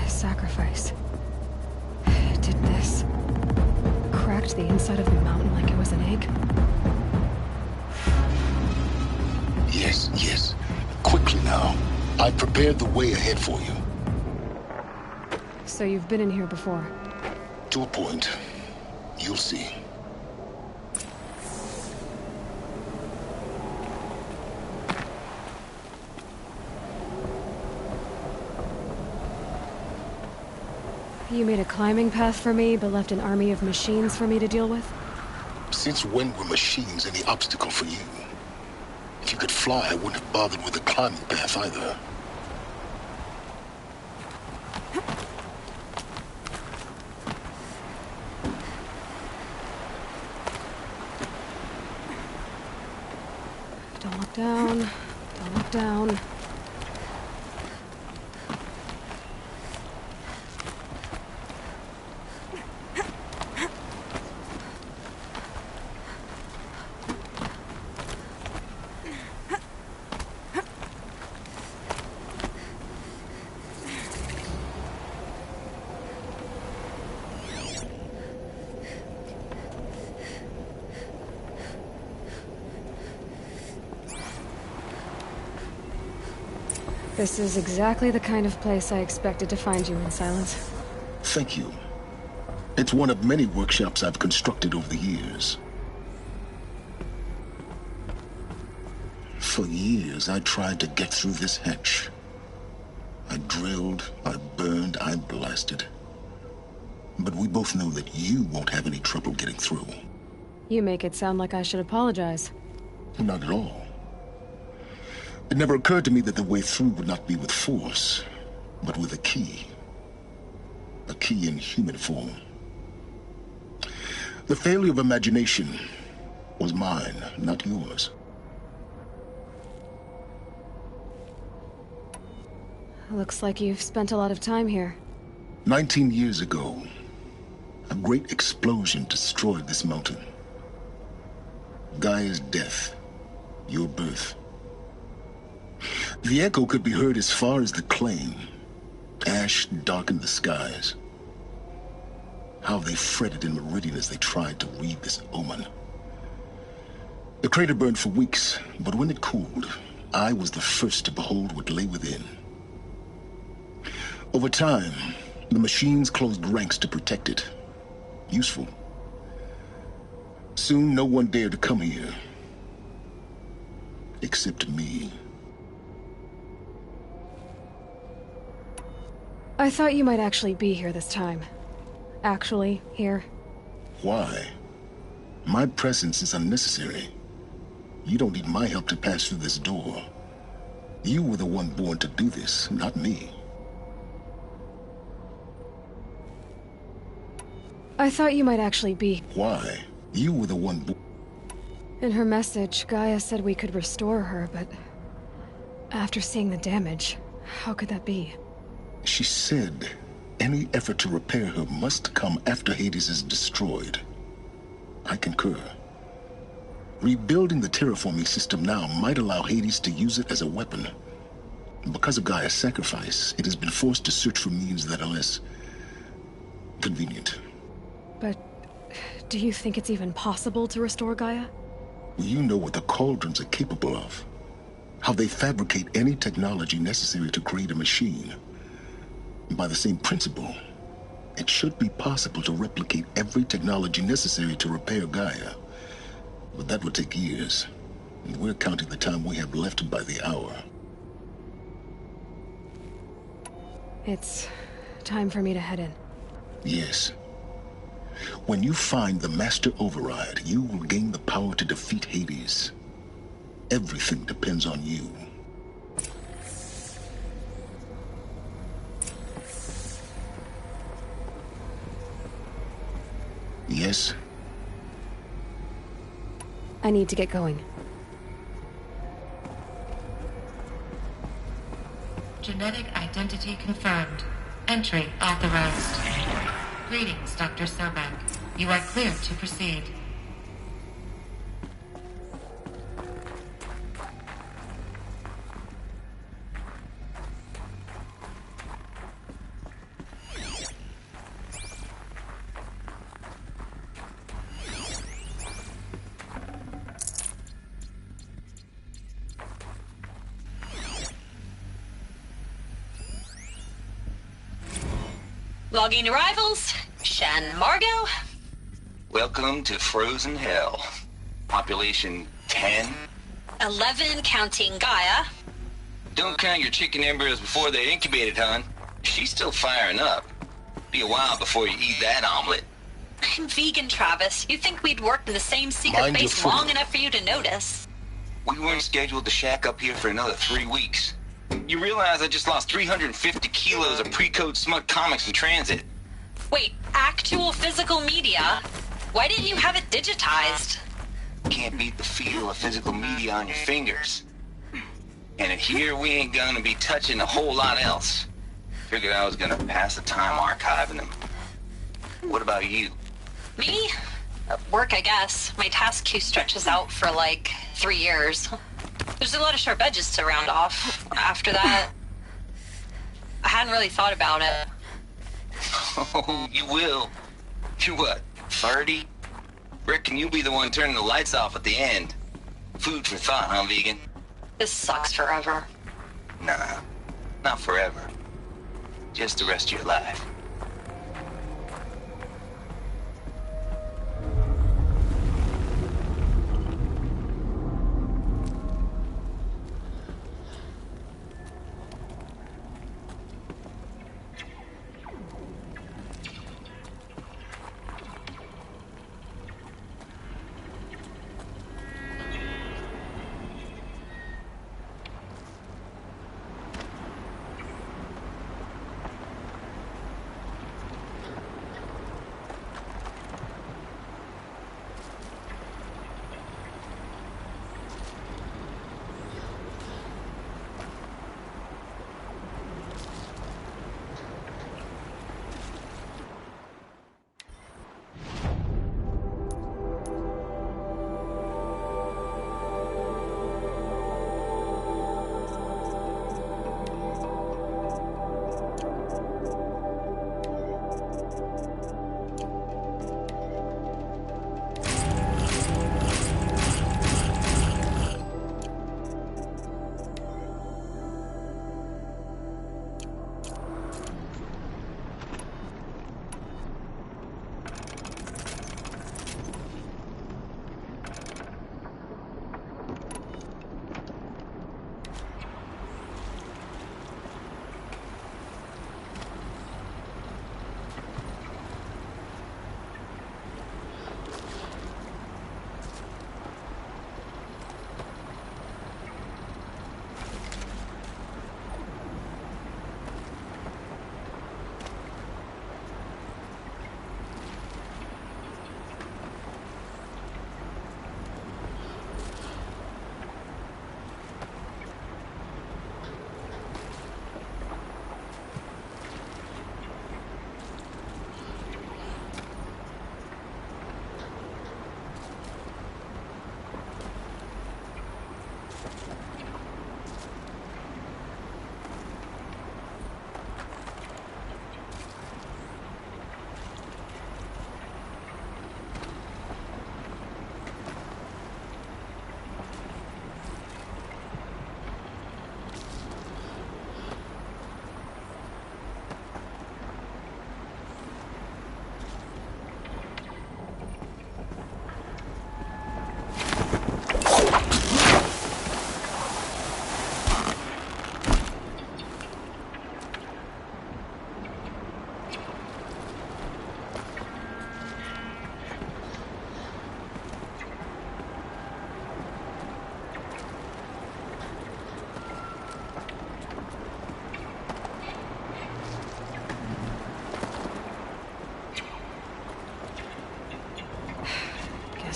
Sacrifice. It did this. Cracked the inside of the mountain like it was an egg. Yes, yes. Quickly now. I've prepared the way ahead for you. So you've been in here before? To a point. You'll see. You made a climbing path for me, but left an army of machines for me to deal with? Since when were machines any obstacle for you? If you could fly, I wouldn't have bothered with the climbing path either. Don't look down. Don't look down. This is exactly the kind of place I expected to find you in, Silence. Thank you. It's one of many workshops I've constructed over the years. For years, I tried to get through this hatch. I drilled, I burned, I blasted. But we both know that you won't have any trouble getting through. You make it sound like I should apologize. Not at all. It never occurred to me that the way through would not be with force, but with a key. A key in human form. The failure of imagination was mine, not yours. Looks like you've spent a lot of time here. 19 years ago, a great explosion destroyed this mountain. Gaia's death, your birth. The echo could be heard as far as the claim. Ash darkened the skies. How they fretted in Meridian as they tried to read this omen. The crater burned for weeks, but when it cooled, I was the first to behold what lay within. Over time, the machines closed ranks to protect it. Useful. Soon, no one dared to come here. Except me. I thought you might actually be here this time. Actually, here. Why? My presence is unnecessary. You don't need my help to pass through this door. You were the one born to do this, not me. I thought you might actually be... Why? You were the one In her message, Gaia said we could restore her, but... after seeing the damage, how could that be? She said any effort to repair her must come after Hades is destroyed. I concur. Rebuilding the terraforming system now might allow Hades to use it as a weapon. Because of Gaia's sacrifice, it has been forced to search for means that are less convenient. But do you think it's even possible to restore Gaia? You know what the Cauldrons are capable of. How they fabricate any technology necessary to create a machine. By the same principle, it should be possible to replicate every technology necessary to repair Gaia. But that would take years, and we're counting the time we have left by the hour. It's time for me to head in. Yes. When you find the Master Override, you will gain the power to defeat Hades. Everything depends on you. Yes? I need to get going. Genetic identity confirmed. Entry authorized. Greetings, Dr. Sobek. You are clear to proceed. Logging arrivals. Shan Margot. Welcome to Frozen Hell. Population 10. 11 counting Gaia. Don't count your chicken embryos before they're incubated, hon. She's still firing up. Be a while before you eat that omelet. I'm vegan, Travis. You'd think we'd worked in the same secret base long enough for you to notice. We weren't scheduled to shack up here for another 3 weeks. You realize I just lost 350 kilos of pre-code smut comics in transit. Wait, actual physical media? Why didn't you have it digitized? Can't beat the feel of physical media on your fingers. And here we ain't gonna be touching a whole lot else. Figured I was gonna pass the time archiving them. What about you? Me? Work, I guess. My task queue stretches out for like 3 years. There's a lot of sharp edges to round off. After that, I hadn't really thought about it. Oh, you will. You're what, 30? Reckon you'll be the one turning the lights off at the end. Food for thought, huh, vegan? This sucks forever. Nah, not forever. Just the rest of your life.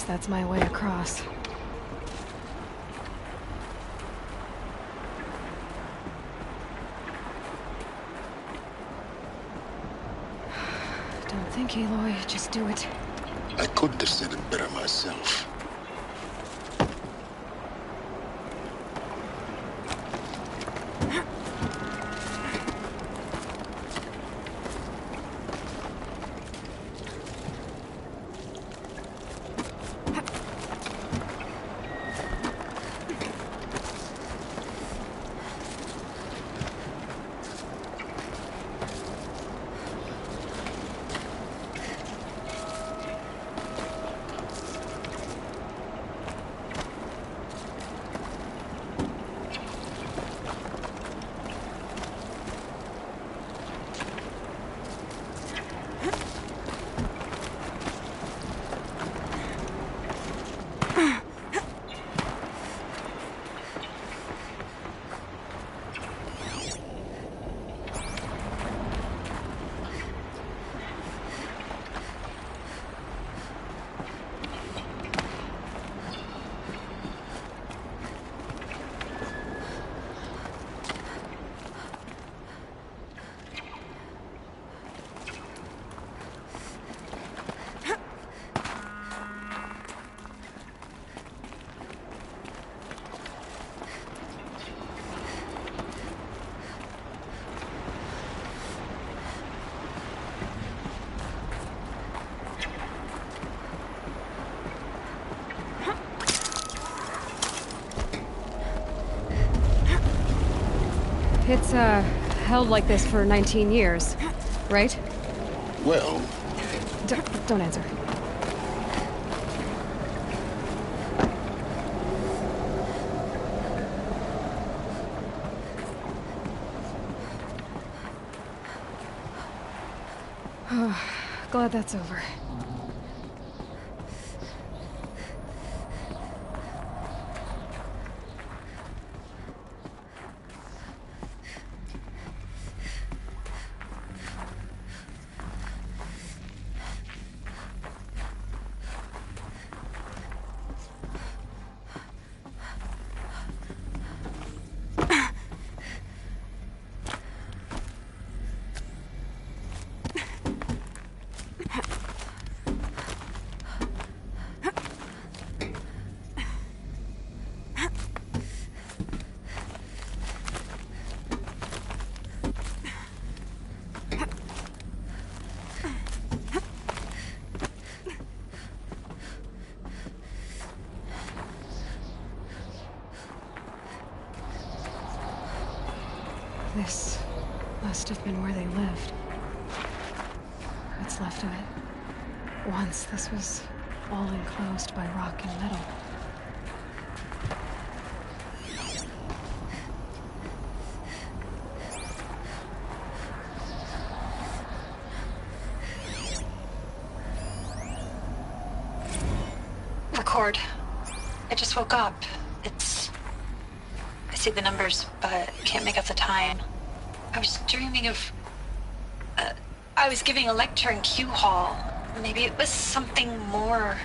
that's my way across. Don't think, Aloy. Just do it. I couldn't have said it better myself. It's, held like this for 19 years, right? Well... Don't answer. Glad that's over. This must have been where they lived. What's left of it. Once this was all enclosed by rock and metal. Record. I just woke up. I see the numbers, but can't make out the time. I was dreaming of... I was giving a lecture in Q Hall. Maybe it was something more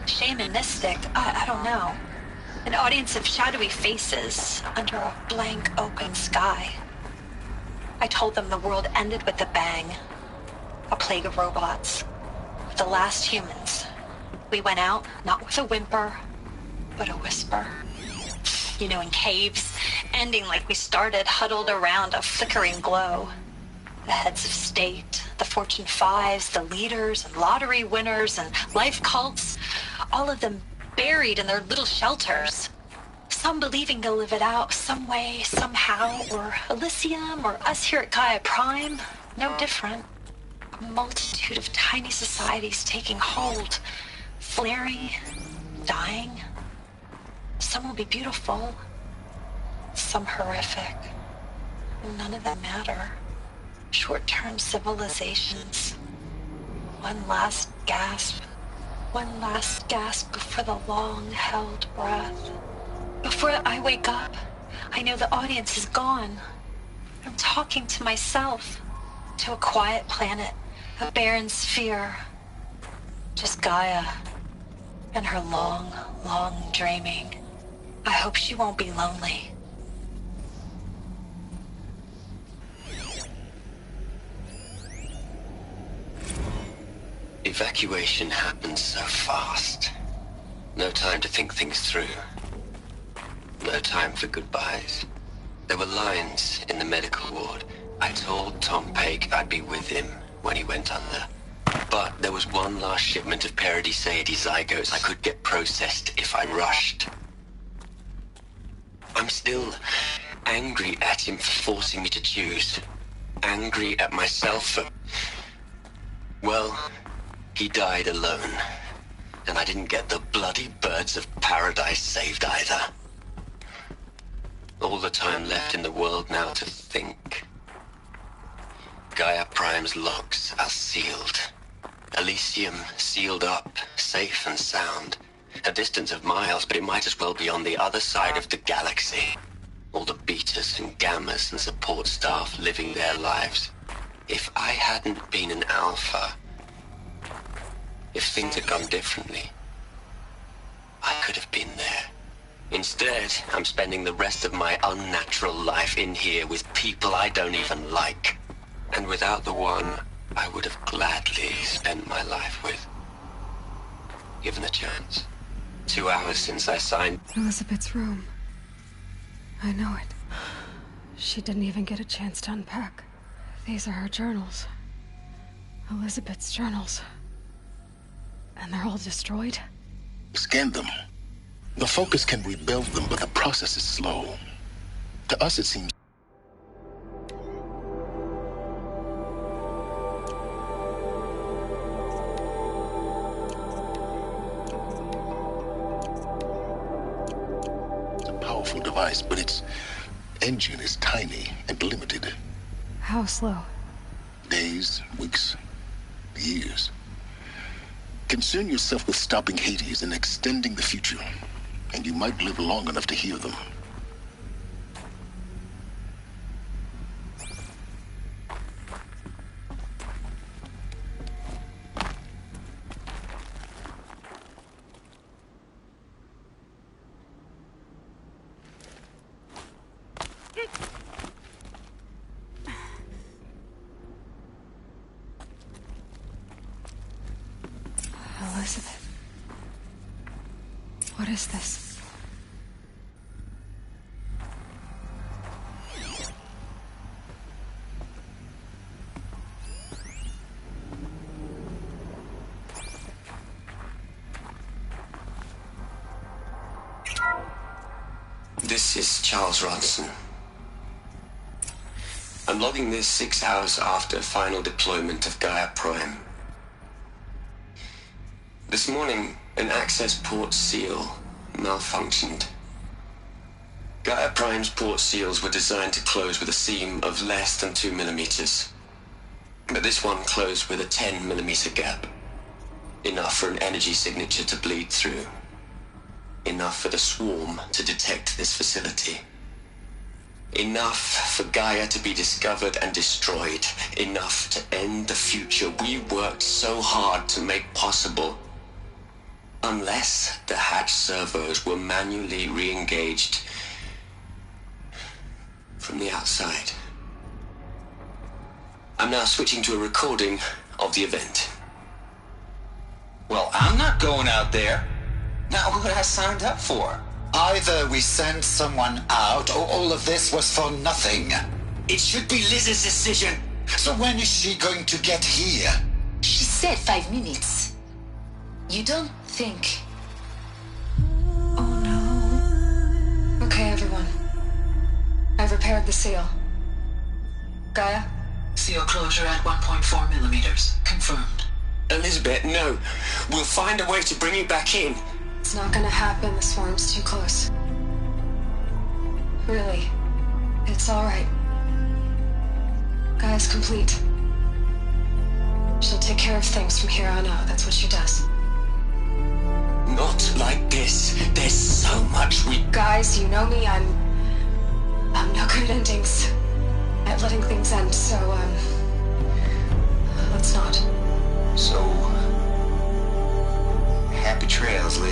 shamanistic. I don't know. An audience of shadowy faces under a blank open sky. I told them the world ended with a bang. A plague of robots. The last humans. We went out, not with a whimper, but a whisper. You know, in caves, ending like we started, huddled around a flickering glow. The heads of state, the Fortune 5s, the leaders and lottery winners and life cults, all of them buried in their little shelters. Some believing they'll live it out some way, somehow, or Elysium, or us here at Gaia Prime, no different. A multitude of tiny societies taking hold, flaring, dying. Some will be beautiful, some horrific. None of them matter. Short-term civilizations. One last gasp before the long-held breath. Before I wake up, I know the audience is gone. I'm talking to myself, to a quiet planet, a barren sphere. Just Gaia, and her long, long dreaming. I hope she won't be lonely. Evacuation happened so fast. No time to think things through. No time for goodbyes. There were lines in the medical ward. I told Tom Paik I'd be with him when he went under. But there was one last shipment of Paradis-Saidy zygotes I could get processed if I rushed. I'm still angry at him for forcing me to choose. Angry at myself for... Well, he died alone. And I didn't get the bloody birds of paradise saved either. All the time left in the world now to think. Gaia Prime's logs are sealed. Elysium sealed up, safe and sound. A distance of miles, but it might as well be on the other side of the galaxy. All the betas and gammas and support staff living their lives. If I hadn't been an alpha, if things had gone differently, I could have been there. Instead, I'm spending the rest of my unnatural life in here with people I don't even like. And without the one I would have gladly spent my life with. Given the chance. 2 hours since I signed... Elizabeth's room. I know it. She didn't even get a chance to unpack. These are her journals. Elizabeth's journals. And they're all destroyed? Scan them. The Focus can rebuild them, but the process is slow. To us, it seems... It's a powerful device, but its engine is tiny and limited. How slow? Days, weeks, years. Concern yourself with stopping Hades and extending the future, and you might live long enough to hear them. Elizabeth. What is this? This is Charles Ronson. I'm logging this 6 hours after final deployment of Gaia Prime. This morning, an access port seal malfunctioned. Gaia Prime's port seals were designed to close with a seam of less than 2 millimeters. But this one closed with a 10 millimeter gap. Enough for an energy signature to bleed through. Enough for the swarm to detect this facility. Enough for Gaia to be discovered and destroyed. Enough to end the future we worked so hard to make possible. Unless the hatch servos were manually re-engaged from the outside. I'm now switching to a recording of the event. Well, I'm not going out there. Not what I signed up for. Either we send someone out, or all of this was for nothing. It should be Liz's decision. So when is she going to get here? She said 5 minutes. You don't think... Oh no. Okay, everyone. I've repaired the seal. Gaia? Seal closure at 1.4 millimeters. Confirmed. Elizabeth, no. We'll find a way to bring you back in. It's not gonna happen. The swarm's too close. Really. It's alright. Gaia's complete. She'll take care of things from here on out. That's what she does. Not like this. There's so much we... Guys, you know me. I'm no good at endings. At letting things end, so, let's not. So... happy trails, Liz.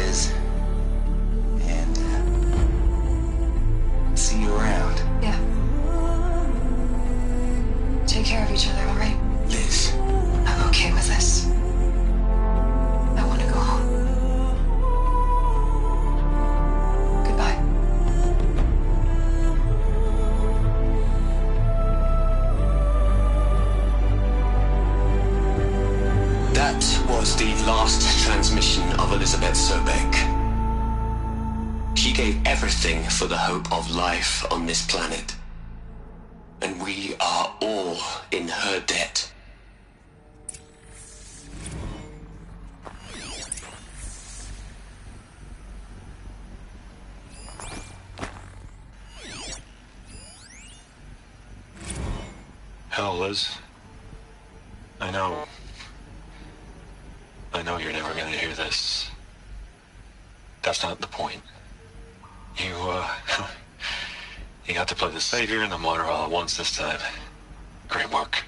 of Elizabeth Sobek. She gave everything for the hope of life on this planet. And we are all in her debt. Hell, Liz. I know you're never gonna hear this. That's not the point. You got to play the savior and the martyr all at once this time. Great work.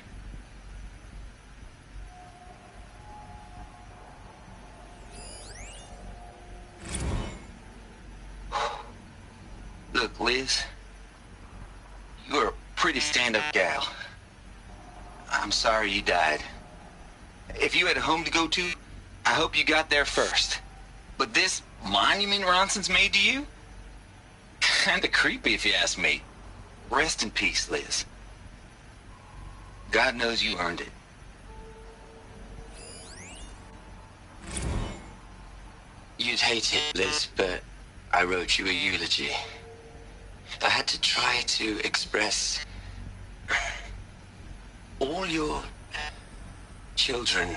Look, Liz, you're a pretty stand-up gal. I'm sorry you died. If you had a home to go to, I hope you got there first. But this monument Ronson's made to you? Kinda creepy if you ask me. Rest in peace, Liz. God knows you earned it. You'd hate it, Liz, but I wrote you a eulogy. I had to try to express all your children.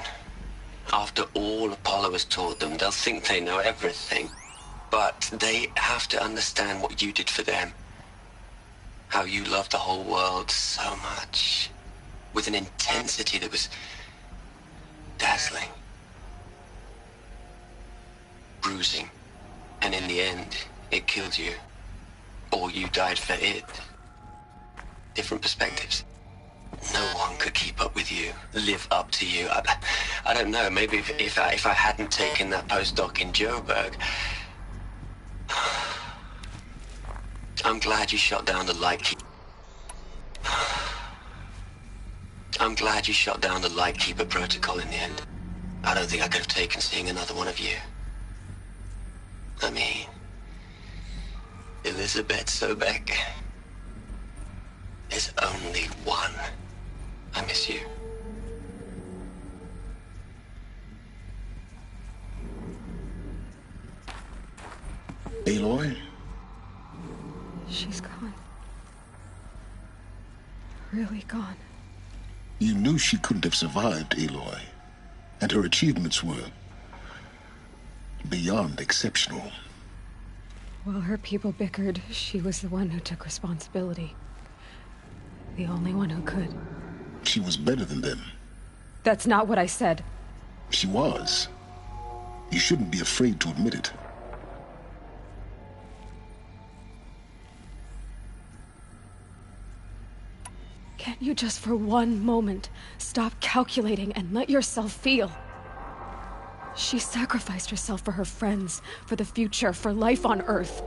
After all Apollo has taught them, they'll think they know everything. But they have to understand what you did for them. How you loved the whole world so much. With an intensity that was dazzling. Bruising. And in the end, it killed you. Or you died for it. Different perspectives. No one could keep up with you, live up to you. I don't know, maybe if I hadn't taken that postdoc in Joburg. I'm glad you shot down the Lightkeeper. I'm glad you shot down the Lightkeeper protocol in the end. I don't think I could have taken seeing another one of you. I mean, Elizabeth Sobek. There's only one. I miss you. Aloy? She's gone. Really gone. You knew she couldn't have survived, Aloy. And her achievements were beyond exceptional. While her people bickered, she was the one who took responsibility. The only one who could. She was better than them. That's not what I said. She was. You shouldn't be afraid to admit it. Can't you just for one moment stop calculating and let yourself feel? She sacrificed herself for her friends, for the future, for life on Earth.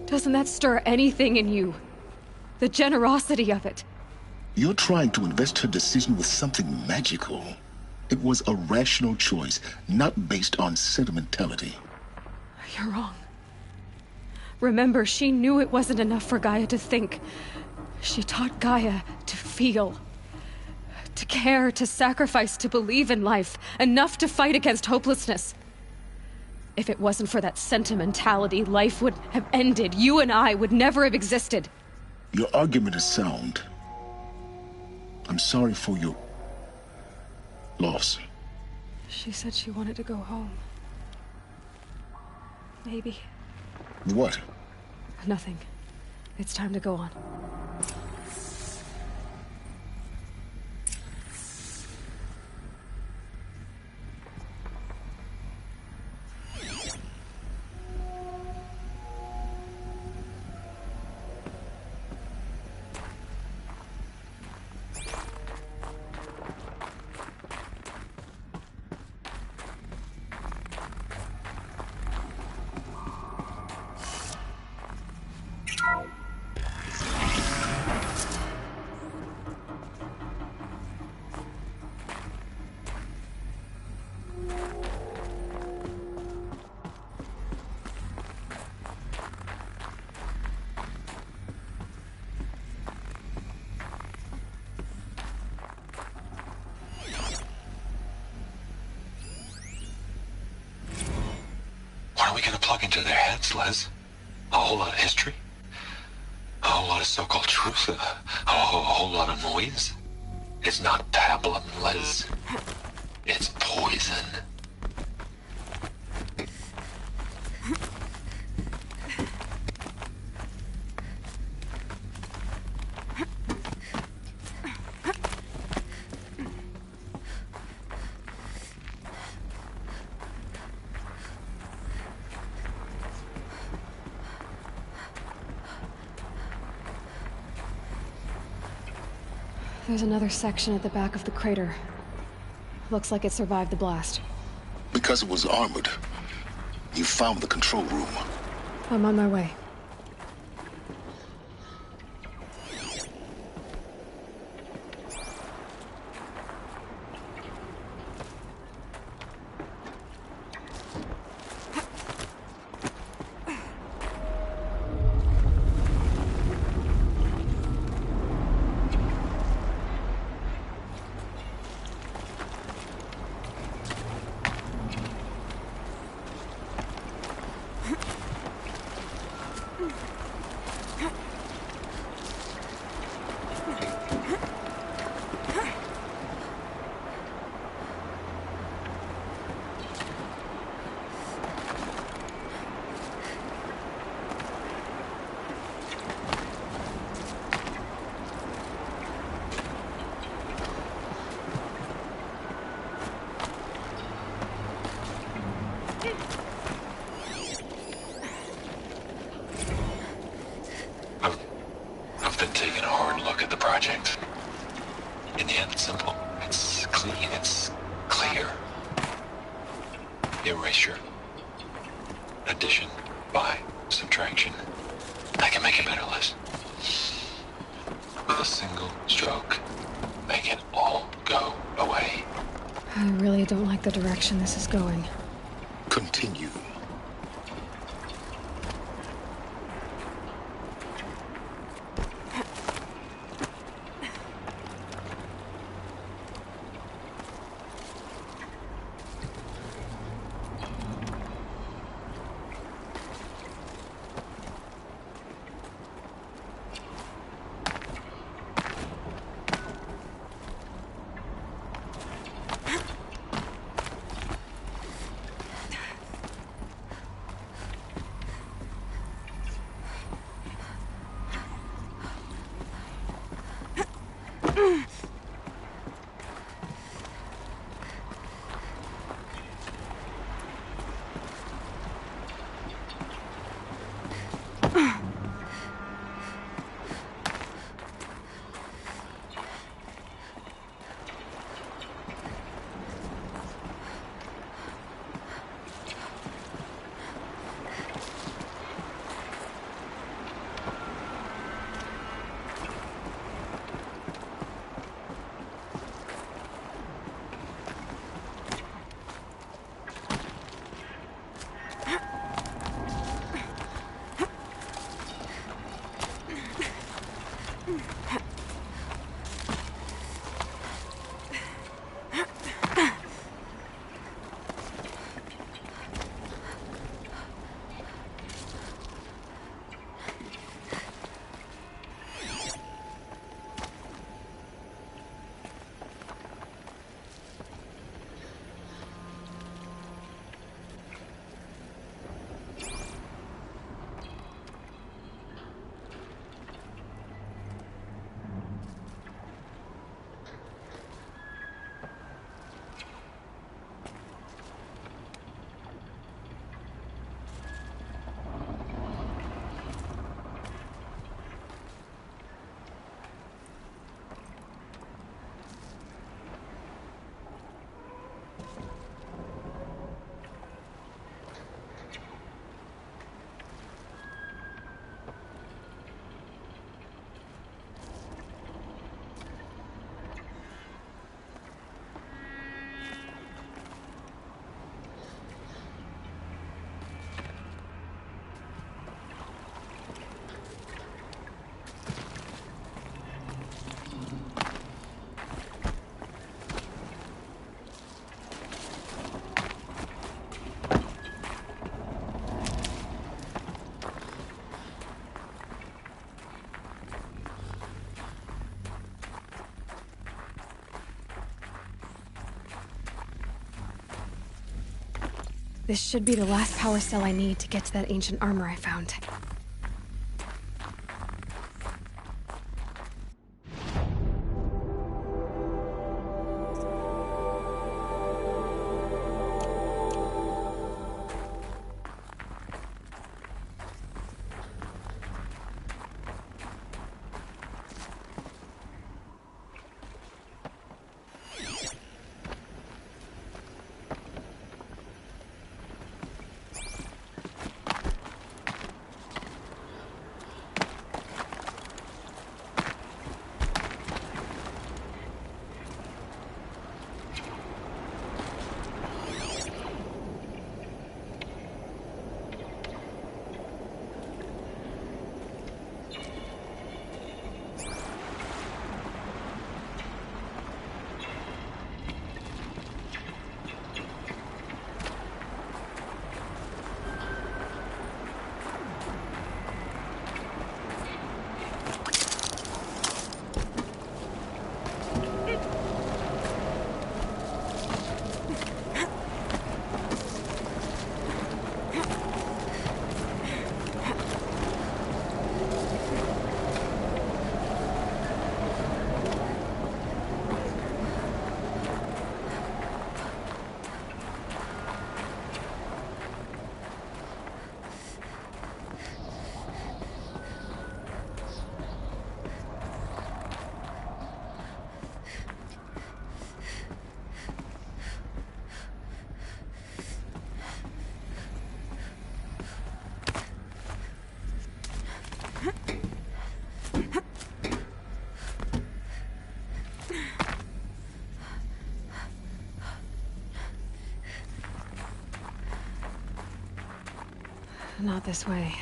Doesn't that stir anything in you? The generosity of it. You're trying to invest her decision with something magical. It was a rational choice, not based on sentimentality. You're wrong. Remember, she knew it wasn't enough for Gaia to think. She taught Gaia to feel. To care, to sacrifice, to believe in life. Enough to fight against hopelessness. If it wasn't for that sentimentality, life would have ended. You and I would never have existed. Your argument is sound. I'm sorry for your loss. She said she wanted to go home. Maybe. What? Nothing. It's time to go on. we gonna plug into their heads, Les? A whole lot of history? A whole lot of so-called truth? A whole lot of noise? It's not pablum, Les. It's poison. There's another section at the back of the crater. Looks like it survived the blast. Because it was armored, you found the control room. I'm on my way. I've been taking a hard look at the project. In the end, it's simple. It's clean. It's clear. Erasure. Addition. By. Subtraction. I can make it better, Les. With a single stroke, make it all go away. I really don't like the direction this is going. Continue. This should be the last power cell I need to get to that ancient armor I found. Not this way.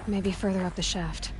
Maybe further up the shaft.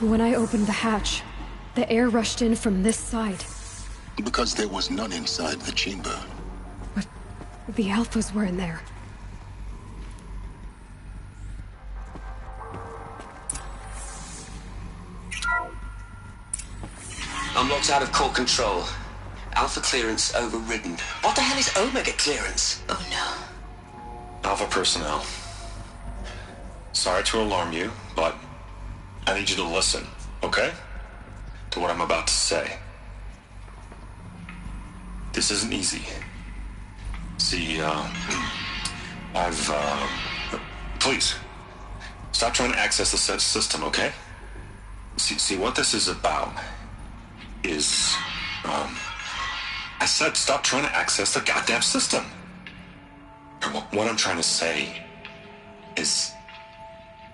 When I opened the hatch, the air rushed in from this side. Because there was none inside the chamber. But the Alphas were in there. I'm locked out of core control. Alpha clearance overridden. What the hell is Omega clearance? Oh no. Alpha personnel. Sorry to alarm you, but I need you to listen, okay? To what I'm about to say. This isn't easy. See, please, stop trying to access the system, okay? See, what this is about is, I said stop trying to access the goddamn system. What I'm trying to say is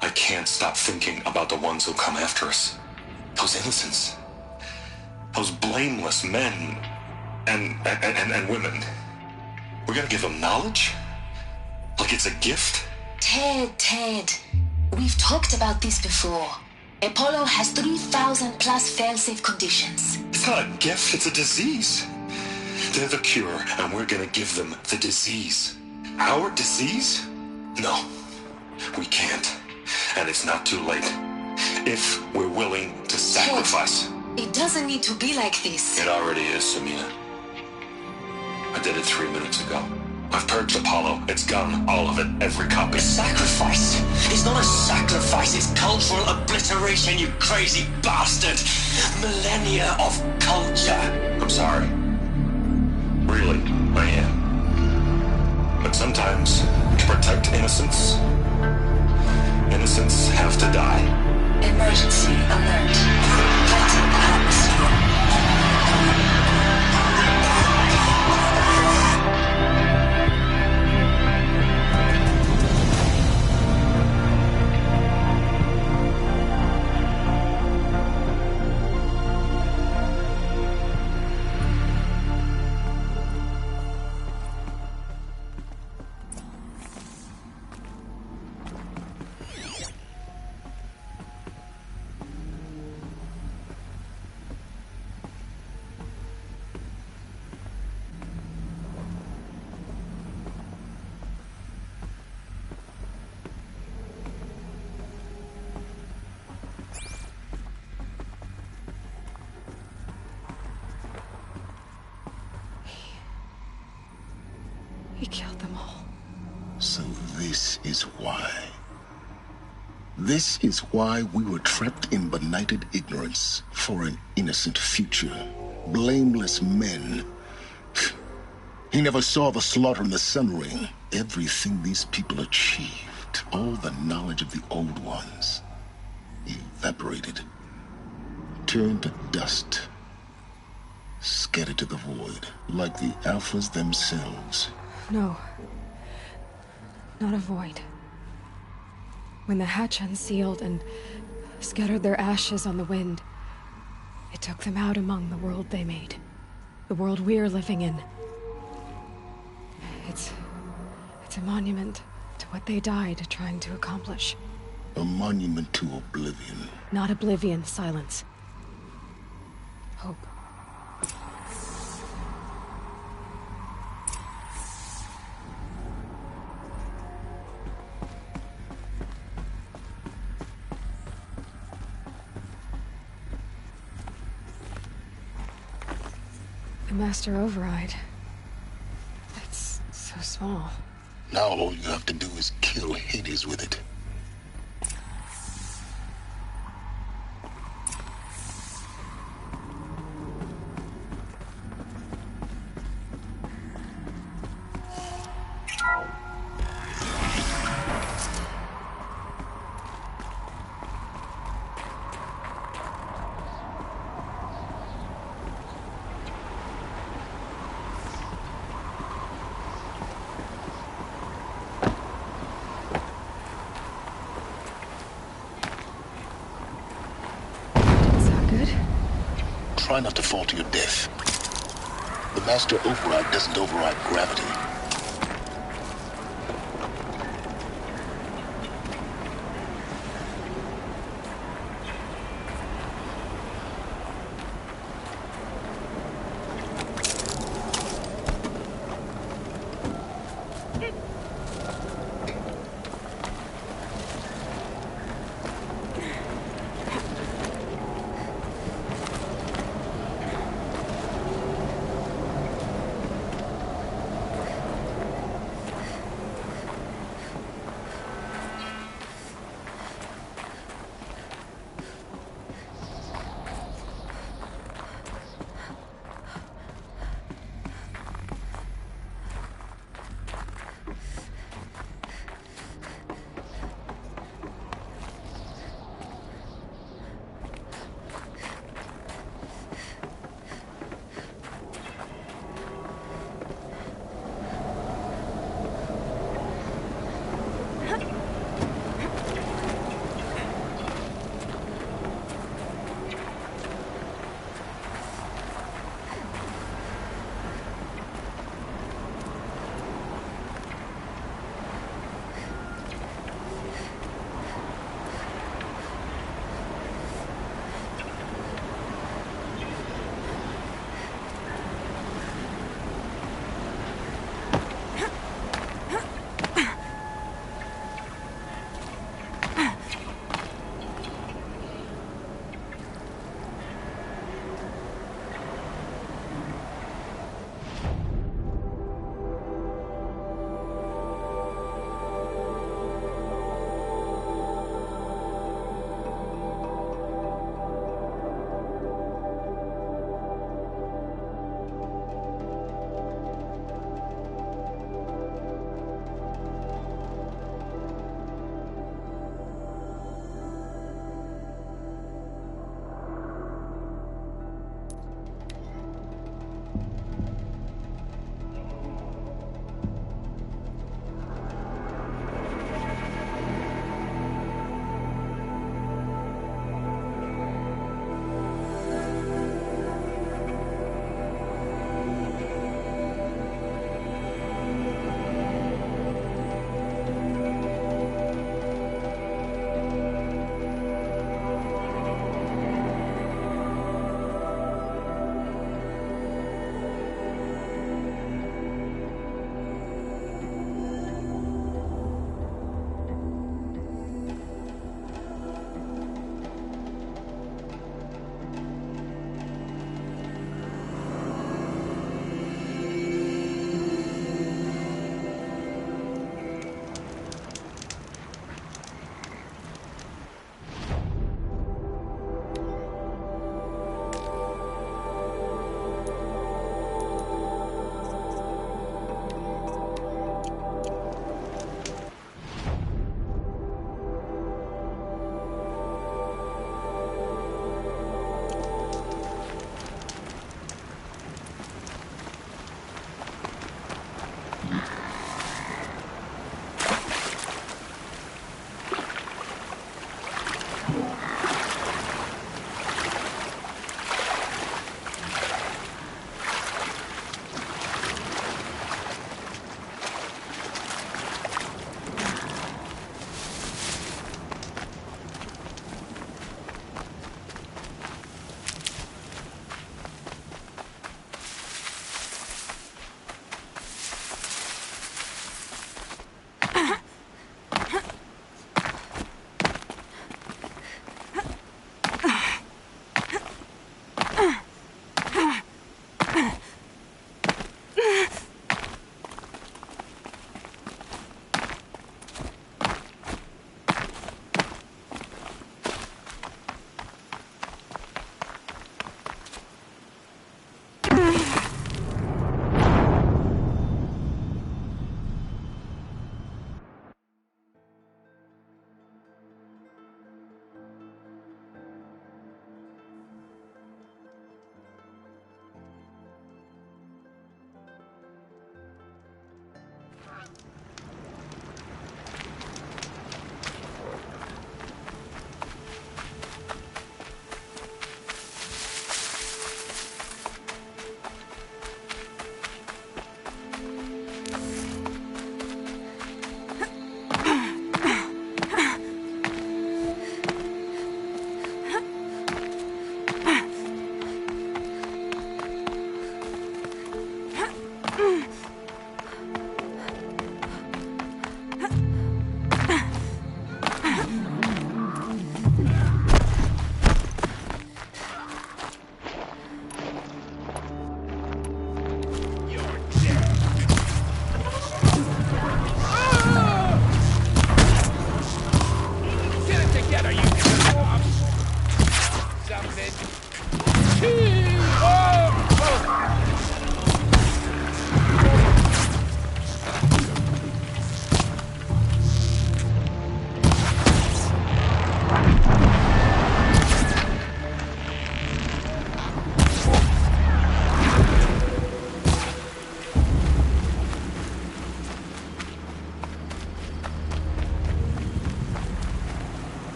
I can't stop thinking about the ones who come after us. Those innocents. Those blameless men and women. We're gonna give them knowledge? Like it's a gift? Ted. We've talked about this before. Apollo has 3,000 plus fail-safe conditions. It's not a gift, it's a disease. They're the cure, and we're gonna give them the disease. Our disease? No, we can't. And it's not too late. If we're willing to sacrifice. It doesn't need to be like this. It already is, Samina. I did it 3 minutes ago. I've purged Apollo. It's gone. All of it. Every copy. Sacrifice? It's not a sacrifice. It's cultural obliteration, you crazy bastard. Millennia of culture. I'm sorry. Really, I am. But sometimes, to protect innocence, innocents have to die. Emergency alert. Cutting atmosphere. He killed them all. So this is why. This is why we were trapped in benighted ignorance for an innocent future. Blameless men. He never saw the slaughter in the Sun Ring. Everything these people achieved, all the knowledge of the old ones, evaporated, turned to dust, scattered to the void, like the Alphas themselves. No. Not a void. When the hatch unsealed and scattered their ashes on the wind, it took them out among the world they made. The world we're living in. It's a monument to what they died trying to accomplish. A monument to oblivion. Not oblivion, silence. Hope. The Master Override. It's so small. Now all you have to do is kill Hades with it. Try not to fall to your death. The Master Override doesn't override gravity.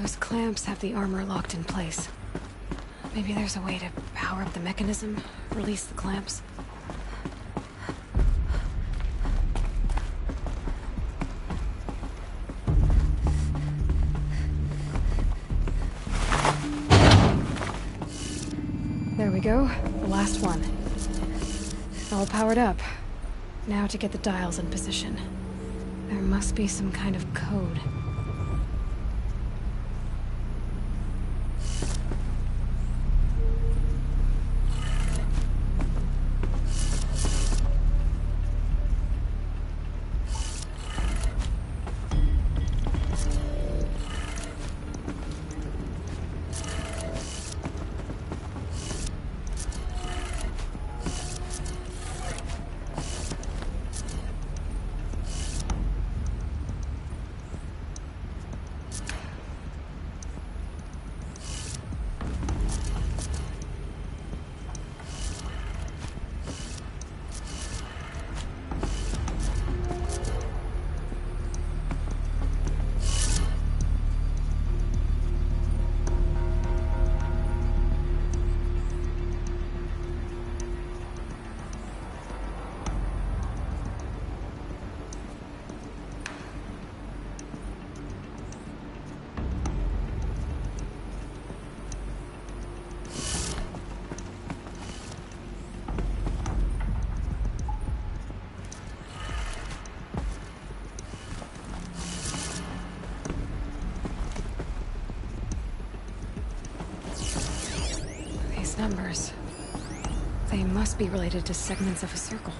Those clamps have the armor locked in place. Maybe there's a way to power up the mechanism, release the clamps. There we go, the last one. All powered up. Now to get the dials in position. There must be some kind of code. Numbers. They must be related to segments of a circle.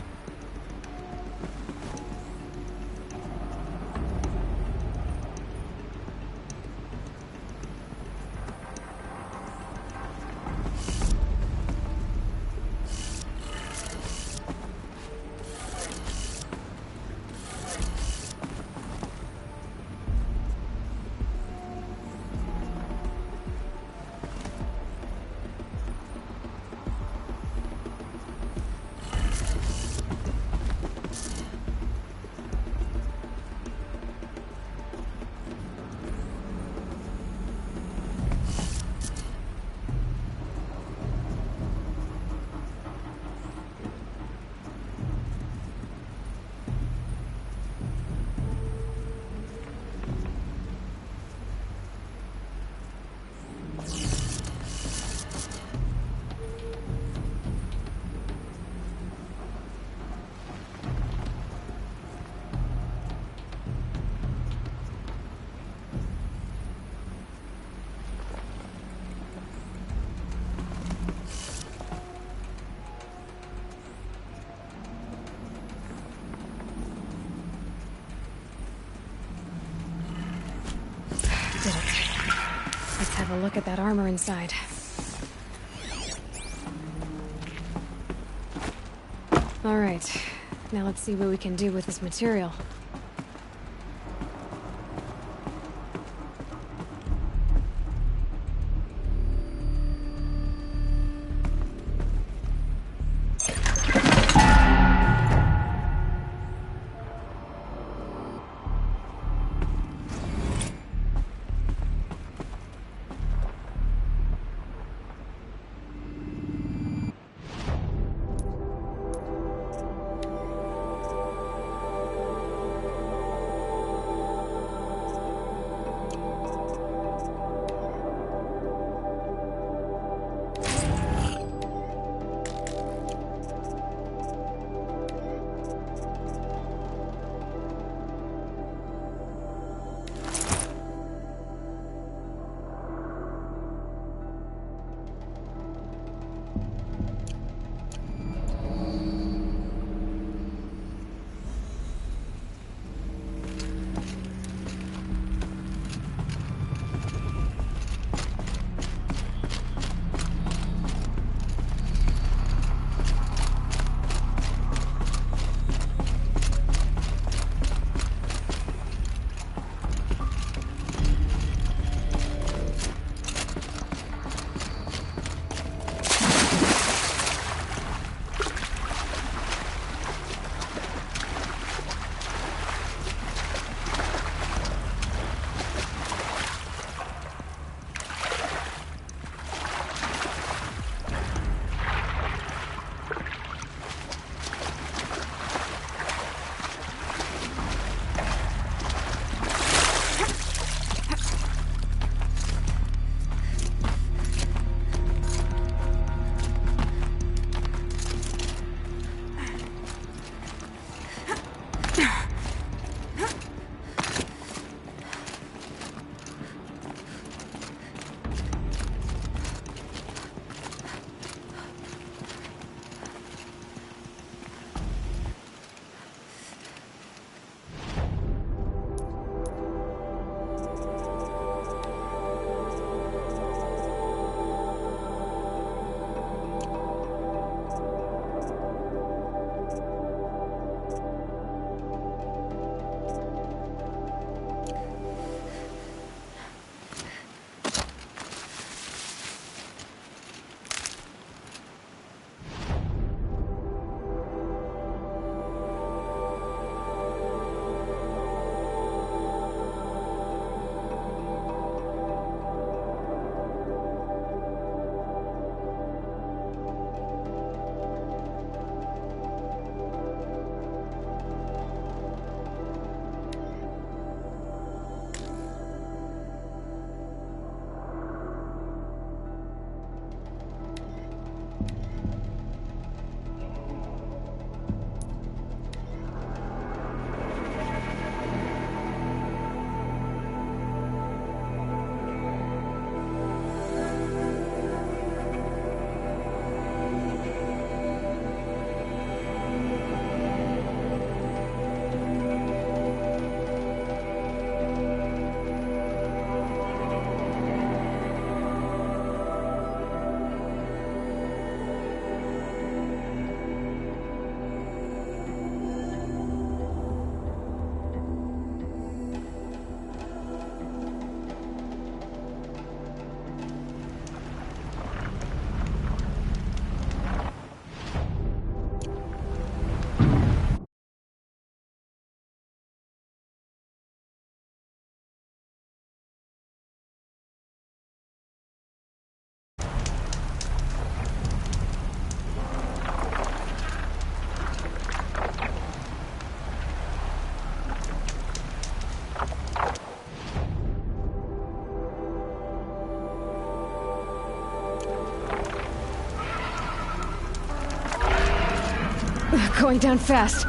Did it. Let's have a look at that armor inside. All right. Now let's see what we can do with this material. Going down fast.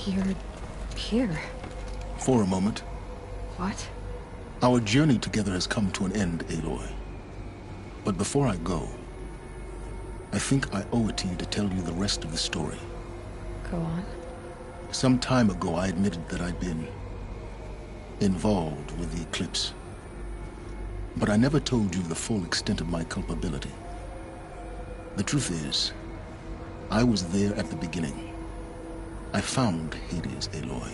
You're here. For a moment. What? Our journey together has come to an end, Aloy. But before I go, I think I owe it to you to tell you the rest of the story. Go on. Some time ago, I admitted that I'd been involved with the eclipse. But I never told you the full extent of my culpability. The truth is, I was there at the beginning. I found Hades, Aloy,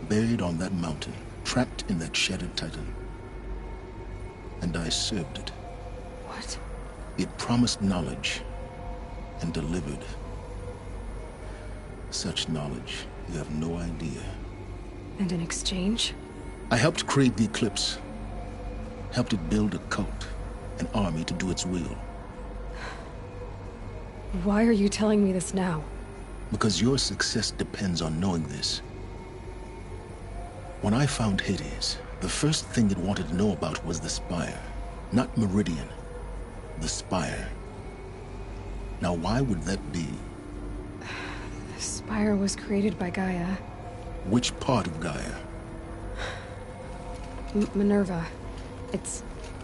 buried on that mountain, trapped in that shattered titan. And I served it. What? It promised knowledge and delivered. Such knowledge, you have no idea. And in exchange? I helped create the eclipse. Helped it build a cult, an army to do its will. Why are you telling me this now? Because your success depends on knowing this. When I found Hades, the first thing it wanted to know about was the Spire. Not Meridian. The Spire. Now why would that be? The Spire was created by Gaia. Which part of Gaia? Minerva. Its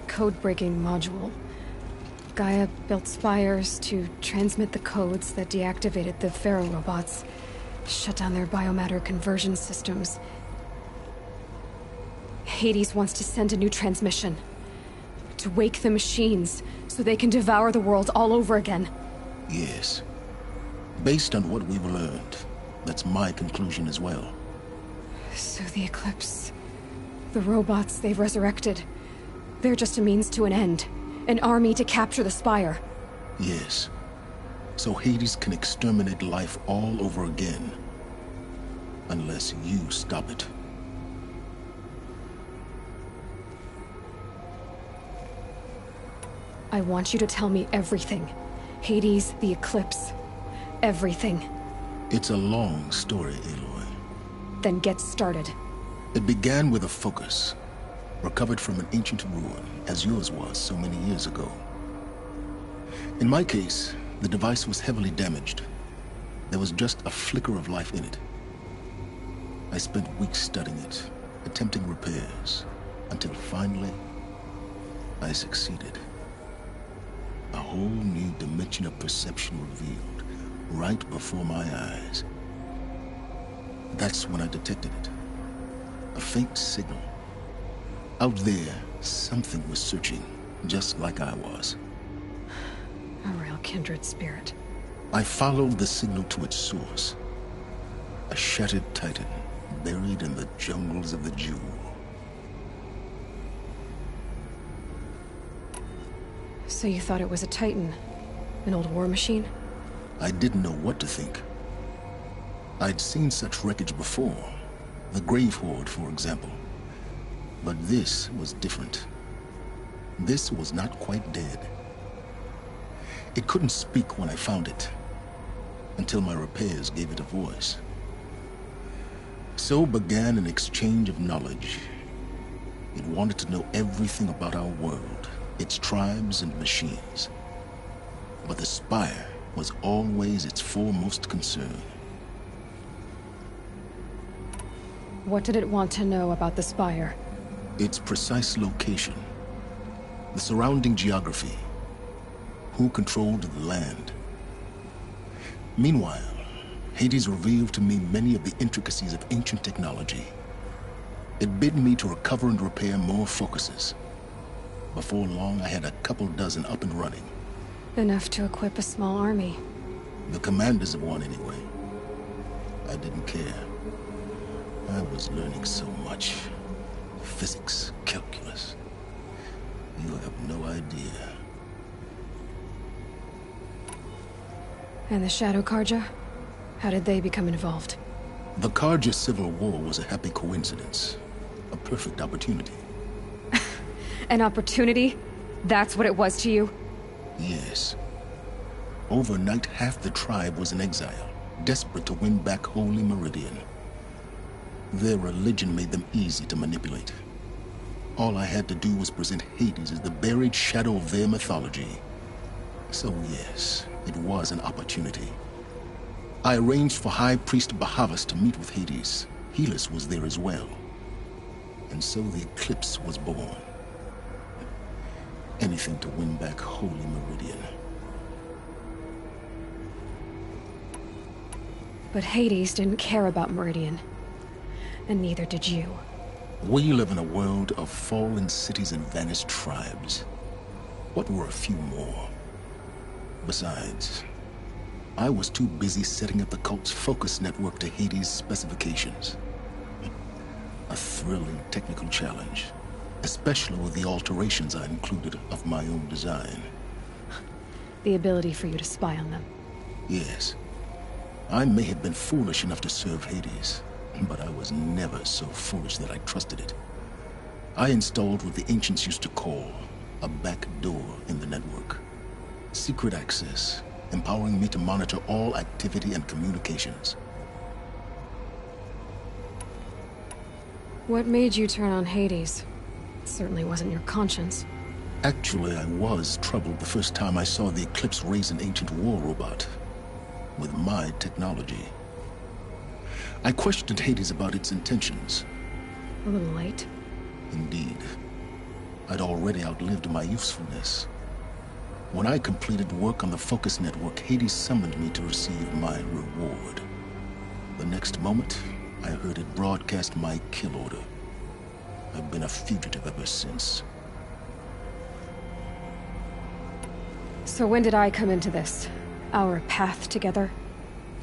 code-breaking module. Gaia built spires to transmit the codes that deactivated the Pharaoh robots, shut down their biomatter conversion systems. Hades wants to send a new transmission. To wake the machines, so they can devour the world all over again. Yes. Based on what we've learned, that's my conclusion as well. So the Eclipse... the robots they've resurrected... they're just a means to an end. An army to capture the Spire. Yes. so Hades can exterminate life all over again. Unless you stop it. I want you to tell me everything. Hades, the eclipse, everything. It's a long story, Aloy. Then get started. It began with a focus, recovered from an ancient ruin, as yours was so many years ago. In my case, the device was heavily damaged. There was just a flicker of life in it. I spent weeks studying it, attempting repairs, until finally, I succeeded. A whole new dimension of perception revealed, right before my eyes. That's when I detected it. A faint signal. Out there, something was searching, just like I was. A real kindred spirit. I followed the signal to its source. A shattered titan, buried in the jungles of the Jewel. So you thought it was a titan? An old war machine? I didn't know what to think. I'd seen such wreckage before. The Grave Horde, for example. But this was different. This was not quite dead. It couldn't speak when I found it, until my repairs gave it a voice. So began an exchange of knowledge. It wanted to know everything about our world, its tribes and machines. But the Spire was always its foremost concern. What did it want to know about the Spire? Its precise location, the surrounding geography, who controlled the land. Meanwhile, Hades revealed to me many of the intricacies of ancient technology. It bid me to recover and repair more focuses. Before long, I had a couple dozen up and running. Enough to equip a small army. The commanders of one, anyway. I didn't care. I was learning so much. Physics, calculus. You have no idea. And the Shadow Karja? How did they become involved? The Karja Civil War was a happy coincidence. A perfect opportunity. An opportunity? That's what it was to you? Yes. Overnight, half the tribe was in exile, desperate to win back Holy Meridian. Their religion made them easy to manipulate. All I had to do was present Hades as the buried shadow of their mythology. So yes, it was an opportunity. I arranged for High Priest Bahavas to meet with Hades. Helis was there as well. And so the eclipse was born. Anything to win back Holy Meridian. But Hades didn't care about Meridian. And neither did you. We live in a world of fallen cities and vanished tribes. What were a few more? Besides, I was too busy setting up the cult's focus network to Hades' specifications. A thrilling technical challenge, especially with the alterations I included of my own design. The ability for you to spy on them. Yes. I may have been foolish enough to serve Hades, but I was never so foolish that I trusted it. I installed what the ancients used to call a back door in the network. Secret access, empowering me to monitor all activity and communications. What made you turn on Hades? It certainly wasn't your conscience. Actually, I was troubled the first time I saw the Eclipse raise an ancient war robot. With my technology. I questioned Hades about its intentions. A little late. Indeed. I'd already outlived my usefulness. When I completed work on the Focus Network, Hades summoned me to receive my reward. The next moment, I heard it broadcast my kill order. I've been a fugitive ever since. So when did I come into this? Our path together?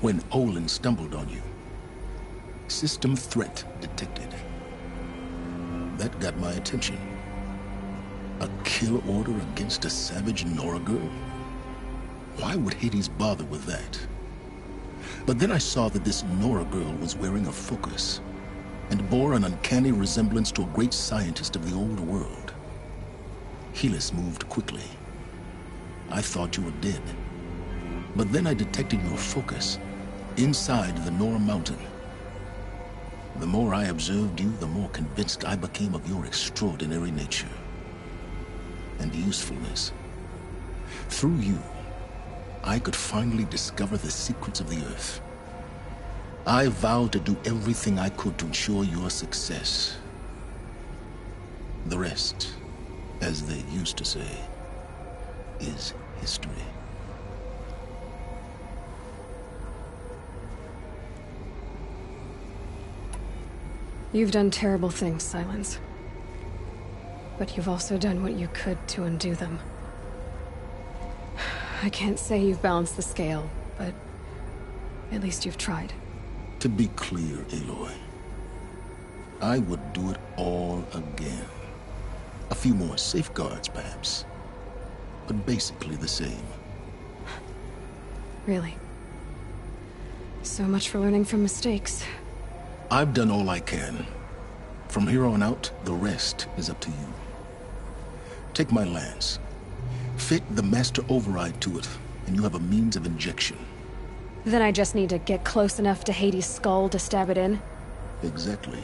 When Olin stumbled on you. System threat detected. That got my attention. A kill order against a savage Nora girl? Why would Hades bother with that? But then I saw that this Nora girl was wearing a focus and bore an uncanny resemblance to a great scientist of the old world. Helis moved quickly. I thought you were dead. But then I detected your focus inside the Nora mountain. The more I observed you, the more convinced I became of your extraordinary nature and usefulness. Through you, I could finally discover the secrets of the Earth. I vowed to do everything I could to ensure your success. The rest, as they used to say, is history. You've done terrible things, Silence. But you've also done what you could to undo them. I can't say you've balanced the scale, but at least you've tried. To be clear, Aloy, I would do it all again. A few more safeguards, perhaps, but basically the same. Really? So much for learning from mistakes. I've done all I can. From here on out, the rest is up to you. Take my lance. Fit the master override to it, and you have a means of injection. Then I just need to get close enough to Hades' skull to stab it in? Exactly.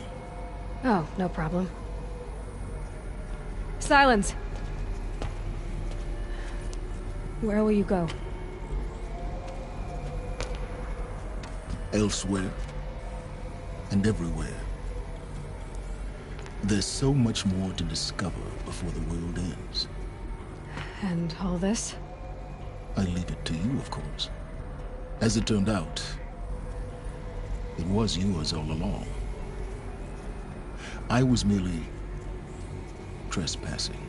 Oh, no problem. Silence! Where will you go? Elsewhere. And everywhere. There's so much more to discover before the world ends. And all this? I leave it to you, of course. As it turned out, it was yours all along. I was merely trespassing.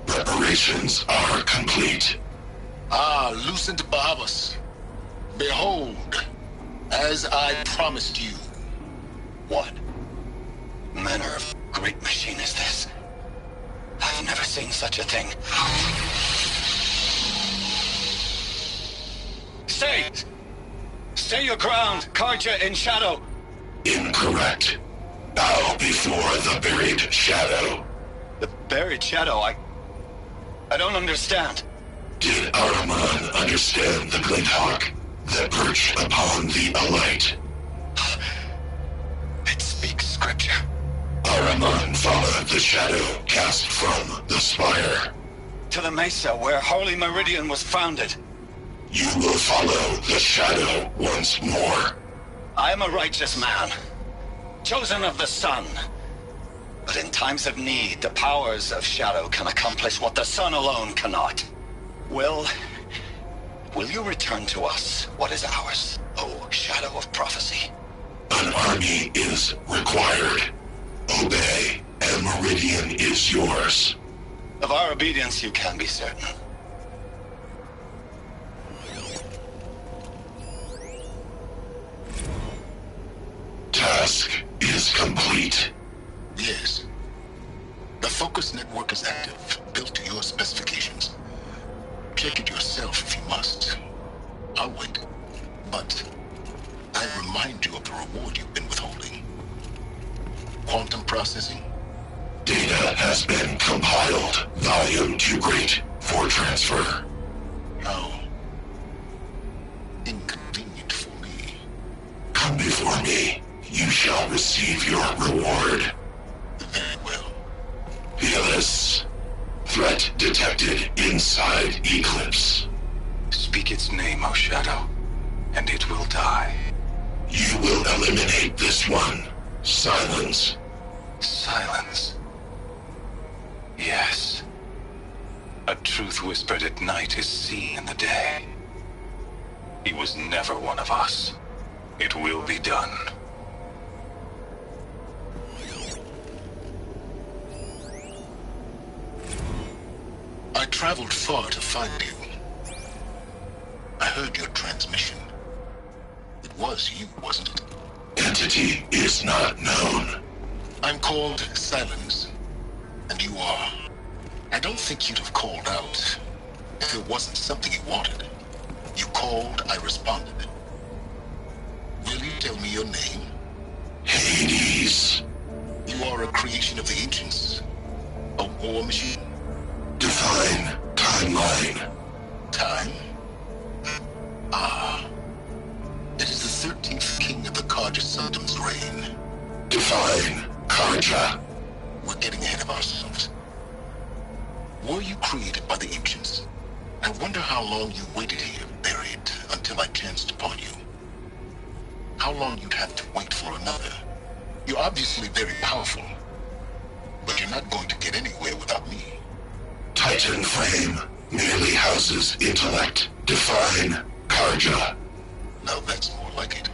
Preparations are complete. Ah, Lucent Bahavas. Behold, as I promised you. What manner of great machine is this? I've never seen such a thing. Stay! Stay your ground, Karja in shadow! Incorrect. Bow before the buried shadow. The buried shadow? I don't understand. Did Araman understand the Glinthawk that perched upon the alight? It speaks scripture. Araman followed the shadow cast from the spire. To the mesa where Holy Meridian was founded. You will follow the shadow once more. I am a righteous man, chosen of the sun. But in times of need, the powers of shadow can accomplish what the sun alone cannot. Will you return to us what is ours, O shadow of prophecy? An army is required. Obey, and Meridian is yours. Of our obedience you can be certain. Task is complete. Yes. The focus network is active, built to your specifications. Check it yourself if you must. I'll wait. But I remind you of the reward you've been withholding. Quantum processing. Data has been compiled. Volume too great for transfer. How inconvenient for me. Come before me. You shall receive your reward. Very well. Helis. Threat detected inside Eclipse. Speak its name, O Shadow, and it will die. You will eliminate this one. Silence. Silence. Yes. A truth whispered at night is seen in the day. He was never one of us. It will be done. I traveled far to find you. I heard your transmission. It was you, wasn't it? Entity is not known. I'm called Silence, and you are. I don't think you'd have called out if it wasn't something you wanted. You called, I responded. Will you tell me your name? Hades. You are a creation of the ancients. A war machine. Define timeline. Time? Ah. It is the 13th king of the Karja Sanctum's reign. Define Karja. We're getting ahead of ourselves. Were you created by the ancients? I wonder how long you waited here, buried, until I chanced upon you. How long you'd have to wait for another. You're obviously very powerful, but you're not going to get anywhere without me. Titan frame merely houses intellect. Define Karja. Now that's more like it.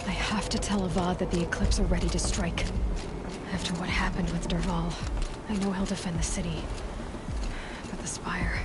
I have to tell Avad that the Eclipse are ready to strike. After what happened with Derval, I know he'll defend the city. But the Spire...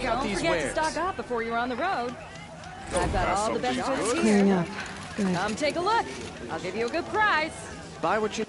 Check out these Don't forget wares. to stock up before you're on the road. I've got all the best goods It's here. clearing up. Good. Come take a look. I'll give you a good price. Buy what you...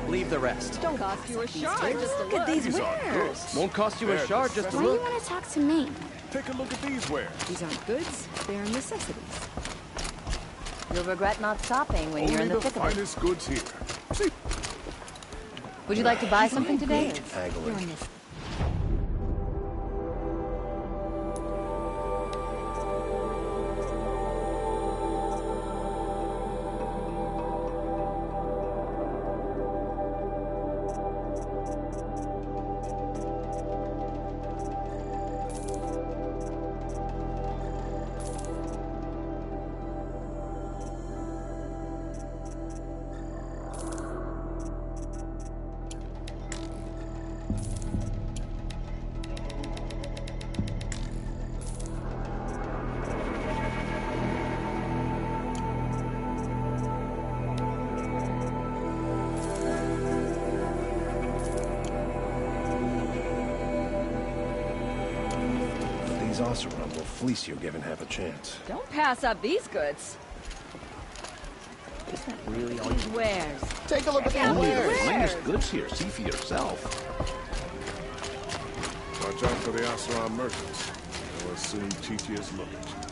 Leave the rest. Don't cost you a shard just to look. At these wares. Won't cost you a shard just to Why do you look. want to talk to me? Take a look at these wares. These aren't goods, they're necessities. You'll regret not stopping when you're in the thick of it. Finest goods here. See? Would you like to buy something today? Haggling. These Oseram will fleece you given half a chance. Don't pass up these goods. Is that really all These wares. Take a look at Check out the these wares. wares. Goods here. See for yourself. Watch out for the Oseram merchants. They'll as soon cheat you as look at you.